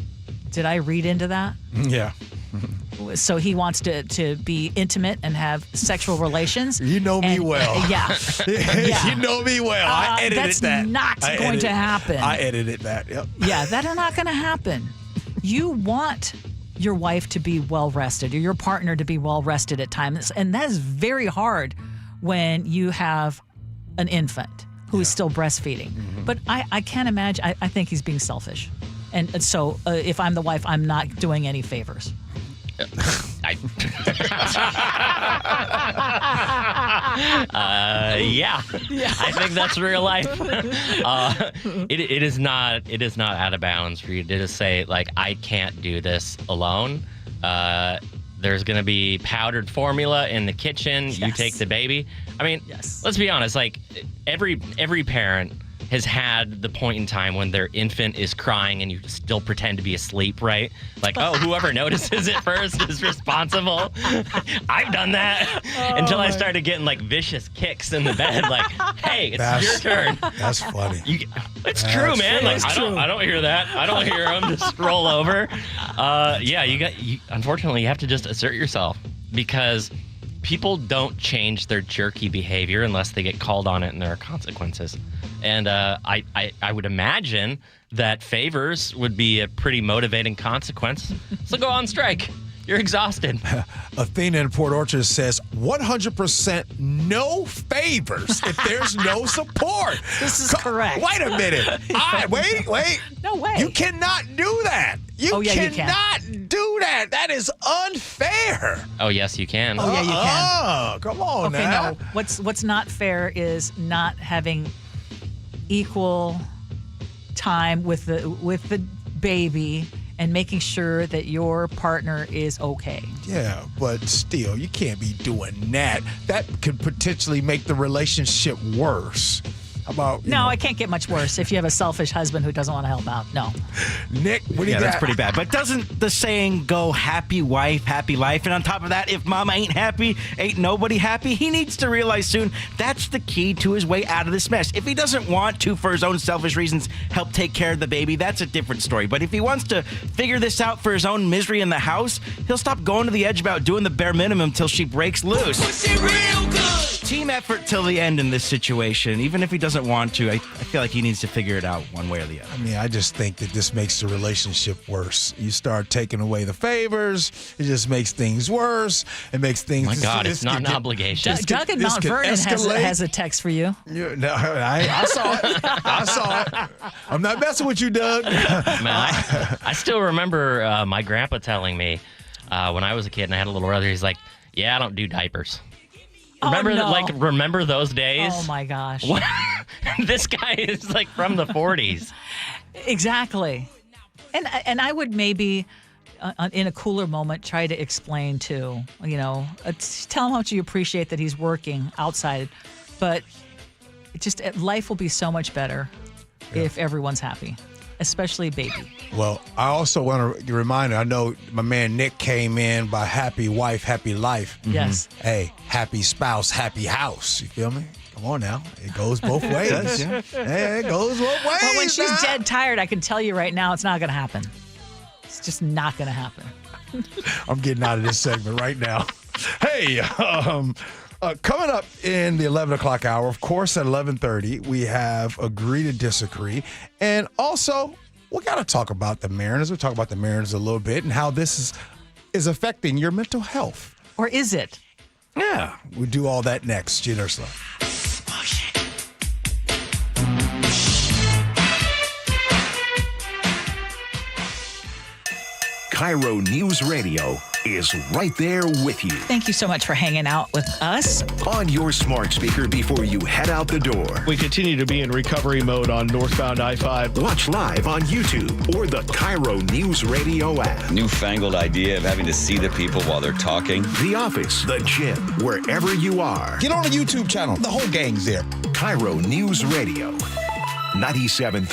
did I read into that? Yeah. So he wants to be intimate and have sexual relations. You know me well. Yeah. You know me well. I edited that's that. That's not going to happen. I edited that. Yep. Yeah, that is not going to happen. You want your wife to be well rested, or your partner to be well rested at times, and that is very hard when you have an infant who is still breastfeeding. Mm-hmm. But I can't imagine. I think he's being selfish. And so if I'm the wife, I'm not doing any favors. Yeah. I think that's real life. It is not out of bounds for you to just say, like, I can't do this alone. There's going to be powdered formula in the kitchen. Yes. You take the baby. I mean, let's be honest. Like, every parent has had the point in time when their infant is crying and you still pretend to be asleep, right? Like, oh, whoever notices it first is responsible. I've done that until I started getting like vicious kicks in the bed. Like, hey, it's your turn. That's funny. It's true, man. Like, I don't hear that. I don't hear them. Just roll over. Unfortunately, you have to just assert yourself, because people don't change their jerky behavior unless they get called on it and there are consequences. And I would imagine that favors would be a pretty motivating consequence. So go on strike. You're exhausted. Athena in Port Orchard says 100% no favors if there's no support. This is correct. Wait a minute. Wait. No way. You cannot do that. You cannot do that. That is unfair. Oh, yes, you can. Oh, yeah, you can. Come on okay, now. no. What's not fair is not having equal time with the baby and making sure that your partner is okay. Yeah, but still, you can't be doing that. That could potentially make the relationship worse. How about No, it can't get much worse if you have a selfish husband who doesn't want to help out. No. Nick, what do you got? That's pretty bad. But doesn't the saying go, happy wife, happy life? And on top of that, if mama ain't happy, ain't nobody happy. He needs to realize soon that's the key to his way out of this mess. If he doesn't want to, for his own selfish reasons, help take care of the baby, that's a different story. But if he wants to figure this out for his own misery in the house, he'll stop going to the edge about doing the bare minimum till she breaks loose. Push it real good. Team effort till the end in this situation. Even if he doesn't want to, I feel like he needs to figure it out one way or the other. I mean, I just think that this makes the relationship worse. You start taking away the favors. It just makes things worse. It makes things... My God, it's not an obligation. Doug in Mount Vernon has a text for you. No, I saw it. I saw it. I'm not messing with you, Doug. Man, I still remember my grandpa telling me when I was a kid and I had a little brother, he's like, yeah, I don't do diapers. Remember those days? Oh, my gosh. What? This guy is like from the 40s. Exactly. And I would maybe, in a cooler moment, try to explain too, tell him how much you appreciate that he's working outside. But life will be so much better if everyone's happy, especially baby. Well, I also want to remind, I know my man Nick came in by happy wife, happy life. Yes. Hey, happy spouse, happy house. You feel me? Come on now. It goes both ways. Hey, it goes both ways. But when she's dead tired, I can tell you right now, it's not going to happen. It's just not going to happen. I'm getting out of this segment right now. Hey, coming up in the 11 o'clock hour, of course, at 11:30, we have Agree to Disagree. And also, we got to talk about the Mariners. We'll talk about the Mariners a little bit and how this is affecting your mental health. Or is it? Yeah. We'll do all that next. Gee Ursula. KIRO Newsradio is right there with you. Thank you so much for hanging out with us. On your smart speaker before you head out the door. We continue to be in recovery mode on northbound I-5. Watch live on YouTube or the KIRO Newsradio app. Newfangled idea of having to see the people while they're talking. The office, the gym, wherever you are. Get on the YouTube channel. The whole gang's there. KIRO Newsradio. 97.3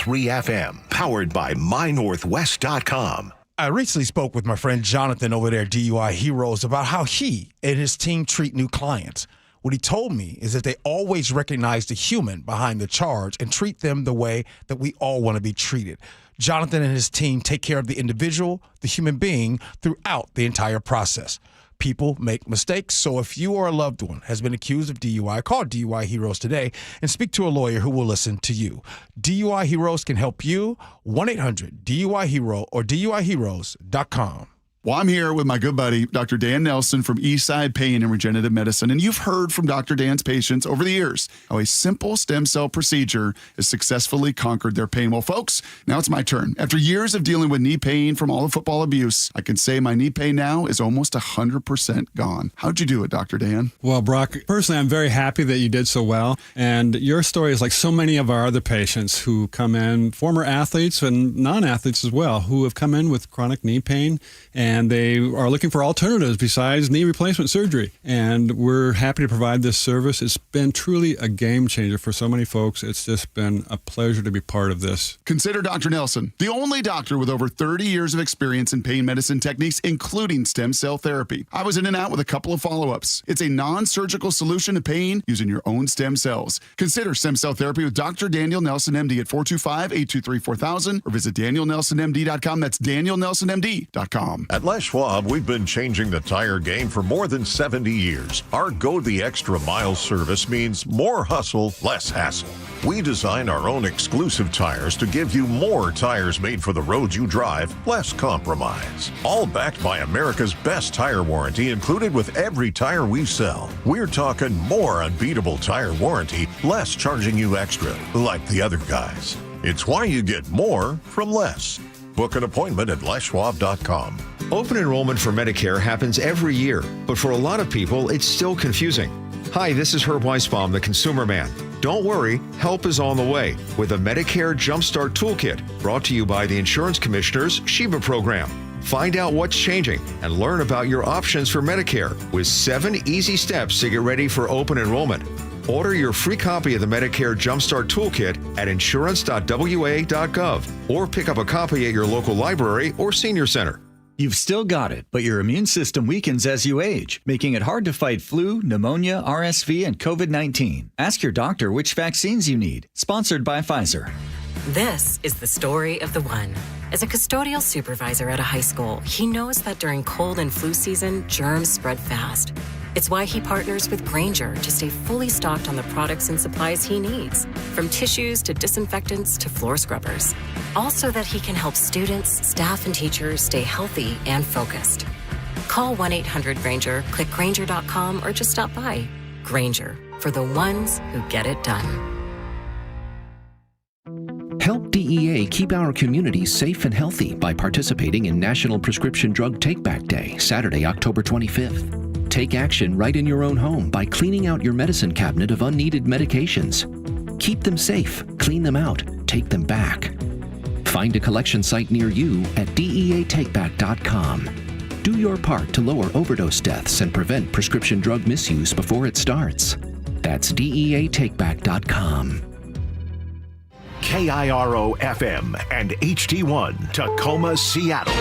FM. Powered by MyNorthwest.com. I recently spoke with my friend Jonathan over there at DUI Heroes about how he and his team treat new clients. What he told me is that they always recognize the human behind the charge and treat them the way that we all want to be treated. Jonathan and his team take care of the individual, the human being, throughout the entire process. People make mistakes, so if you or a loved one has been accused of DUI, call DUI Heroes today and speak to a lawyer who will listen to you. DUI Heroes can help you. 1-800-DUI-HERO or DUIHeroes.com. Well, I'm here with my good buddy, Dr. Dan Nelson from Eastside Pain and Regenerative Medicine. And you've heard from Dr. Dan's patients over the years how a simple stem cell procedure has successfully conquered their pain. Well, folks, now it's my turn. After years of dealing with knee pain from all the football abuse, I can say my knee pain now is almost 100% gone. How'd you do it, Dr. Dan? Well, Brock, personally, I'm very happy that you did so well. And your story is like so many of our other patients who come in, former athletes and non-athletes as well, who have come in with chronic knee pain and they are looking for alternatives besides knee replacement surgery. And we're happy to provide this service. It's been truly a game changer for so many folks. It's just been a pleasure to be part of this. Consider Dr. Nelson, the only doctor with over 30 years of experience in pain medicine techniques, including stem cell therapy. I was in and out with a couple of follow-ups. It's a non-surgical solution to pain using your own stem cells. Consider stem cell therapy with Dr. Daniel Nelson, MD at 425-823-4000 or visit DanielNelsonMD.com. That's DanielNelsonMD.com. At Les Schwab, we've been changing the tire game for more than 70 years. Our Go the Extra Mile service means more hustle, less hassle. We design our own exclusive tires to give you more tires made for the road you drive, less compromise. All backed by America's best tire warranty included with every tire we sell. We're talking more unbeatable tire warranty, less charging you extra, like the other guys. It's why you get more from less. Book an appointment at leschwab.com. Open enrollment for Medicare happens every year, but for a lot of people, it's still confusing. Hi, this is Herb Weisbaum, the Consumer Man. Don't worry, help is on the way with a Medicare Jumpstart Toolkit brought to you by the Insurance Commissioner's Sheba program. Find out what's changing and learn about your options for Medicare with 7 easy steps to get ready for open enrollment. Order your free copy of the Medicare Jumpstart Toolkit at insurance.wa.gov or pick up a copy at your local library or senior center. You've still got it, but your immune system weakens as you age, making it hard to fight flu, pneumonia, RSV, and COVID-19. Ask your doctor which vaccines you need. Sponsored by Pfizer. This is the story of the one. As a custodial supervisor at a high school, he knows that during cold and flu season, germs spread fast. It's why he partners with Grainger to stay fully stocked on the products and supplies he needs, from tissues to disinfectants to floor scrubbers. All so that he can help students, staff, and teachers stay healthy and focused. Call 1-800-GRAINGER, click Grainger.com, or just stop by. Grainger, for the ones who get it done. Help DEA keep our communities safe and healthy by participating in National Prescription Drug Take-Back Day, Saturday, October 25th. Take action right in your own home by cleaning out your medicine cabinet of unneeded medications. Keep them safe, clean them out, take them back. Find a collection site near you at DEATakeback.com. Do your part to lower overdose deaths and prevent prescription drug misuse before it starts. That's DEATakeback.com. KIRO FM and HD1 Tacoma, Seattle.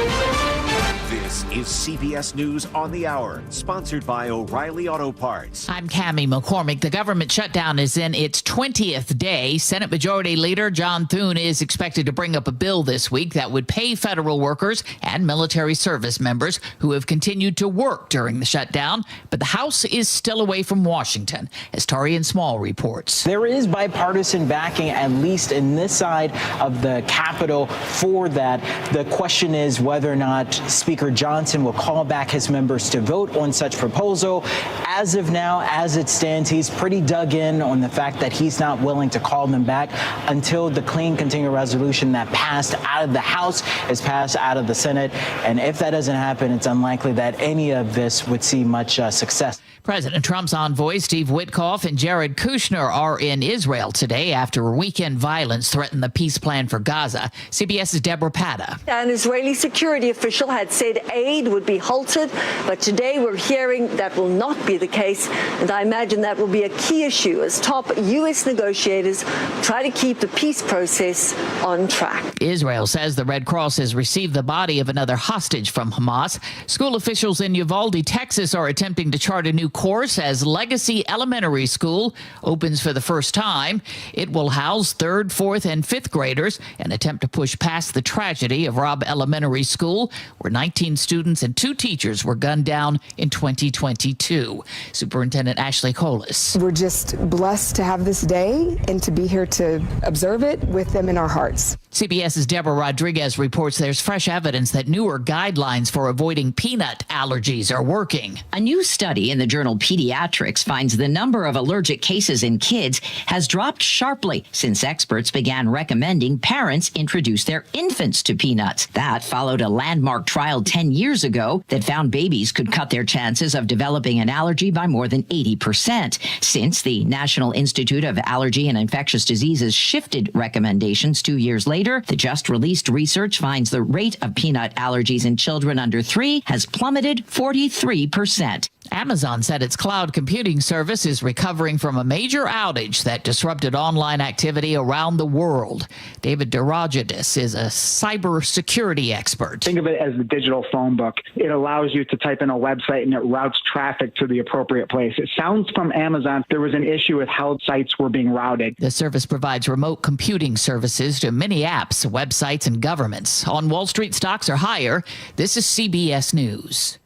This is CBS News on the Hour, sponsored by O'Reilly Auto Parts. I'm Cammie McCormick. The government shutdown is in its 20th day. Senate Majority Leader John Thune is expected to bring up a bill this week that would pay federal workers and military service members who have continued to work during the shutdown. But the House is still away from Washington, as Torian Small reports. There is bipartisan backing, at least in this side of the Capitol, for that. The question is whether or not Speaker Johnson will call back his members to vote on such proposal. As of now, as it stands, he's pretty dug in on the fact that he's not willing to call them back until the clean continuing resolution that passed out of the House is passed out of the Senate. And if that doesn't happen, it's unlikely that any of this would see much success. President Trump's envoys Steve Witkoff and Jared Kushner are in Israel today after weekend violence threatened the peace plan for Gaza. CBS's Deborah Patta. An Israeli security official had said aid would be halted, but today we're hearing that will not be the case, and I imagine that will be a key issue as top U.S. negotiators try to keep the peace process on track. Israel says the Red Cross has received the body of another hostage from Hamas. School officials in Uvalde, Texas are attempting to chart a new course as Legacy Elementary School opens for the first time. It will house 3rd, 4th, and 5th graders, an attempt to push past the tragedy of Robb Elementary School, where 19 students and 2 teachers were gunned down in 2022. Superintendent Ashley Colas. We're just blessed to have this day and to be here to observe it with them in our hearts. CBS's Deborah Rodriguez reports there's fresh evidence that newer guidelines for avoiding peanut allergies are working. A new study in the journal Pediatrics finds the number of allergic cases in kids has dropped sharply since experts began recommending parents introduce their infants to peanuts. That followed a landmark trial 10 years ago that found babies could cut their chances of developing an allergy by more than 80%. Since the National Institute of Allergy and Infectious Diseases shifted recommendations 2 years later, the just-released research finds the rate of peanut allergies in children under 3 has plummeted 43%. Amazon said its cloud computing service is recovering from a major outage that disrupted online activity around the world. David Deragadis is a cybersecurity expert. Think of it as the digital phone book. It allows you to type in a website and it routes traffic to the appropriate place. It sounds from Amazon there was an issue with how sites were being routed. The service provides remote computing services to many apps, websites, and governments. On Wall Street, stocks are higher. This is CBS News.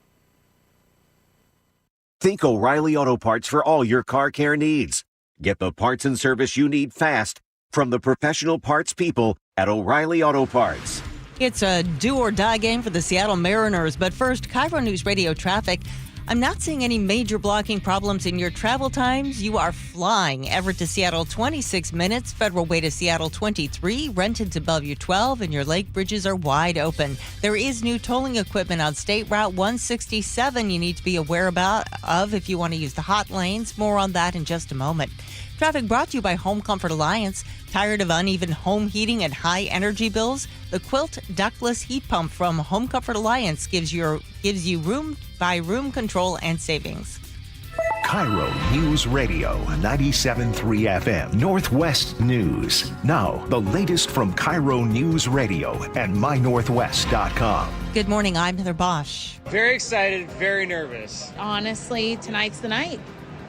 Think O'Reilly Auto Parts for all your car care needs. Get the parts and service you need fast from the professional parts people at O'Reilly Auto Parts. It's a do-or-die game for the Seattle Mariners, but first, KIRO News Radio traffic. I'm not seeing any major blocking problems in your travel times. You are flying. Everett to Seattle, 26 minutes. Federal Way to Seattle, 23. Renton to Bellevue, 12. And your lake bridges are wide open. There is new tolling equipment on State Route 167 you need to be aware of if you want to use the hot lanes. More on that in just a moment. Traffic brought to you by Home Comfort Alliance. Tired of uneven home heating and high energy bills? The Quilt ductless heat pump from Home Comfort Alliance gives you room by room control and savings. KIRO Newsradio 97.3 FM Northwest News. Now, the latest from KIRO Newsradio and mynorthwest.com. Good morning, I'm Heather Bosch. Very excited, very nervous. Honestly, tonight's the night.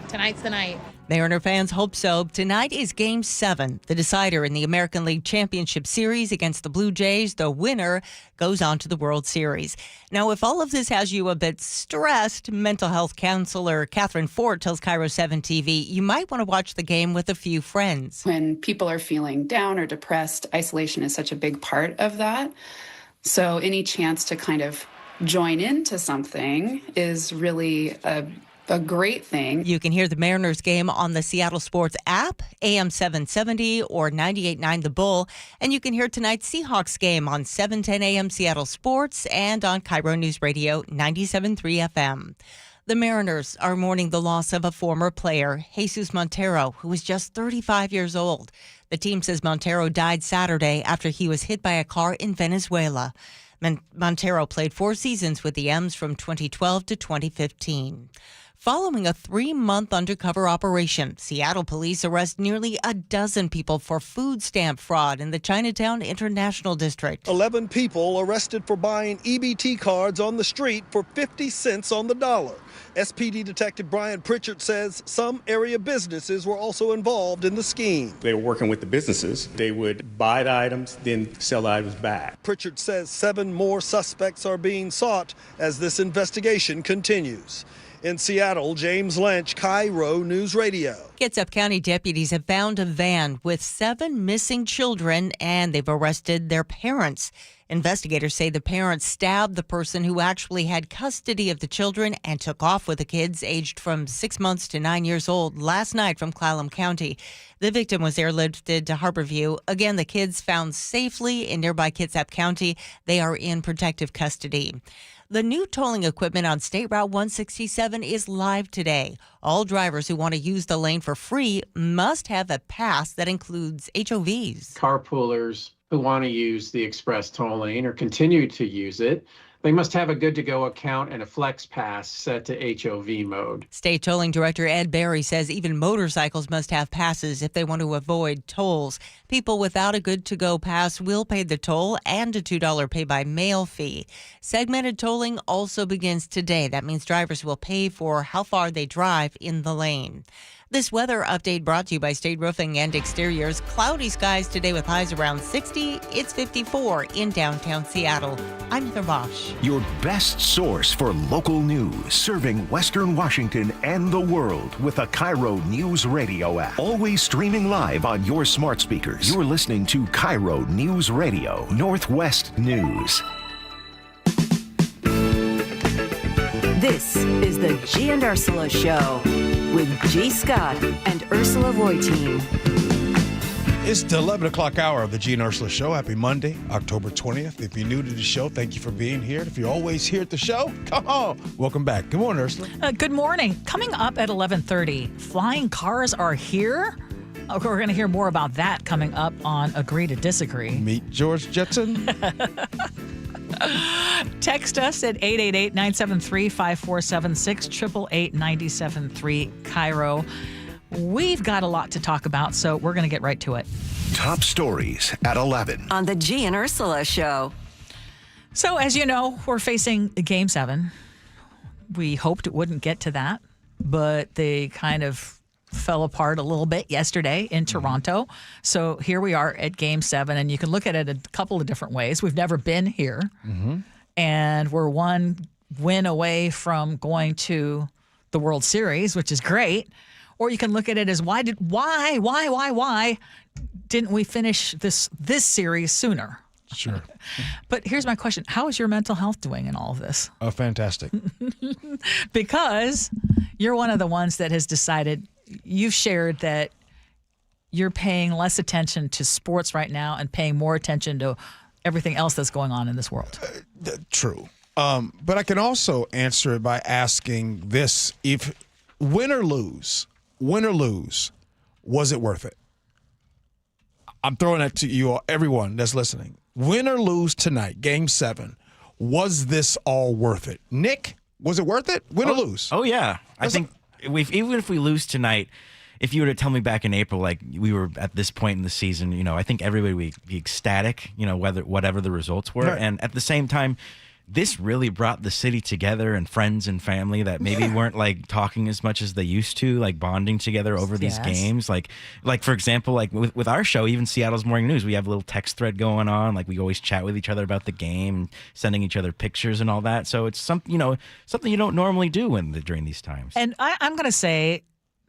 Tonight's the night. Mariner fans hope so. Tonight is Game 7, the decider in the American League Championship Series against the Blue Jays. The winner goes on to the World Series. Now, if all of this has you a bit stressed, mental health counselor Catherine Fort tells KIRO 7 TV, you might want to watch the game with a few friends. When people are feeling down or depressed, isolation is such a big part of that. So any chance to kind of join into something is really a great thing. You can hear the Mariners game on the Seattle Sports app, AM 770 or 98.9 The Bull. And you can hear tonight's Seahawks game on 710 AM Seattle Sports and on KIRO Newsradio 97.3 FM. The Mariners are mourning the loss of a former player, Jesus Montero, who was just 35 years old. The team says Montero died Saturday after he was hit by a car in Venezuela. Montero played 4 seasons with the M's from 2012 to 2015. Following a 3-month undercover operation, Seattle police arrest nearly a dozen people for food stamp fraud in the Chinatown International District. 11 people arrested for buying EBT cards on the street for 50 cents on the dollar. SPD Detective Brian Pritchard says some area businesses were also involved in the scheme. They were working with the businesses. They would buy the items, then sell the items back. Pritchard says 7 more suspects are being sought as this investigation continues. In Seattle, James Lynch, KIRO News Radio. Kitsap County deputies have found a van with 7 missing children, and they've arrested their parents. Investigators say the parents stabbed the person who actually had custody of the children and took off with the kids aged from 6 months to 9 years old last night from Clallam County. The victim was airlifted to Harborview. Again, the kids found safely in nearby Kitsap County. They are in protective custody. The new tolling equipment on State Route 167 is live today. All drivers who want to use the lane for free must have a pass that includes HOVs. Carpoolers who want to use the express toll lane or continue to use it, they must have a good-to-go account and a flex pass set to HOV mode. State Tolling Director Ed Berry says even motorcycles must have passes if they want to avoid tolls. People without a good-to-go pass will pay the toll and a $2 pay-by-mail fee. Segmented tolling also begins today. That means drivers will pay for how far they drive in the lane. This weather update brought to you by State Roofing and Exteriors. Cloudy skies today with highs around 60. It's 54 in downtown Seattle. I'm Heather Bosch. Your best source for local news, serving Western Washington and the world with a KIRO News Radio app. Always streaming live on your smart speakers. You're listening to KIRO News Radio, Northwest News. This is the Gee and Ursula Show with G. Scott and Ursula Reutin. It's the 11 o'clock hour of the Gee and Ursula Show. Happy Monday, October 20th. If you're new to the show, thank you for being here. If you're always here at the show, come on. Welcome back. Good morning, Ursula. Good morning. Coming up at 11:30, flying cars are here. We're going to hear more about that coming up on Agree to Disagree. Meet George Jetson. Text us at 888-973-5476, 888-973 KIRO. We've got a lot to talk about, so we're going to get right to it. Top stories at 11. On the Gee and Ursula Show. So, as you know, we're facing Game 7. We hoped it wouldn't get to that, but they kind of fell apart a little bit yesterday in Toronto. So here we are at Game 7, and you can look at it a couple of different ways. We've never been here, and we're one win away from going to the World Series, which is great. Or you can look at it as why didn't we finish this series sooner? Sure. But here's my question. How is your mental health doing in all of this? Fantastic. Because you're one of the ones that has decided, you've shared that you're paying less attention to sports right now and paying more attention to everything else that's going on in this world. True. But I can also answer it by asking this. If win or lose, was it worth it? I'm throwing that to you all, everyone that's listening. Win or lose tonight, Game 7, was this all worth it? Nick, was it worth it? Win or lose? Oh, yeah. I think even if we lose tonight, if you were to tell me back in April, like we were at this point in the season, I think everybody would be ecstatic, whatever the results were. Right. And at the same time, this really brought the city together and friends and family that maybe weren't like talking as much as they used to, like bonding together over these games. Like for example, like with our show, even Seattle's Morning News, we have a little text thread going on. Like we always chat with each other about the game, sending each other pictures and all that. So it's something you don't normally do during these times. And I'm going to say,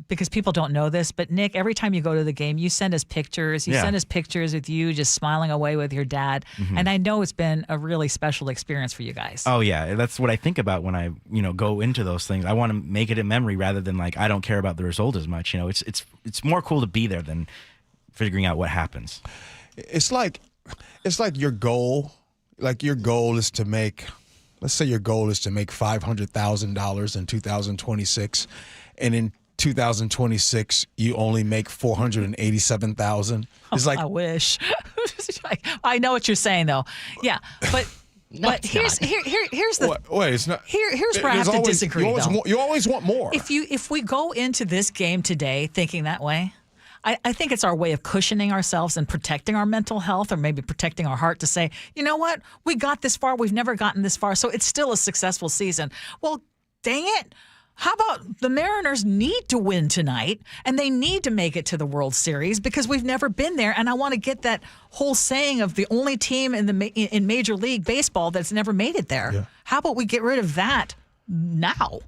because people don't know this, but Nick, every time you go to the game, you send us pictures. You send us pictures with you just smiling away with your dad. Mm-hmm. And I know it's been a really special experience for you guys. Oh, yeah. That's what I think about when I, go into those things. I want to make it a memory rather than like, I don't care about the result as much. It's more cool to be there than figuring out what happens. It's like your goal. Like your goal is to make, let's say your goal is to make $500,000 in 2026. And in 2026, you only make $487,000. It's like I wish. I know what you're saying, though. Yeah, but here's the wait. It's not. Here's where I have to disagree. You always want more. If we go into this game today thinking that way, I think it's our way of cushioning ourselves and protecting our mental health, or maybe protecting our heart to say, you know what, we got this far. We've never gotten this far, so it's still a successful season. Well, dang it. How about the Mariners need to win tonight, and they need to make it to the World Series because we've never been there, and I want to get that whole saying of the only team in Major League Baseball that's never made it there. Yeah. How about we get rid of that now?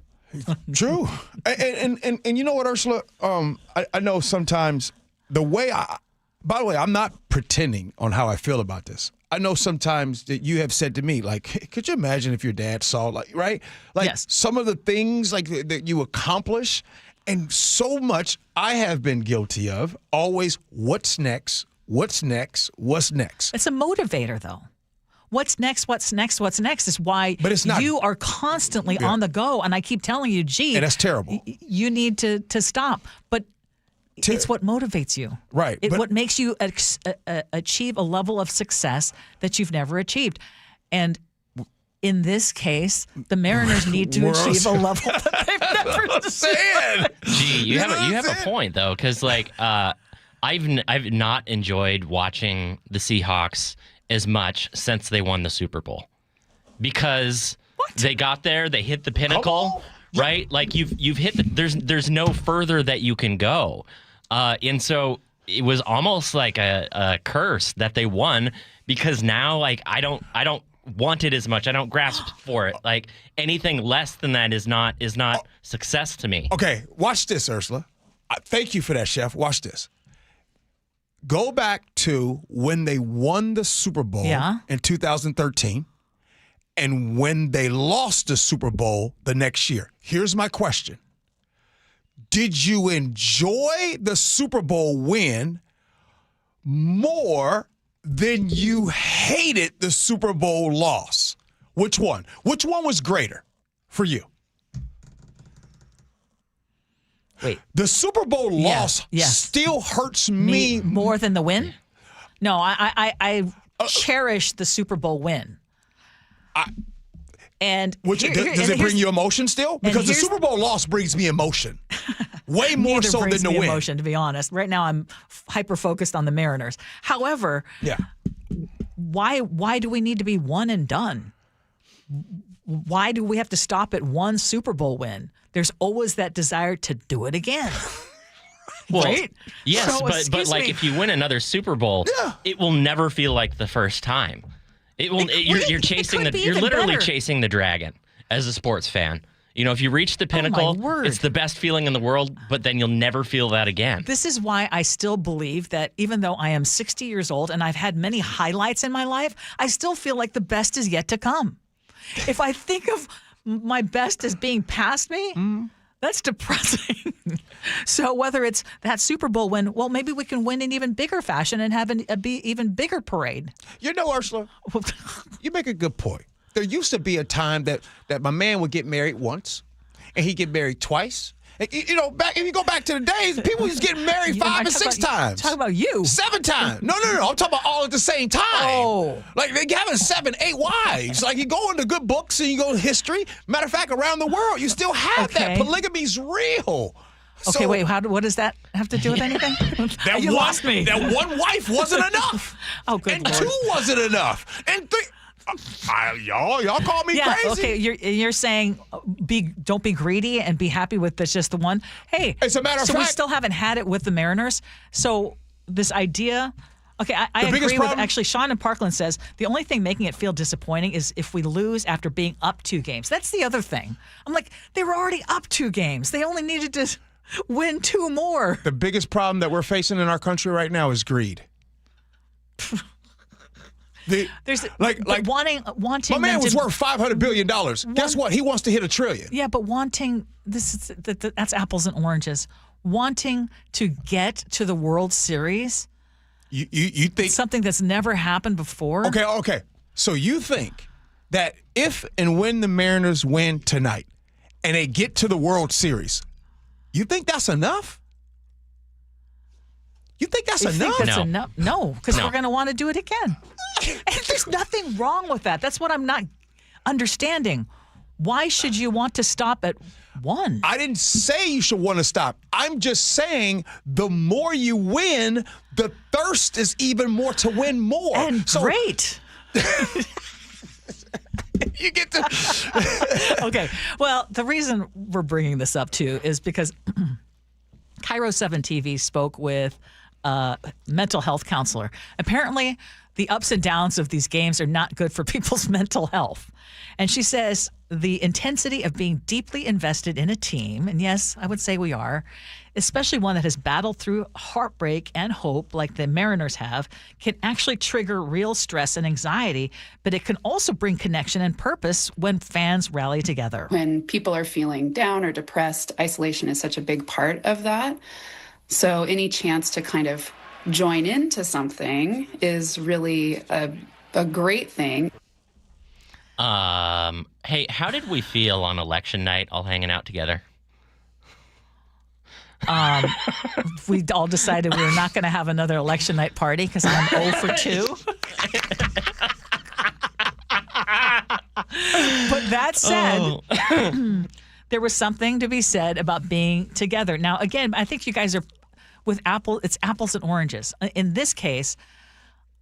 True. And you know what, Ursula? I know sometimes the way by the way, I'm not pretending on how I feel about this. I know sometimes that you have said to me, like, could you imagine if your dad saw, like, right? Like some of the things like that you accomplish, and so much I have been guilty of. Always, what's next? What's next? What's next? It's a motivator, though. What's next? What's next? What's next is why you are constantly on the go. And I keep telling you, gee, and that's terrible. You need to stop. But it's what motivates you. Right. What makes you achieve a level of success that you've never achieved. And in this case, the Mariners need to achieve a level that they've never achieved. Gee, you have a point, though, because, like, I've not enjoyed watching the Seahawks as much since they won the Super Bowl. Because they got there, they hit the pinnacle, right? Like, you've hit there's no further that you can go. And so it was almost like a curse that they won, because now, like, I don't want it as much. I don't grasp for it. Like, anything less than that is not success to me. Okay, watch this, Ursula. Thank you for that, Chef. Watch this. Go back to when they won the Super Bowl in 2013 and when they lost the Super Bowl the next year. Here's my question. Did you enjoy the Super Bowl win more than you hated the Super Bowl loss? Which one? Which one was greater for you? Wait. The Super Bowl loss still hurts me more than the win? No, I cherish the Super Bowl win. Does it bring you emotion still? Because the Super Bowl loss brings me emotion. Way more so than the win. Emotion, to be honest. Right now, I'm hyper-focused on the Mariners. However, why do we need to be one and done? Why do we have to stop at one Super Bowl win? There's always that desire to do it again. Well, right? Yes, but like if you win another Super Bowl, it will never feel like the first time. It will. You're chasing you're literally chasing the dragon as a sports fan. You know, if you reach the pinnacle, it's the best feeling in the world, but then you'll never feel that again. This is why I still believe that even though I am 60 years old and I've had many highlights in my life, I still feel like the best is yet to come. If I think of my best as being past me, that's depressing. So whether it's that Super Bowl win, well, maybe we can win in even bigger fashion and have a even bigger parade. You know, Ursula, you make a good point. There used to be a time that my man would get married once, and he'd get married twice. And, you know, if you go back to the days, people was getting married 5 and 6 times. Talk about you. 7 times. No. I'm talking about all at the same time. Oh. Like, they having 7, 8 wives. Like, you go into good books and you go to history. Matter of fact, around the world, you still have that. Polygamy's real. Okay, So, wait. What does that have to do with anything? You lost me. That one wife wasn't enough. Oh, good and Lord. 2 wasn't enough. And 3. Y'all call me crazy. Okay, you're saying don't be greedy and be happy with just the one. Hey, as a matter of fact, we fact, still haven't had it with the Mariners. So this idea, okay, I agree with. Actually, Sean in Parkland says the only thing making it feel disappointing is if we lose after being up 2 games. That's the other thing. I'm like, they were already up 2 games. They only needed to win 2 more. The biggest problem that we're facing in our country right now is greed. There's wanting. My man was worth $500 billion. Guess what? He wants to hit $1 trillion. Yeah, but wanting that's apples and oranges. Wanting to get to the World Series. You think something that's never happened before? Okay. So you think that if and when the Mariners win tonight and they get to the World Series, you think that's enough? You think that's enough? Think that's enough? No, because we're going to want to do it again. And there's nothing wrong with that. That's what I'm not understanding. Why should you want to stop at 1? I didn't say you should want to stop. I'm just saying the more you win, the thirst is even more to win more. And great. You get to... Okay. Well, the reason we're bringing this up, too, is because KIRO 7 TV spoke with a mental health counselor. Apparently, the ups and downs of these games are not good for people's mental health. And she says the intensity of being deeply invested in a team, and yes, I would say we are, especially one that has battled through heartbreak and hope like the Mariners have, can actually trigger real stress and anxiety, but it can also bring connection and purpose when fans rally together. When people are feeling down or depressed, isolation is such a big part of that. So any chance to kind of join into something is really a great thing. Hey, how did we feel on election night all hanging out together? We all decided we were not going to have another election night party because I'm 0 for 2. But that said, there was something to be said about being together. Now, again, I think you guys are with it's apples and oranges. In this case,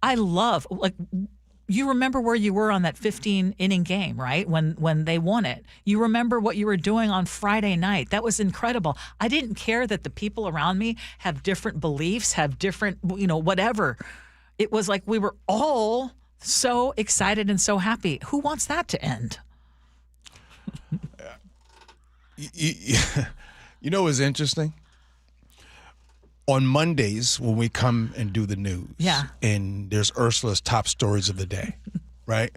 I love, like, you remember where you were on that 15-inning game, right? When they won it. You remember what you were doing on Friday night. That was incredible. I didn't care that the people around me have different beliefs, have different, whatever. It was like we were all so excited and so happy. Who wants that to end? You know what's interesting? On Mondays, when we come and do the news, and there's Ursula's top stories of the day, right?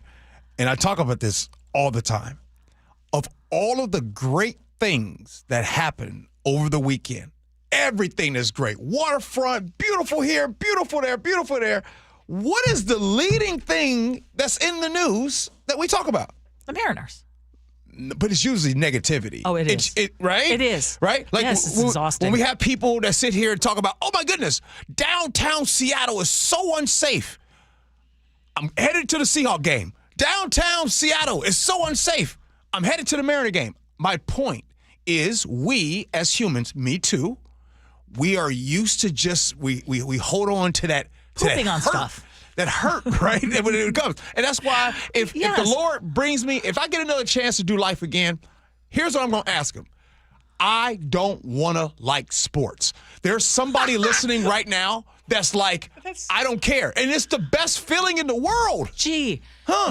And I talk about this all the time. Of all of the great things that happened over the weekend, everything is great. Waterfront, beautiful here, beautiful there, beautiful there. What is the leading thing that's in the news that we talk about? The Mariners. But it's usually negativity. Oh, it is. Right? It is. Right? Like, yes, it's exhausting. When we have people that sit here and talk about, oh, my goodness, downtown Seattle is so unsafe. I'm headed to the Seahawks game. Downtown Seattle is so unsafe. I'm headed to the Mariner game. My point is we, as humans, me too, we are used to just, we hold on to that. Pooping on stuff. That hurt, right? When it comes. And that's why if the Lord brings me, if I get another chance to do life again, here's what I'm going to ask him. I don't want to like sports. There's somebody listening right now that's like, I don't care. And it's the best feeling in the world. Gee,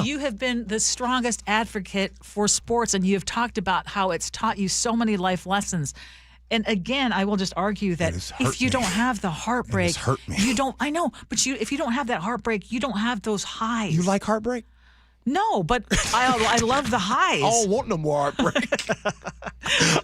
you have been the strongest advocate for sports, and you have talked about how it's taught you so many life lessons. And again, I will just argue that if you don't have the heartbreak, you don't. I know, but if you don't have that heartbreak, you don't have those highs. You like heartbreak? No, but I love the highs. I don't want no more heartbreak.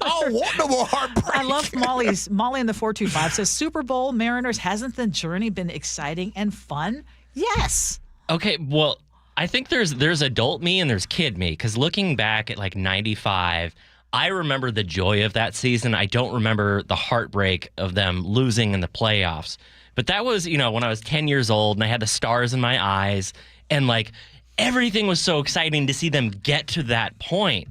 I don't want no more heartbreak. I love Molly in the 425 says Super Bowl Mariners, hasn't the journey been exciting and fun? Yes. Okay, well, I think there's adult me and there's kid me, because looking back at like 95, I remember the joy of that season. I don't remember the heartbreak of them losing in the playoffs. But that was, when I was 10 years old and I had the stars in my eyes, and like everything was so exciting to see them get to that point.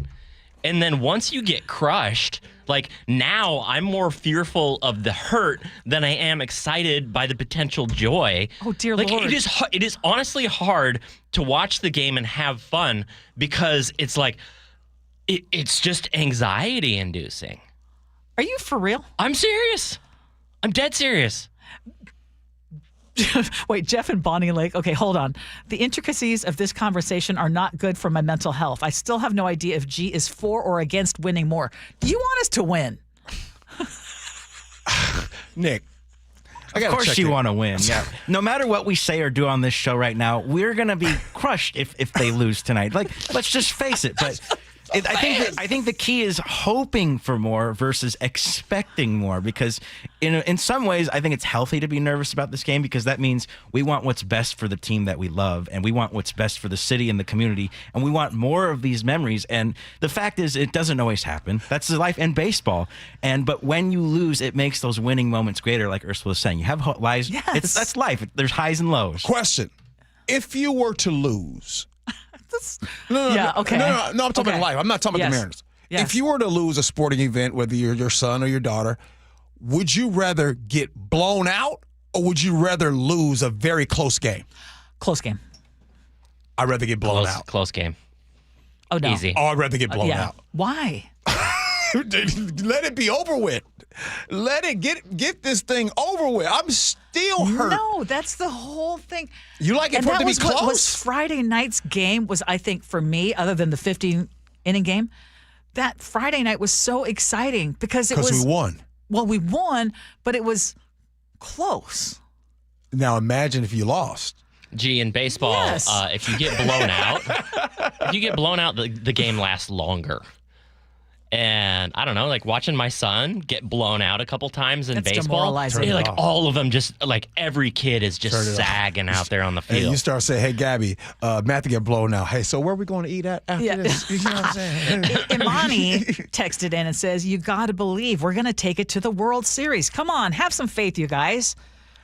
And then once you get crushed, like now I'm more fearful of the hurt than I am excited by the potential joy. Oh, dear Lord. It is honestly hard to watch the game and have fun, because it's like, it's just anxiety inducing. Are you for real? I'm serious. I'm dead serious. Wait, Jeff and Bonnie Lake. Okay, hold on. The intricacies of this conversation are not good for my mental health. I still have no idea if G is for or against winning more. Do you want us to win? Nick. Of course you want to win. Yeah. No matter what we say or do on this show right now, we're going to be crushed if they lose tonight. Like, let's just face it. But I think the key is hoping for more versus expecting more, because in some ways I think it's healthy to be nervous about this game, because that means we want what's best for the team that we love, and we want what's best for the city and the community, and we want more of these memories. And the fact is, it doesn't always happen. That's the life in baseball. But when you lose, it makes those winning moments greater, like Ursula was saying. You have lies. Yes. That's life. There's highs and lows. Question. If you were to lose... No, I'm talking life. I'm not talking about the Mariners. Yes. If you were to lose a sporting event, whether you're your son or your daughter, would you rather get blown out, or would you rather lose a very close game? Close game. I'd rather get blown out. Close game. Oh, no. Easy. Oh, I'd rather get blown out. Why? Let it be over with. Let it get this thing over with. I'm still hurt. No, that's the whole thing. You like it for it to be close? What was Friday night's game was, I think, for me, other than the 15-inning game, that Friday night was so exciting because we won. Well, we won, but it was close. Now imagine if you lost. Gee, in baseball, Yes. If you get blown out, the game lasts longer. And I don't know, like watching my son get blown out a couple times in baseball, demoralizing. like all of them just like every kid is just sagging out there on the field. And you start saying, "Hey, Gabby, Matthew get blown out. Hey, so where are we going to eat at after this?" You know what I'm saying? Imani texted in and says, "You got to believe we're going to take it to the World Series. Come on, have some faith, you guys."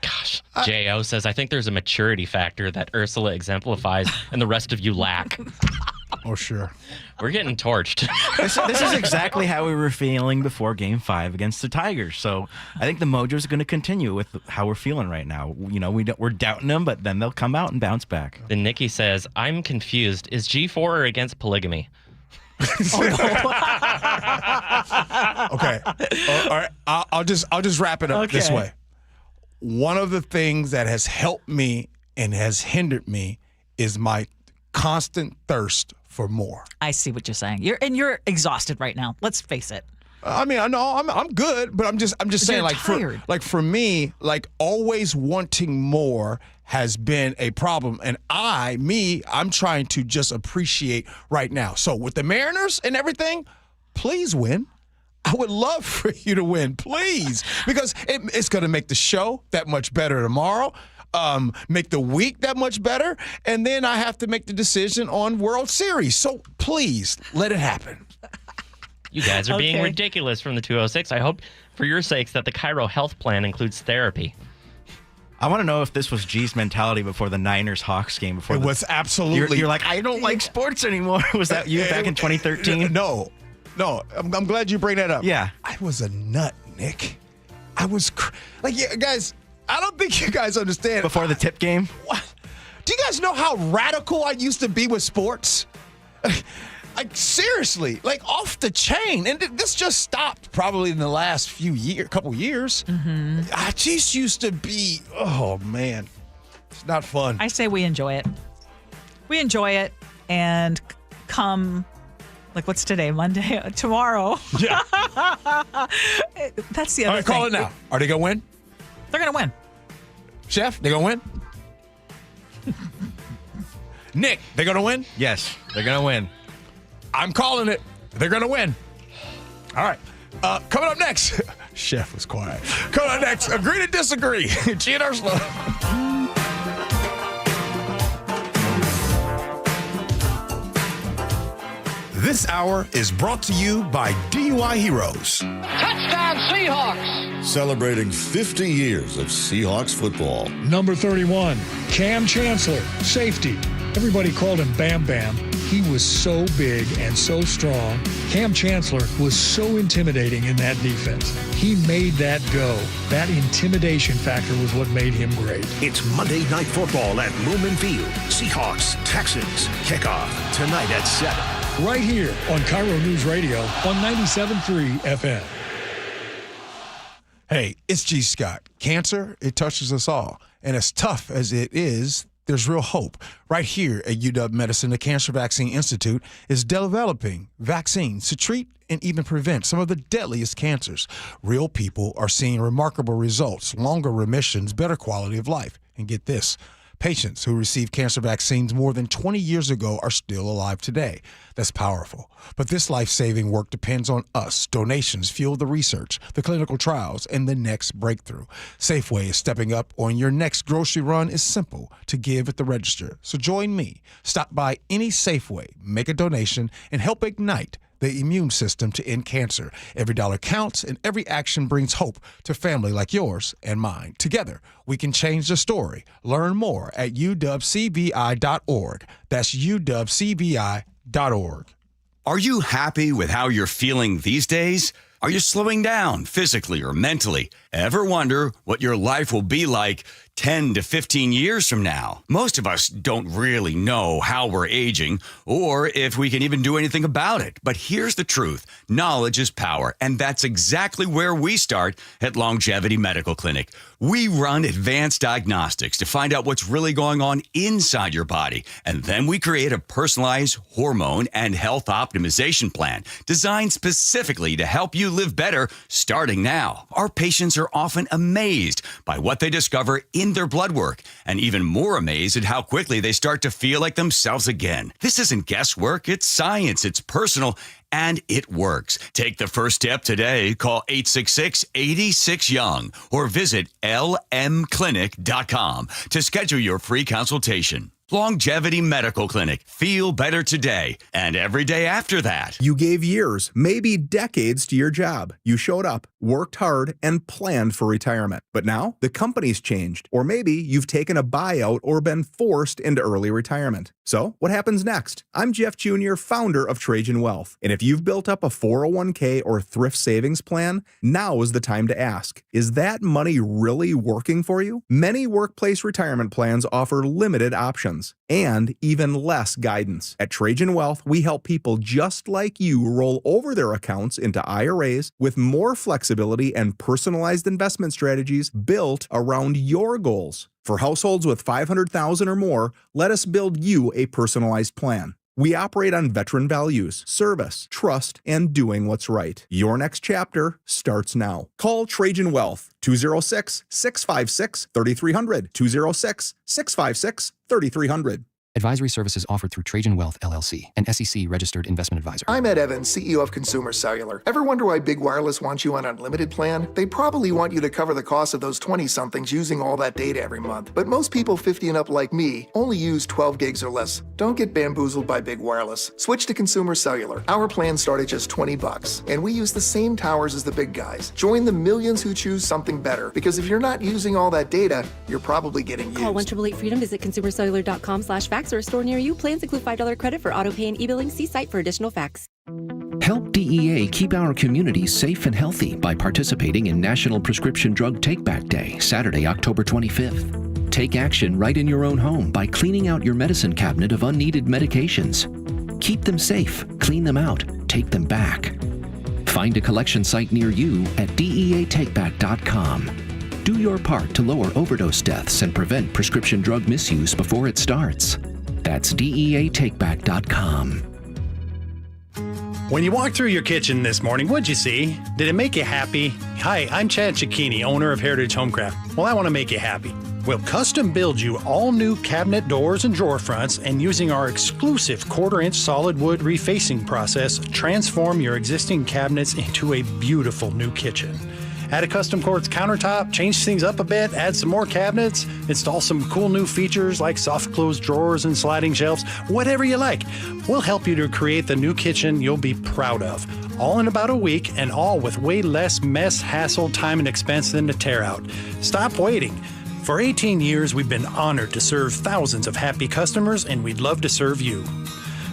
Gosh, J.O. says, I think there's a maturity factor that Ursula exemplifies and the rest of you lack. Oh, sure. We're getting torched. This is exactly how we were feeling before Game 5 against the Tigers. So I think the mojo is going to continue with how we're feeling right now. We're doubting them, but then they'll come out and bounce back. Then Nikki says, I'm confused. Is G4 or against polygamy? Okay. All right. I'll just wrap it up this way. One of the things that has helped me and has hindered me is my constant thirst for more. I see what you're saying. You're exhausted right now. Let's face it. I mean, I know I'm good, but I'm just saying, like for me, like always wanting more has been a problem, and I'm trying to just appreciate right now. So with the Mariners and everything, please win. I would love for you to win, please, because it's going to make the show that much better tomorrow. Make the week that much better, and then I have to make the decision on World Series. So please let it happen. You guys are being ridiculous from the 206. I hope for your sakes that the KIRO health plan includes therapy. I want to know if this was G's mentality before the Niners-Hawks game. It was absolutely. You're like, I don't like sports anymore. Was that you back in 2013? No. I'm glad you bring that up. Yeah. I was a nut, Nick. I was guys. I don't think you guys understand. Before the tip game? What? Do you guys know how radical I used to be with sports? Like, seriously, like off the chain. And this just stopped probably in the last couple years. Mm-hmm. I just used to be, oh, man. It's not fun. I say we enjoy it. We enjoy it and come, like, what's today? Monday? Tomorrow. Yeah. That's the All other right, thing. call it now. Are they going to win? They're going to win. Chef, they going to win? Nick, they going to win? Yes, they're going to win. I'm calling it. They're going to win. All right. Coming up next. Chef was quiet. Coming up next, agree to disagree. Gee and Ursula. This hour is brought to you by DUI Heroes. Touchdown Seahawks! Celebrating 50 years of Seahawks football. Number 31, Cam Chancellor, safety. Everybody called him Bam Bam. He was so big and so strong. Cam Chancellor was so intimidating in that defense. He made that go. That intimidation factor was what made him great. It's Monday Night Football at Lumen Field. Seahawks, Texans, kickoff tonight at 7. Right here on KIRO Newsradio on 97.3 FM. Hey, it's G. Scott. Cancer, it touches us all. And as tough as it is, there's real hope. Right here at UW Medicine, the Cancer Vaccine Institute is developing vaccines to treat and even prevent some of the deadliest cancers. Real people are seeing remarkable results, longer remissions, better quality of life. And get this, patients who received cancer vaccines more than 20 years ago are still alive today. That's powerful. But this life-saving work depends on us. Donations fuel the research, the clinical trials, and the next breakthrough. Safeway is stepping up on your next grocery run. Is simple to give at the register. So join me. Stop by any Safeway, make a donation, and help ignite the immune system to end cancer. Every dollar counts, and every action brings hope to family like yours and mine. Together, we can change the story. Learn more at uwcbi.org. That's uwcbi.org. Are you happy with how you're feeling these days? Are you slowing down physically or mentally? Ever wonder what your life will be like 10 to 15 years from now? Most of us don't really know how we're aging or if we can even do anything about it. But here's the truth. Knowledge is power, and that's exactly where we start at Longevity Medical Clinic. We run advanced diagnostics to find out what's really going on inside your body, and then we create a personalized hormone and health optimization plan designed specifically to help you live better starting now. Our patients are often amazed by what they discover in their blood work, and even more amazed at how quickly they start to feel like themselves again. This isn't guesswork, it's science, it's personal, and it works. Take the first step today. Call 866-86-YOUNG or visit lmclinic.com to schedule your free consultation. Longevity Medical Clinic. Feel better today and every day after that. You gave years, maybe decades to your job. You showed up, worked hard, and planned for retirement. But now the company's changed, or maybe you've taken a buyout or been forced into early retirement. So what happens next? I'm Jeff Jr., founder of Trajan Wealth. And if you've built up a 401k or thrift savings plan, now is the time to ask, is that money really working for you? Many workplace retirement plans offer limited options and even less guidance. At Trajan Wealth, we help people just like you roll over their accounts into IRAs with more flexibility and personalized investment strategies built around your goals. For households with $500,000 or more, let us build you a personalized plan. We operate on veteran values, service, trust, and doing what's right. Your next chapter starts now. Call Trajan Wealth, 206-656-3300, 206-656-3300. Advisory services offered through Trajan Wealth, LLC, an SEC-registered investment advisor. I'm Ed Evans, CEO of Consumer Cellular. Ever wonder why Big Wireless wants you on an unlimited plan? They probably want you to cover the cost of those 20-somethings using all that data every month. But most people 50 and up like me only use 12 gigs or less. Don't get bamboozled by Big Wireless. Switch to Consumer Cellular. Our plans start at just $20, and we use the same towers as the big guys. Join the millions who choose something better, because if you're not using all that data, you're probably getting used. Call 1-888-FREEDOM, visit consumercellular.com/facts or a store near you. Plans include $5 credit for auto pay and e-billing. See site for additional facts. Help DEA keep our communities safe and healthy by participating in National Prescription Drug Take-Back Day, Saturday, October 25th. Take action right in your own home by cleaning out your medicine cabinet of unneeded medications. Keep them safe, clean them out, take them back. Find a collection site near you at DEATakeback.com. Do your part to lower overdose deaths and prevent prescription drug misuse before it starts. That's DEATakeback.com. When you walked through your kitchen this morning, what'd you see? Did it make you happy? Hi, I'm Chad Cicchini, owner of Heritage Homecraft. Well, I want to make you happy. We'll custom build you all new cabinet doors and drawer fronts, and using our exclusive 1/4-inch solid wood refacing process, transform your existing cabinets into a beautiful new kitchen. Add a custom quartz countertop, change things up a bit, add some more cabinets, install some cool new features like soft close drawers and sliding shelves, whatever you like. We'll help you to create the new kitchen you'll be proud of. All in about a week, and all with way less mess, hassle, time, and expense than to tear out. Stop waiting. For 18 years, we've been honored to serve thousands of happy customers, and we'd love to serve you.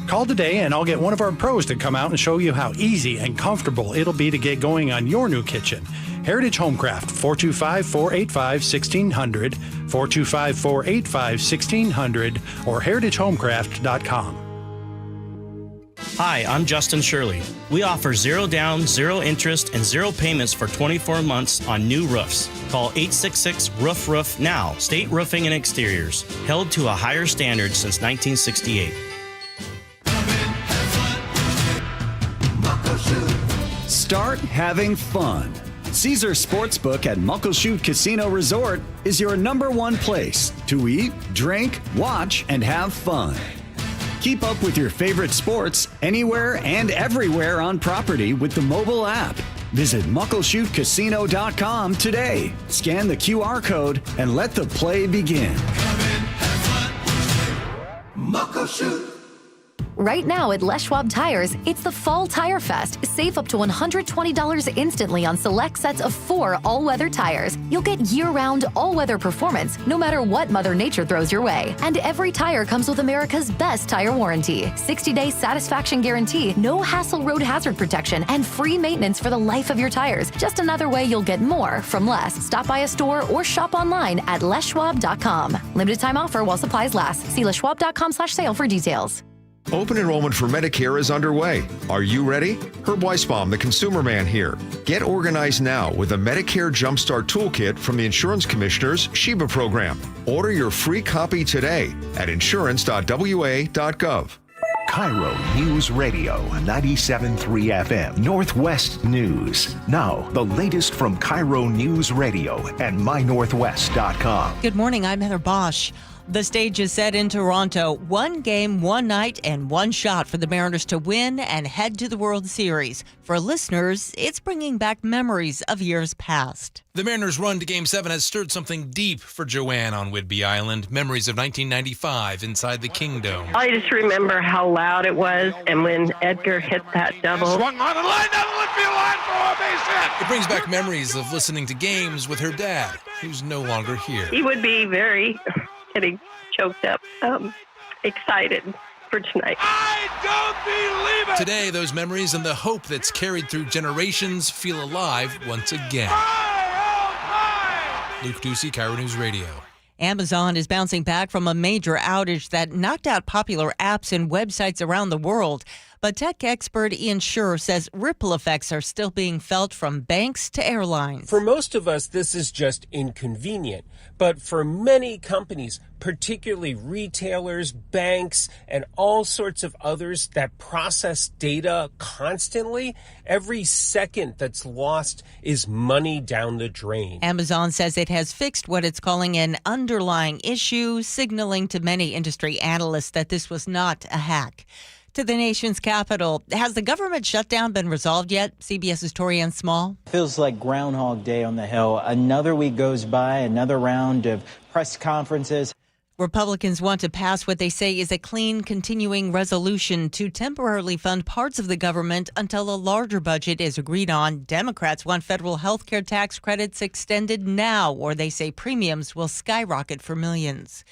Call today and I'll get one of our pros to come out and show you how easy and comfortable it'll be to get going on your new kitchen. Heritage Homecraft, 425-485-1600, 425-485-1600, or heritagehomecraft.com. Hi, I'm Justin Shirley. We offer 0 down, 0 interest, and 0 payments for 24 months on new roofs. Call 866-ROOF-ROOF now. State Roofing and Exteriors, held to a higher standard since 1968. Start having fun. Caesar Sportsbook at Muckleshoot Casino Resort is your #1 place to eat, drink, watch, and have fun. Keep up with your favorite sports anywhere and everywhere on property with the mobile app. Visit muckleshootcasino.com today. Scan the QR code and let the play begin. Muckleshoot. Right now at Les Schwab Tires, it's the Fall Tire Fest. Save up to $120 instantly on select sets of 4 all-weather tires. You'll get year-round, all-weather performance, no matter what Mother Nature throws your way. And every tire comes with America's best tire warranty. 60-day satisfaction guarantee, no hassle road hazard protection, and free maintenance for the life of your tires. Just another way you'll get more from less. Stop by a store or shop online at leschwab.com. Limited time offer while supplies last. See leschwab.com/sale for details. Open enrollment for Medicare is underway. Are you ready? Herb Weisbaum, the Consumer Man here. Get organized now with a Medicare Jumpstart Toolkit from the Insurance Commissioner's SHIBA program. Order your free copy today at insurance.wa.gov. KIRO News Radio 97.3 FM Northwest News. Now, the latest from KIRO News Radio and mynorthwest.com. Good morning, I'm Heather Bosch. The stage is set in Toronto. 1 game, 1 night, and 1 shot for the Mariners to win and head to the World Series. For listeners, it's bringing back memories of years past. The Mariners' run to Game 7 has stirred something deep for Joanne on Whidbey Island. Memories of 1995 inside the Kingdome. I just remember how loud it was, and when Edgar hit that double. Swung on the line, down the left field line for a base hit. It brings back memories of listening to games with her dad, who's no longer here. He would be very... getting choked up, excited for tonight. I don't believe it! Today, those memories and the hope that's carried through generations feel alive once again. Luke Ducey, KIRO News Radio. Amazon is bouncing back from a major outage that knocked out popular apps and websites around the world. But tech expert Ian Schur says ripple effects are still being felt from banks to airlines. For most of us, this is just inconvenient. But for many companies, particularly retailers, banks, and all sorts of others that process data constantly, every second that's lost is money down the drain. Amazon says it has fixed what it's calling an underlying issue, signaling to many industry analysts that this was not a hack. To the nation's capital, has the government shutdown been resolved yet? CBS's Torianne Small. Feels like Groundhog Day on the Hill. Another week goes by, another round of press conferences. Republicans want to pass what they say is a clean, continuing resolution to temporarily fund parts of the government until a larger budget is agreed on. Democrats want federal health care tax credits extended now, or they say premiums will skyrocket for millions.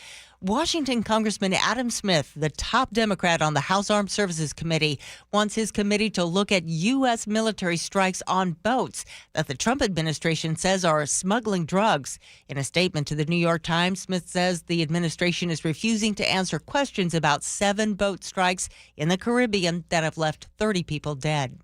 Washington Congressman Adam Smith, the top Democrat on the House Armed Services Committee, wants his committee to look at U.S. military strikes on boats that the Trump administration says are smuggling drugs. In a statement to the New York Times, Smith says the administration is refusing to answer questions about 7 boat strikes in the Caribbean that have left 30 people dead.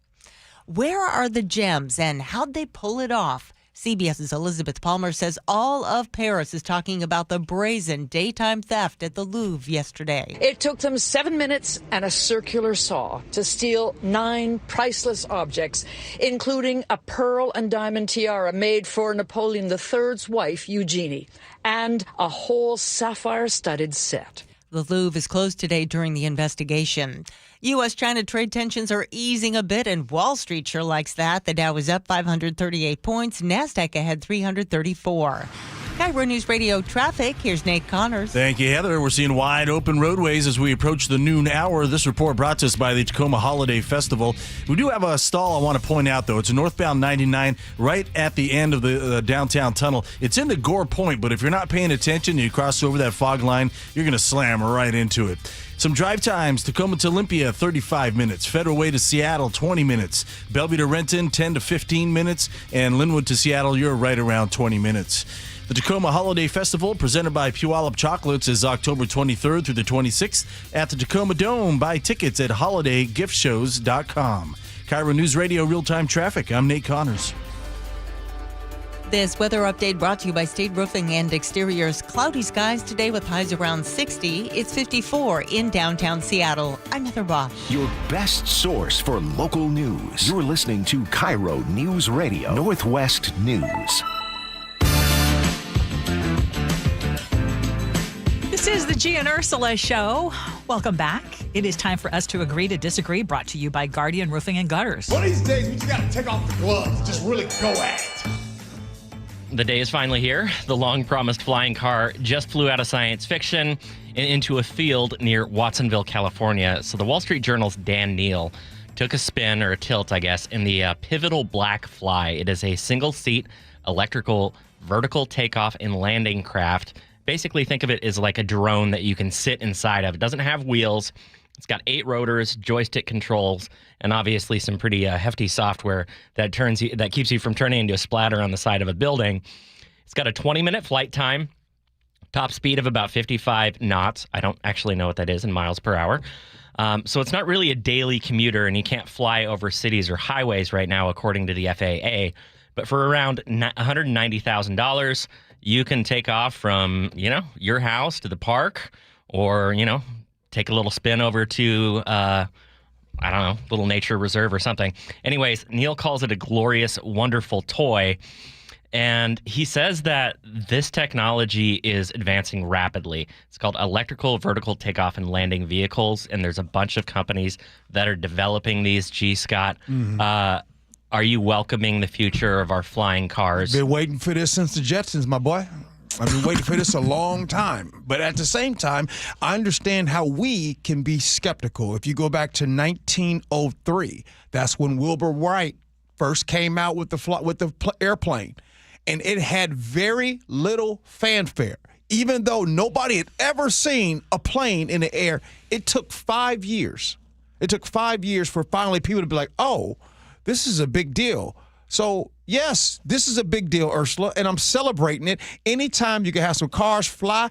Where are the gems and how'd they pull it off? CBS's Elizabeth Palmer says all of Paris is talking about the brazen daytime theft at the Louvre yesterday. It took them 7 minutes and a circular saw to steal 9 priceless objects, including a pearl and diamond tiara made for Napoleon III's wife, Eugenie, and a whole sapphire-studded set. The Louvre is closed today during the investigation. U.S.-China trade tensions are easing a bit, and Wall Street sure likes that. The Dow is up 538 points. NASDAQ ahead 334. KIRO News Radio traffic. Here's Nate Connors. Thank you, Heather. We're seeing wide open roadways as we approach the noon hour. This report brought to us by the Tacoma Holiday Festival. We do have a stall I want to point out, though. It's a northbound 99 right at the end of the downtown tunnel. It's in the Gore Point, but if you're not paying attention and you cross over that fog line, you're going to slam right into it. Some drive times: Tacoma to Olympia, 35 minutes. Federal Way to Seattle, 20 minutes. Bellevue to Renton, 10 to 15 minutes. And Linwood to Seattle, you're right around 20 minutes. The Tacoma Holiday Festival, presented by Puyallup Chocolates, is October 23rd through the 26th at the Tacoma Dome. Buy tickets at holidaygiftshows.com. KIRO News Radio Real-Time Traffic. I'm Nate Connors. This weather update brought to you by State Roofing and Exteriors. Cloudy skies today with highs around 60. It's 54 in downtown Seattle. I'm Heather Bosch. Your best source for local news. You're listening to KIRO News Radio, Northwest News. This is the Gee and Ursula Show. Welcome back. It is time for us to agree to disagree, brought to you by Guardian Roofing and Gutters. One of these days, we just got to take off the gloves and just really go at it. The day is finally here. The long-promised flying car just flew out of science fiction and into a field near Watsonville, California. So the Wall Street Journal's Dan Neal took a spin, or a tilt, I guess, in the Pivotal Black Fly. It is a single-seat electrical vertical takeoff and landing craft. Basically, think of it as like a drone that you can sit inside of. It doesn't have wheels. It's got 8 rotors, joystick controls, and obviously some pretty hefty software that keeps you from turning into a splatter on the side of a building. It's got a 20-minute flight time, top speed of about 55 knots. I don't actually know what that is in miles per hour. So it's not really a daily commuter, and you can't fly over cities or highways right now, according to the FAA. But for around $190,000, you can take off from, your house to the park, or, take a little spin over to, little nature reserve or something. Anyways, Neil calls it a glorious, wonderful toy. And he says that this technology is advancing rapidly. It's called electrical vertical takeoff and landing vehicles. And there's a bunch of companies that are developing these. Gee, Scott, are you welcoming the future of our flying cars? Been waiting for this since the Jetsons, my boy. I've been waiting for this a long time. But at the same time, I understand how we can be skeptical. If you go back to 1903, that's when Wilbur Wright first came out with the airplane. And it had very little fanfare. Even though nobody had ever seen a plane in the air, it took 5 years. It took 5 years for finally people to be like, oh, this is a big deal. So, yes, this is a big deal, Ursula, and I'm celebrating it. Anytime you can have some cars fly,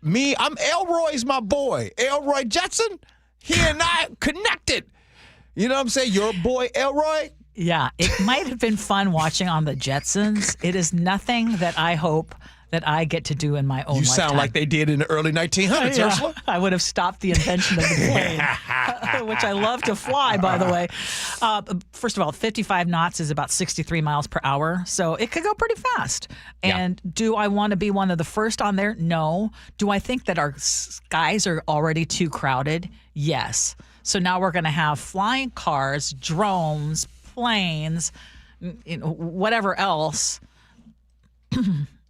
I'm Elroy's my boy. Elroy Jetson, he and I connected. You know what I'm saying? Your boy, Elroy. Yeah, it might have been fun watching on the Jetsons. It is nothing that I hope that I get to do in my own lifetime. You sound like they did in the early 1900s, yeah, Ursula. I would have stopped the invention of the plane, which I love to fly, by the way. First of all, 55 knots is about 63 miles per hour, so it could go pretty fast. And do I want to be one of the first on there? No. Do I think that our skies are already too crowded? Yes. So now we're going to have flying cars, drones, planes, whatever else.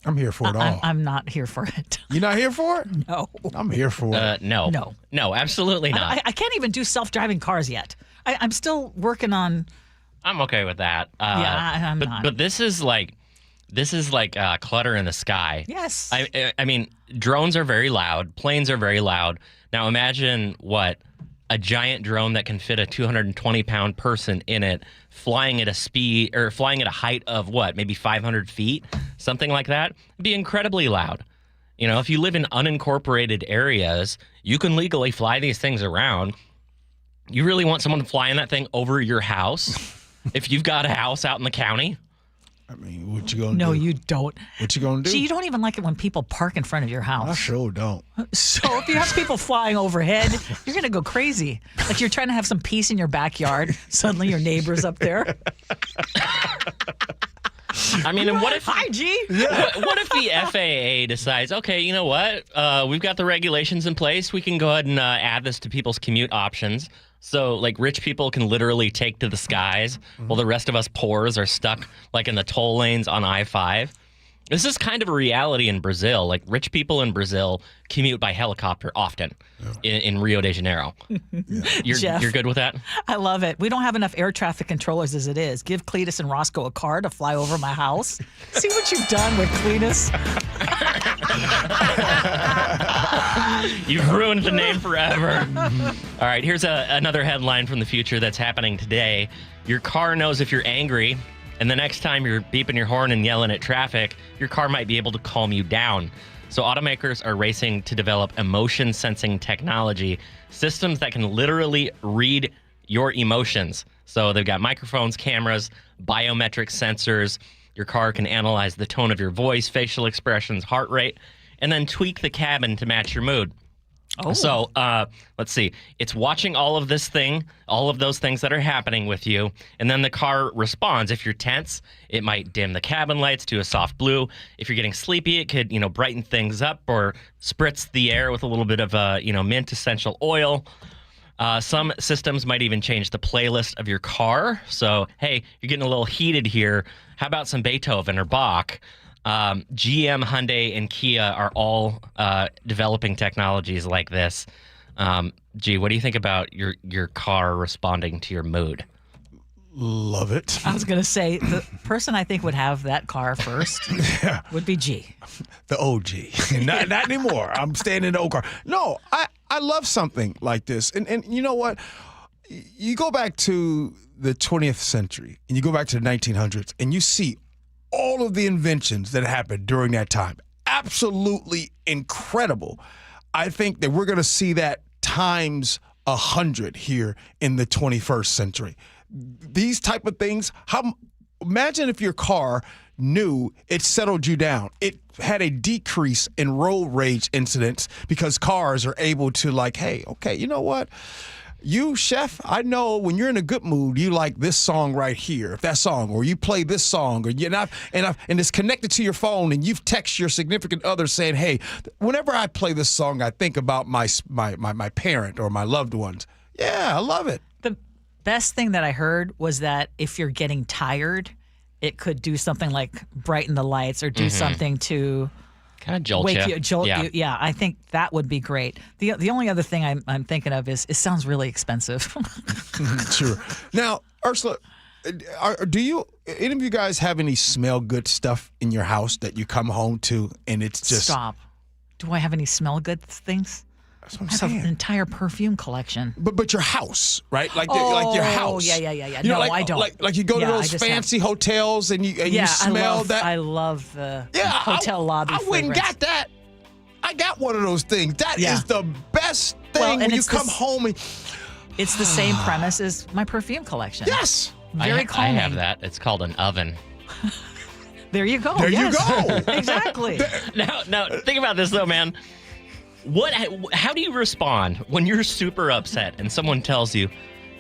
I'm here for it all. I'm not here for it. You're not here for it? No. I'm here for it. No, absolutely not. I can't even do self-driving cars yet. I'm still working on. I'm okay with that. I'm not. But this is like This is like clutter in the sky. Yes. I mean, drones are very loud. Planes are very loud. Now imagine a giant drone that can fit a 220-pound person in it, flying at a speed or flying at a height of maybe 500 feet, something like that. It'd be incredibly loud. You know, if you live in unincorporated areas, you can legally fly these things around. You really want someone flying that thing over your house if you've got a house out in the county? I mean, what you gonna do? No, you don't. What you gonna do? Gee, you don't even like it when people park in front of your house. I sure don't. So if you have people flying overhead, you're going to go crazy. Like you're trying to have some peace in your backyard. Suddenly your neighbor's up there. I mean, and what if... Hi, G. What if the FAA decides, okay, you know what? We've got the regulations in place. We can go ahead and add this to people's commute options. So, like, rich people can literally take to the skies while the rest of us poors are stuck, like, in the toll lanes on I-5. This is kind of a reality in Brazil. Like, rich people in Brazil commute by helicopter often in Rio de Janeiro. You're good with that? I love it. We don't have enough air traffic controllers as it is. Give Cletus and Roscoe a car to fly over my house. See what you've done with Cletus? You've ruined the name forever. All right, here's another headline from the future that's happening today. Your car knows if you're angry, and the next time you're beeping your horn and yelling at traffic, your car might be able to calm you down. So automakers are racing to develop emotion sensing technology, systems that can literally read your emotions. So they've got microphones, cameras, biometric sensors. Your car can analyze the tone of your voice, facial expressions, heart rate, and then tweak the cabin to match your mood. Oh. So let's see. It's watching all of those things that are happening with you, and then the car responds. If you're tense, it might dim the cabin lights to a soft blue. If you're getting sleepy, it could, brighten things up or spritz the air with a little bit of, mint essential oil. Some systems might even change the playlist of your car. So, hey, you're getting a little heated here. How about some Beethoven or Bach? GM, Hyundai, and Kia are all developing technologies like this. Gee, what do you think about your car responding to your mood? Love it. I was going to say, the person I think would have that car first would be G. The OG. Not anymore. I'm staying in the old car. No, I love something like this. And you know what? You go back to the 20th century, and you go back to the 1900s, and you see all of the inventions that happened during that time. Absolutely incredible. I think that we're going to see that times 100 here in the 21st century. These type of things, imagine if your car knew it settled you down. It had a decrease in road rage incidents because cars are able to hey, okay, you know what? You, chef, I know when you're in a good mood, you like this song right here, that song, or you play this song, or and it's connected to your phone, and you've texted your significant other saying, "Hey, whenever I play this song, I think about my parent or my loved ones." Yeah, I love it. The best thing that I heard was that if you're getting tired, it could do something like brighten the lights or do something to kind of jolt you. Yeah, I think that would be great. The only other thing I'm thinking of is it sounds really expensive. Sure. Now, Ursula, do any of you guys have any smell good stuff in your house that you come home to and it's just... Stop. Do I have any smell good things? That's what I'm I have saying. an entire perfume collection. But your house, right? Like your house. Yeah. No, I don't. Like you go to those fancy hotels and you smell that. I love the hotel lobby I went and got that. I got one of those things. That is the best thing when you come home and... It's the same premise as my perfume collection. Yes. Very calming. I have that. It's called an oven. There you go. There you go. Exactly. Now, think about this, though, man. How do you respond when you're super upset and someone tells you,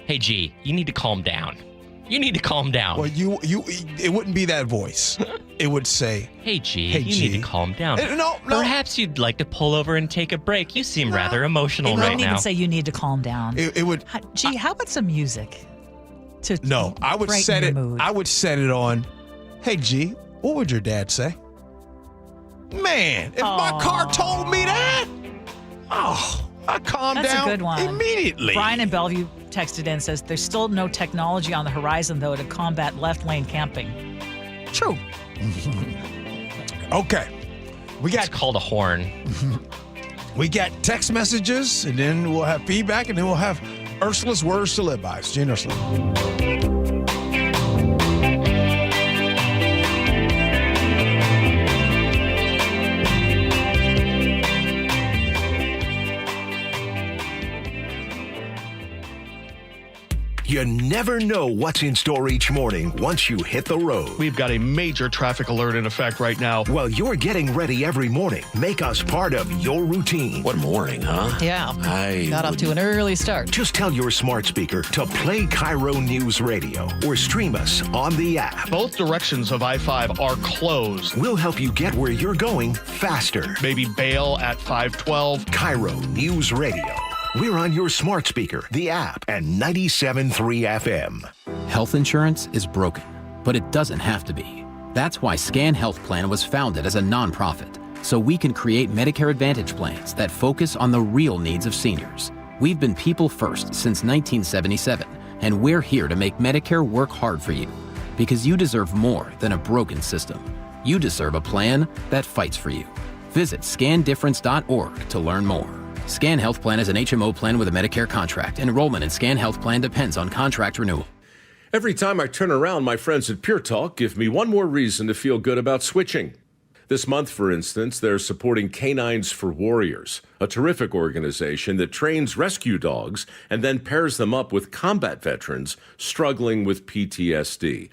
"Hey, G, you need to calm down. You need to calm down." Well, it wouldn't be that voice. It would say, "Hey, G, you need to calm down. No. Perhaps you'd like to pull over and take a break. You seem rather emotional right now." It wouldn't even say you need to calm down. It would. Gee, how about some music? I would set it. Mood? I would set it on. Hey, G, what would your dad say? Man, if my car told me that, I calm down. That's a good one. Immediately. Brian in Bellevue texted in and says, "There's still no technology on the horizon, though, to combat left lane camping." True. Okay. It's called a horn. We got text messages, and then we'll have feedback, and then we'll have Ursula's words to live by. It's Gee and Ursula. You never know what's in store each morning once you hit the road. We've got a major traffic alert in effect right now. Well, you're getting ready every morning. Make us part of your routine. What morning, huh? Yeah. Got off to an early start. Just tell your smart speaker to play KIRO News Radio or stream us on the app. Both directions of I-5 are closed. We'll help you get where you're going faster. Maybe bail at 512. KIRO News Radio. We're on your smart speaker, the app, and 97.3 FM. Health insurance is broken, but it doesn't have to be. That's why Scan Health Plan was founded as a nonprofit, so we can create Medicare Advantage plans that focus on the real needs of seniors. We've been people first since 1977, and we're here to make Medicare work hard for you, because you deserve more than a broken system. You deserve a plan that fights for you. Visit scandifference.org to learn more. Scan Health Plan is an HMO plan with a Medicare contract. Enrollment in Scan Health Plan depends on contract renewal. Every time I turn around, my friends at Pure Talk give me one more reason to feel good about switching. This month, for instance, they're supporting Canines for Warriors, a terrific organization that trains rescue dogs and then pairs them up with combat veterans struggling with PTSD.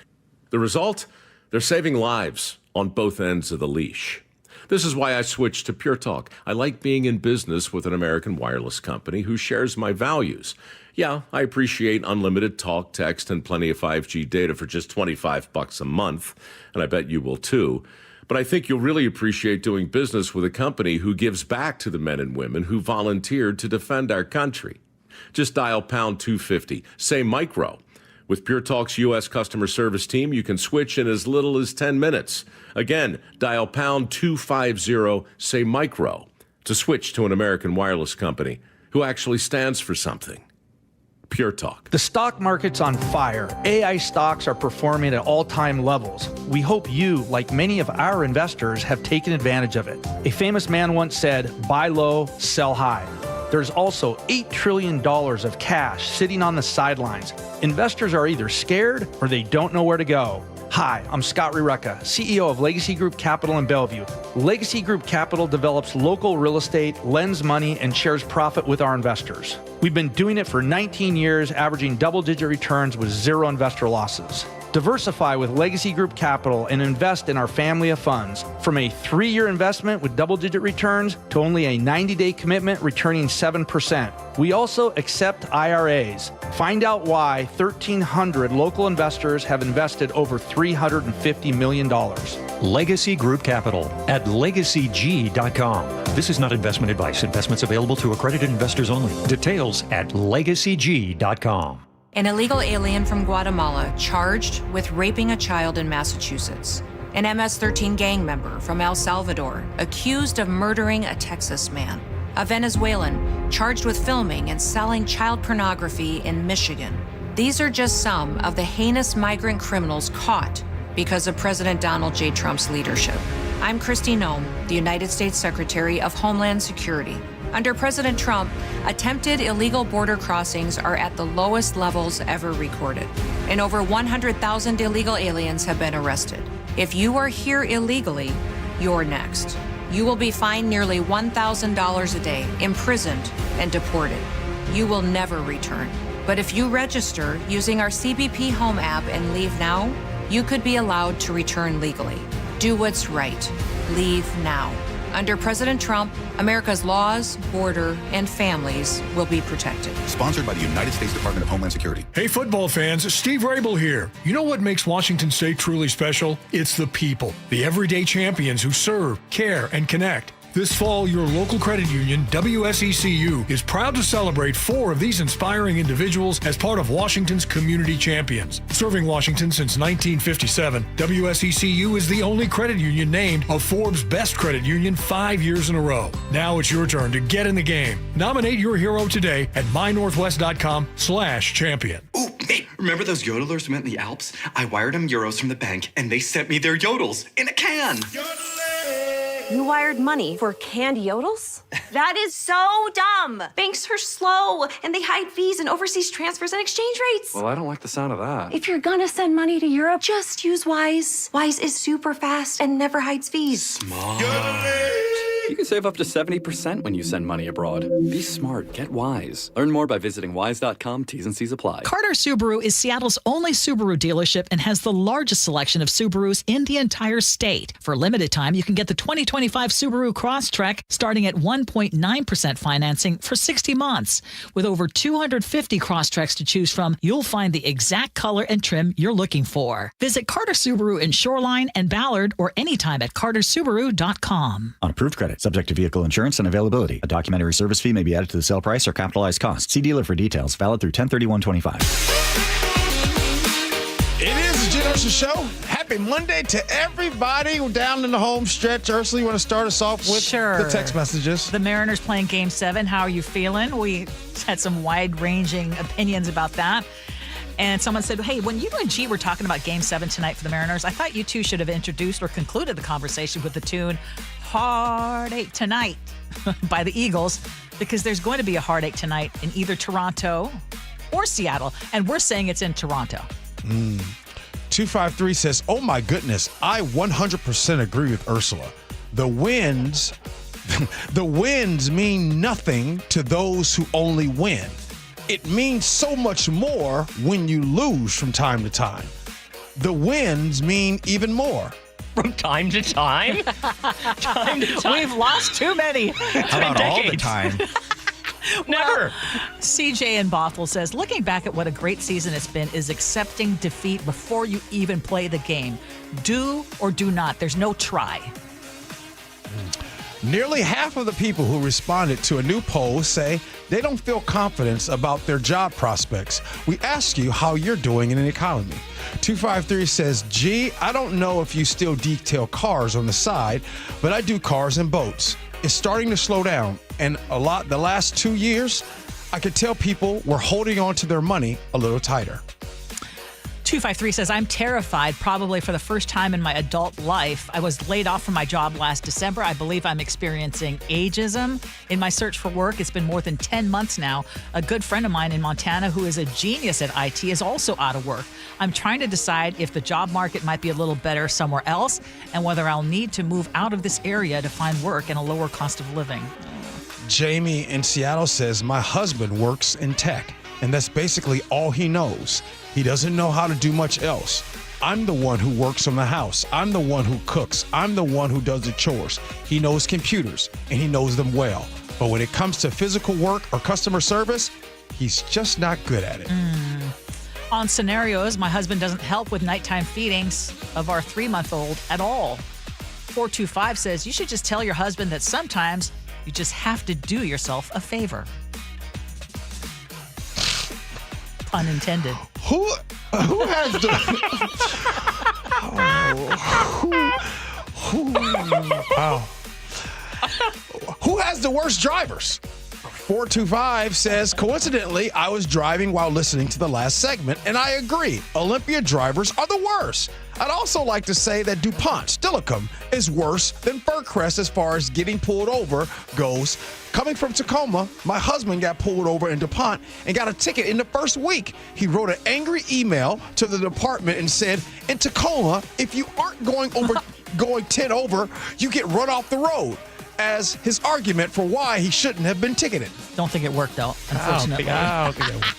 The result? They're saving lives on both ends of the leash. This is why I switched to Pure Talk. I like being in business with an American wireless company who shares my values. Yeah, I appreciate unlimited talk, text, and plenty of 5G data for just $25 a month, and I bet you will too. But I think you'll really appreciate doing business with a company who gives back to the men and women who volunteered to defend our country. Just dial pound 250, say micro. With Pure Talk's U.S. customer service team, you can switch in as little as 10 minutes. Again, dial pound 250, say micro, to switch to an American wireless company who actually stands for something. Pure Talk. The stock market's on fire. AI stocks are performing at all-time levels. We hope you, like many of our investors, have taken advantage of it. A famous man once said, buy low, sell high. There's also $8 trillion of cash sitting on the sidelines. Investors are either scared or they don't know where to go. Hi, I'm Scott Reutin, CEO of Legacy Group Capital in Bellevue. Legacy Group Capital develops local real estate, lends money, and shares profit with our investors. We've been doing it for 19 years, averaging double-digit returns with zero investor losses. Diversify with Legacy Group Capital and invest in our family of funds. From a 3-year investment with double-digit returns to only a 90-day commitment returning 7%. We also accept IRAs. Find out why 1,300 local investors have invested over $350 million. Legacy Group Capital at LegacyG.com. This is not investment advice. Investments available to accredited investors only. Details at LegacyG.com. An illegal alien from Guatemala charged with raping a child in Massachusetts. An MS-13 gang member from El Salvador accused of murdering a Texas man. A Venezuelan charged with filming and selling child pornography in Michigan. These are just some of the heinous migrant criminals caught because of President Donald J. Trump's leadership. I'm Kristi Noem, the United States Secretary of Homeland Security. Under President Trump, attempted illegal border crossings are at the lowest levels ever recorded, and over 100,000 illegal aliens have been arrested. If you are here illegally, you're next. You will be fined nearly $1,000 a day, imprisoned, and deported. You will never return. But if you register using our CBP Home app and leave now, you could be allowed to return legally. Do what's right. Leave now. Under President Trump, America's laws, border, and families will be protected. Sponsored by the United States Department of Homeland Security. Hey, football fans, Steve Rabel here. You know what makes Washington State truly special? It's the people, the everyday champions who serve, care, and connect. This fall, your local credit union, WSECU, is proud to celebrate 4 of these inspiring individuals as part of Washington's Community Champions. Serving Washington since 1957, WSECU is the only credit union named a Forbes Best Credit Union 5 years in a row. Now it's your turn to get in the game. Nominate your hero today at mynorthwest.com/champion. Ooh, me. Remember those yodelers we met in the Alps? I wired them euros from the bank, and they sent me their yodels in a can. You wired money for canned yodels? That is so dumb. Banks are slow, and they hide fees and overseas transfers and exchange rates. Well, I don't like the sound of that. If you're gonna send money to Europe, just use Wise. Wise is super fast and never hides fees. Smart. You can save up to 70% when you send money abroad. Be smart. Get Wise. Learn more by visiting wise.com. T's and C's apply. Carter Subaru is Seattle's only Subaru dealership and has the largest selection of Subarus in the entire state. For a limited time, you can get the 2025 Subaru Crosstrek starting at 1.9% financing for 60 months. With over 250 Crosstreks to choose from, you'll find the exact color and trim you're looking for. Visit Carter Subaru in Shoreline and Ballard or anytime at cartersubaru.com. On approved credit, subject to vehicle insurance and availability. A documentary service fee may be added to the sale price or capitalized costs. See dealer for details. Valid through 10/31/25. It is the Gee Ursula Show. Happy Monday to everybody. We're down in the home stretch. Ursula, you want to start us off with the text messages? The Mariners playing Game 7. How are you feeling? We had some wide-ranging opinions about that. And someone said, hey, when you and G were talking about Game 7 tonight for the Mariners, I thought you two should have introduced or concluded the conversation with the tune Heartache Tonight by the Eagles, because there's going to be a heartache tonight in either Toronto or Seattle. And we're saying it's in Toronto. 253 says, oh my goodness, I 100% agree with Ursula. The wins mean nothing to those who only win. It means so much more when you lose from time to time. The wins mean even more. From time to time? Time to time. We've lost too many. How about all the time? Never. CJ in Bothell says, looking back at what a great season it's been is accepting defeat before you even play the game. Do or do not. There's no try. Nearly half of the people who responded to a new poll say they don't feel confidence about their job prospects. We ask you how you're doing in an economy. 253 says, gee, I don't know if you still detail cars on the side, but I do cars and boats. It's starting to slow down, and the last 2 years, I could tell people were holding on to their money a little tighter. 253 says, I'm terrified, probably for the first time in my adult life. I was laid off from my job last December. I believe I'm experiencing ageism. In my search for work, it's been more than 10 months now. A good friend of mine in Montana who is a genius at IT is also out of work. I'm trying to decide if the job market might be a little better somewhere else and whether I'll need to move out of this area to find work and a lower cost of living. Jamie in Seattle says, my husband works in tech, and that's basically all he knows. He doesn't know how to do much else. I'm the one who works on the house. I'm the one who cooks. I'm the one who does the chores. He knows computers, and he knows them well. But when it comes to physical work or customer service, he's just not good at it. On scenarios, my husband doesn't help with nighttime feedings of our 3-month-old at all. 425 says, you should just tell your husband that sometimes you just have to do yourself a favor. Pun intended. Who has the who has the worst drivers? 425 says, coincidentally, I was driving while listening to the last segment, and I agree. Olympia drivers are the worst. I'd also like to say that DuPont Stillicum is worse than Furcrest as far as getting pulled over goes. Coming from Tacoma, my husband got pulled over in DuPont and got a ticket in the first week. He wrote an angry email to the department and said, in Tacoma, if you aren't going 10 over, you get run off the road, as his argument for why he shouldn't have been ticketed. Don't think it worked, though, unfortunately. I don't think it worked.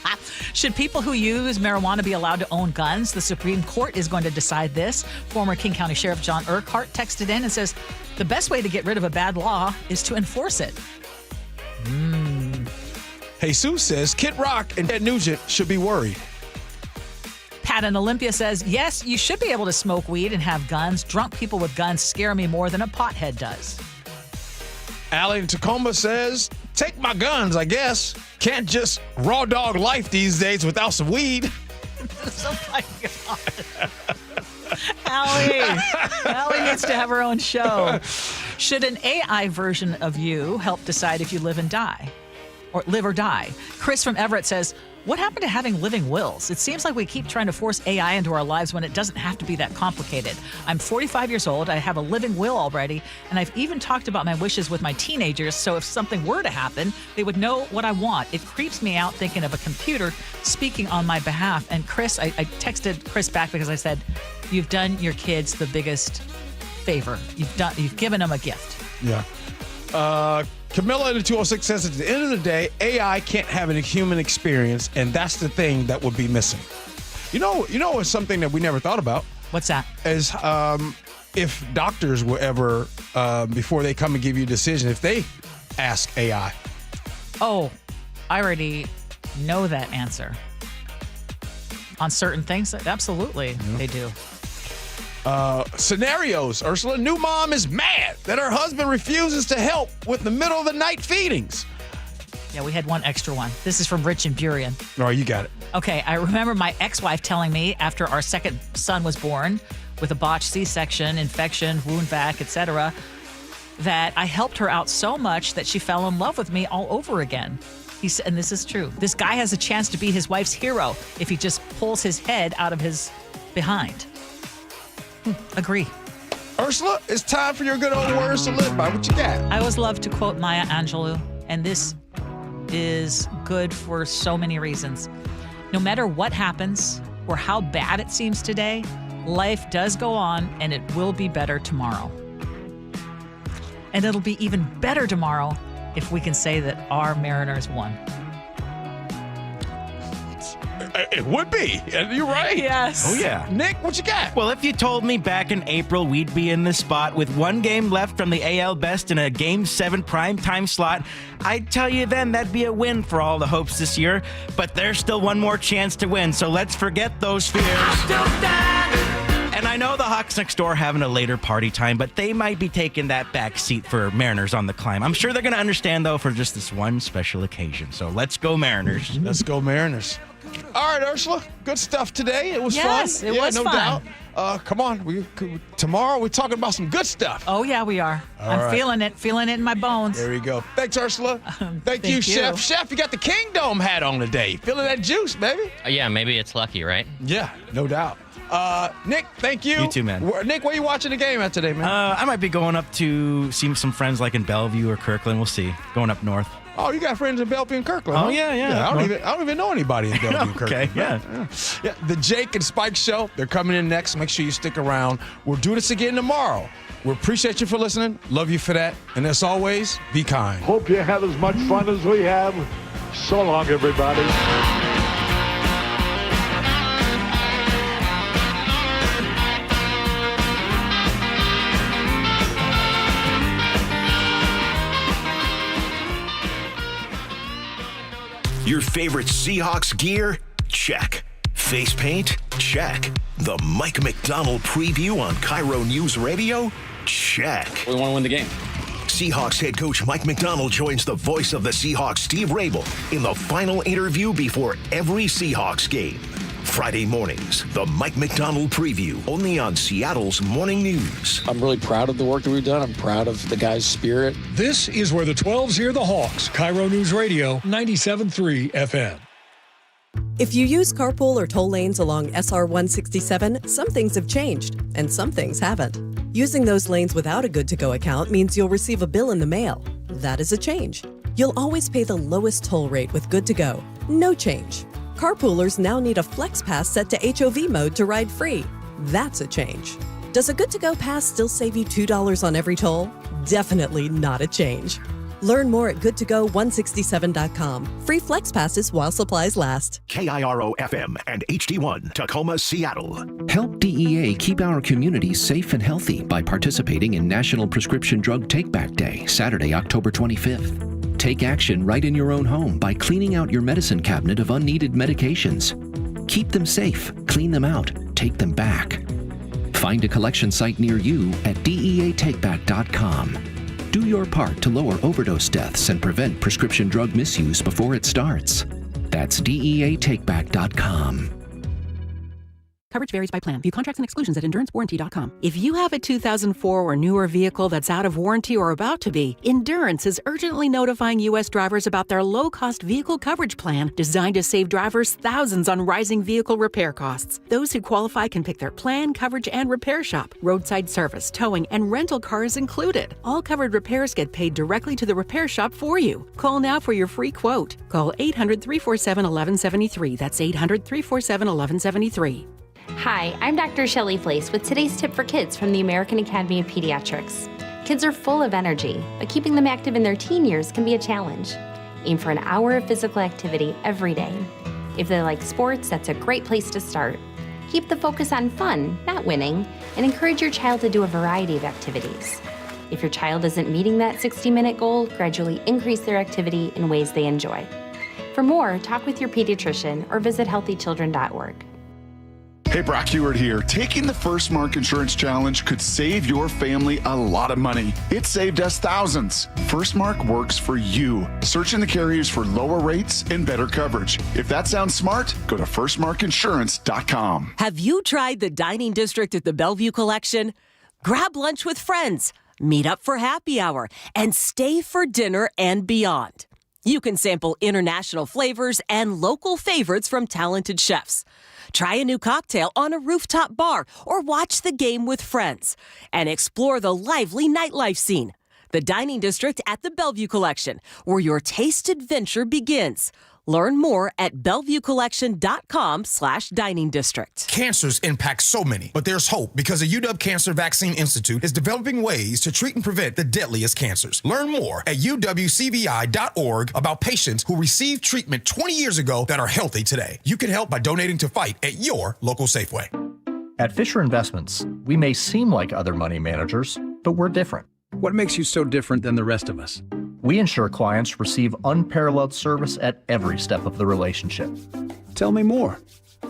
Should people who use marijuana be allowed to own guns? The Supreme Court is going to decide this. Former King County Sheriff John Urquhart texted in and says, the best way to get rid of a bad law is to enforce it. Jesus says, Kid Rock and Ted Nugent should be worried. Pat in Olympia says, yes, you should be able to smoke weed and have guns. Drunk people with guns scare me more than a pothead does. Allie in Tacoma says, take my guns, I guess. Can't just raw dog life these days without some weed. Oh my God. Allie needs to have her own show. Should an AI version of you help decide if you live and die? Or live or die? Chris from Everett says, What happened to having living wills? It seems like we keep trying to force AI into our lives when it doesn't have to be that complicated. I'm 45 years old. I have a living will already, and I've even talked about my wishes with my teenagers, so if something were to happen, they would know what I want. It creeps me out thinking of a computer speaking on my behalf. And Chris, I texted Chris back because I said, you've done your kids the biggest favor. You've given them a gift. Yeah. Camilla in the 206 says at the end of the day, AI can't have a human experience, and that's the thing that would be missing. You know, it's something that we never thought about. What's that? Is if doctors will ever, before they come and give you a decision, if they ask AI. Oh, I already know that answer. On certain things, absolutely, they do. Scenarios. Ursula, new mom is mad that her husband refuses to help with the middle of the night feedings. Yeah, we had one extra one. This is from Rich and Burien. Oh, you got it. Okay, I remember my ex-wife telling me after our second son was born with a botched C-section, infection, wound vac, etc., that I helped her out so much that she fell in love with me all over again. He said, and this is true, this guy has a chance to be his wife's hero if he just pulls his head out of his behind. Agree. Ursula, it's time for your good old words to live by. What you got? I always love to quote Maya Angelou, and this is good for so many reasons. No matter what happens or how bad it seems today, life does go on and it will be better tomorrow. And it'll be even better tomorrow if we can say that our Mariners won. It would be. You're right. Yes. Oh, yeah. Nick, what you got? Well, if you told me back in April we'd be in this spot with one game left from the AL Best in a Game 7 primetime slot, I'd tell you then that'd be a win for all the hopes this year. But there's still one more chance to win, so let's forget those fears. And I know the Hawks next door are having a later party time, but they might be taking that back seat for Mariners on the climb. I'm sure they're going to understand, though, for just this one special occasion. So let's go Mariners. Let's go Mariners. All right, Ursula, good stuff today. It was fun. Yes, it was no fun. Doubt. Come on, tomorrow we're talking about some good stuff. Oh, yeah, we are. I'm feeling it in my bones. There you go. Thanks, Ursula. Thank you, Chef. Chef, you got the Kingdom hat on today. Feeling that juice, baby? Yeah, maybe it's lucky, right? Yeah, no doubt. Nick, thank you. You too, man. Nick, where are you watching the game at today, man? I might be going up to see some friends like in Bellevue or Kirkland. We'll see. Going up north. Oh, you got friends in Bellevue and Kirkland, huh? Oh, yeah. I don't even know anybody in Bellevue and Kirkland. Okay, yeah. The Jake and Spike Show, they're coming in next. Make sure you stick around. We'll do this again tomorrow. We appreciate you for listening. Love you for that. And as always, be kind. Hope you have as much fun as we have. So long, everybody. Your favorite Seahawks gear? Check. Face paint? Check. The Mike McDonald preview on KIRO Newsradio? Check. We want to win the game. Seahawks head coach Mike McDonald joins the voice of the Seahawks, Steve Rabel, in the final interview before every Seahawks game. Friday mornings, the Mike McDonald preview, only on Seattle's Morning News. I'm really proud of the work that we've done. I'm proud of the guys' spirit. This is where the 12s hear the Hawks. KIRO News Radio, 97.3 FM. If you use carpool or toll lanes along SR 167, some things have changed, and some things haven't. Using those lanes without a good-to-go account means you'll receive a bill in the mail. That is a change. You'll always pay the lowest toll rate with good-to-go. No change. Carpoolers now need a Flex Pass set to HOV mode to ride free. That's a change. Does a good-to-go pass still save you $2 on every toll? Definitely not a change. Learn more at goodtogo167.com. Free Flex Passes while supplies last. KIRO FM and HD1, Tacoma, Seattle. Help DEA keep our communities safe and healthy by participating in National Prescription Drug Take-Back Day, Saturday, October 25th. Take action right in your own home by cleaning out your medicine cabinet of unneeded medications. Keep them safe, clean them out, take them back. Find a collection site near you at DEATakeback.com. Do your part to lower overdose deaths and prevent prescription drug misuse before it starts. That's DEATakeback.com. Coverage varies by plan. View contracts and exclusions at endurancewarranty.com. If you have a 2004 or newer vehicle that's out of warranty or about to be, Endurance is urgently notifying U.S. drivers about their low-cost vehicle coverage plan designed to save drivers thousands on rising vehicle repair costs. Those who qualify can pick their plan, coverage, and repair shop. Roadside service, towing, and rental cars included. All covered repairs get paid directly to the repair shop for you. Call now for your free quote. Call 800-347-1173. That's 800-347-1173. Hi, I'm Dr. Shelley Flace with today's tip for kids from the American Academy of Pediatrics. Kids are full of energy, but keeping them active in their teen years can be a challenge. Aim for an hour of physical activity every day. If they like sports, that's a great place to start. Keep the focus on fun, not winning, and encourage your child to do a variety of activities. If your child isn't meeting that 60-minute goal, gradually increase their activity in ways they enjoy. For more, talk with your pediatrician or visit healthychildren.org. Hey, Brock Heward here. Taking the First Mark Insurance Challenge could save your family a lot of money. It saved us thousands. First Mark works for you. Searching the carriers for lower rates and better coverage. If that sounds smart, go to firstmarkinsurance.com. Have you tried the dining district at the Bellevue Collection? Grab lunch with friends, meet up for happy hour, and stay for dinner and beyond. You can sample international flavors and local favorites from talented chefs. Try a new cocktail on a rooftop bar or watch the game with friends and explore the lively nightlife scene. The Dining District at the Bellevue Collection, where your taste adventure begins. Learn more at BellevueCollection.com/dining district. Cancers impact so many, but there's hope because the UW Cancer Vaccine Institute is developing ways to treat and prevent the deadliest cancers. Learn more at uwcvi.org about patients who received treatment 20 years ago that are healthy today. You can help by donating to fight at your local Safeway. At Fisher Investments, we may seem like other money managers, but we're different. What makes you so different than the rest of us? We ensure clients receive unparalleled service at every step of the relationship. Tell me more.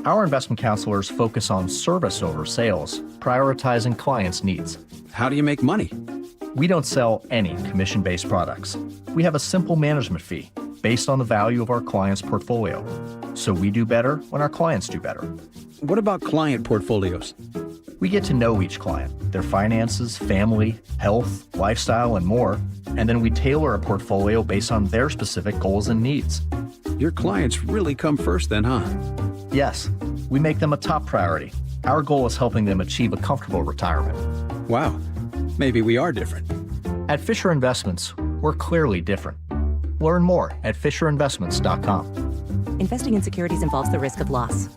Our investment counselors focus on service over sales, prioritizing clients' needs. How do you make money? We don't sell any commission-based products. We have a simple management fee based on the value of our clients' portfolio. So we do better when our clients do better. What about client portfolios? We get to know each client, their finances, family, health, lifestyle, and more, and then we tailor a portfolio based on their specific goals and needs. Your clients really come first then, huh? Yes, we make them a top priority. Our goal is helping them achieve a comfortable retirement. Wow, maybe we are different. At Fisher Investments, we're clearly different. Learn more at FisherInvestments.com. Investing in securities involves the risk of loss.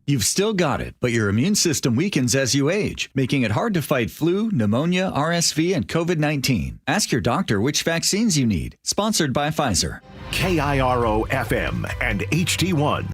You've still got it, but your immune system weakens as you age, making it hard to fight flu, pneumonia, RSV, and COVID-19. Ask your doctor which vaccines you need. Sponsored by Pfizer. KIRO FM and HD1.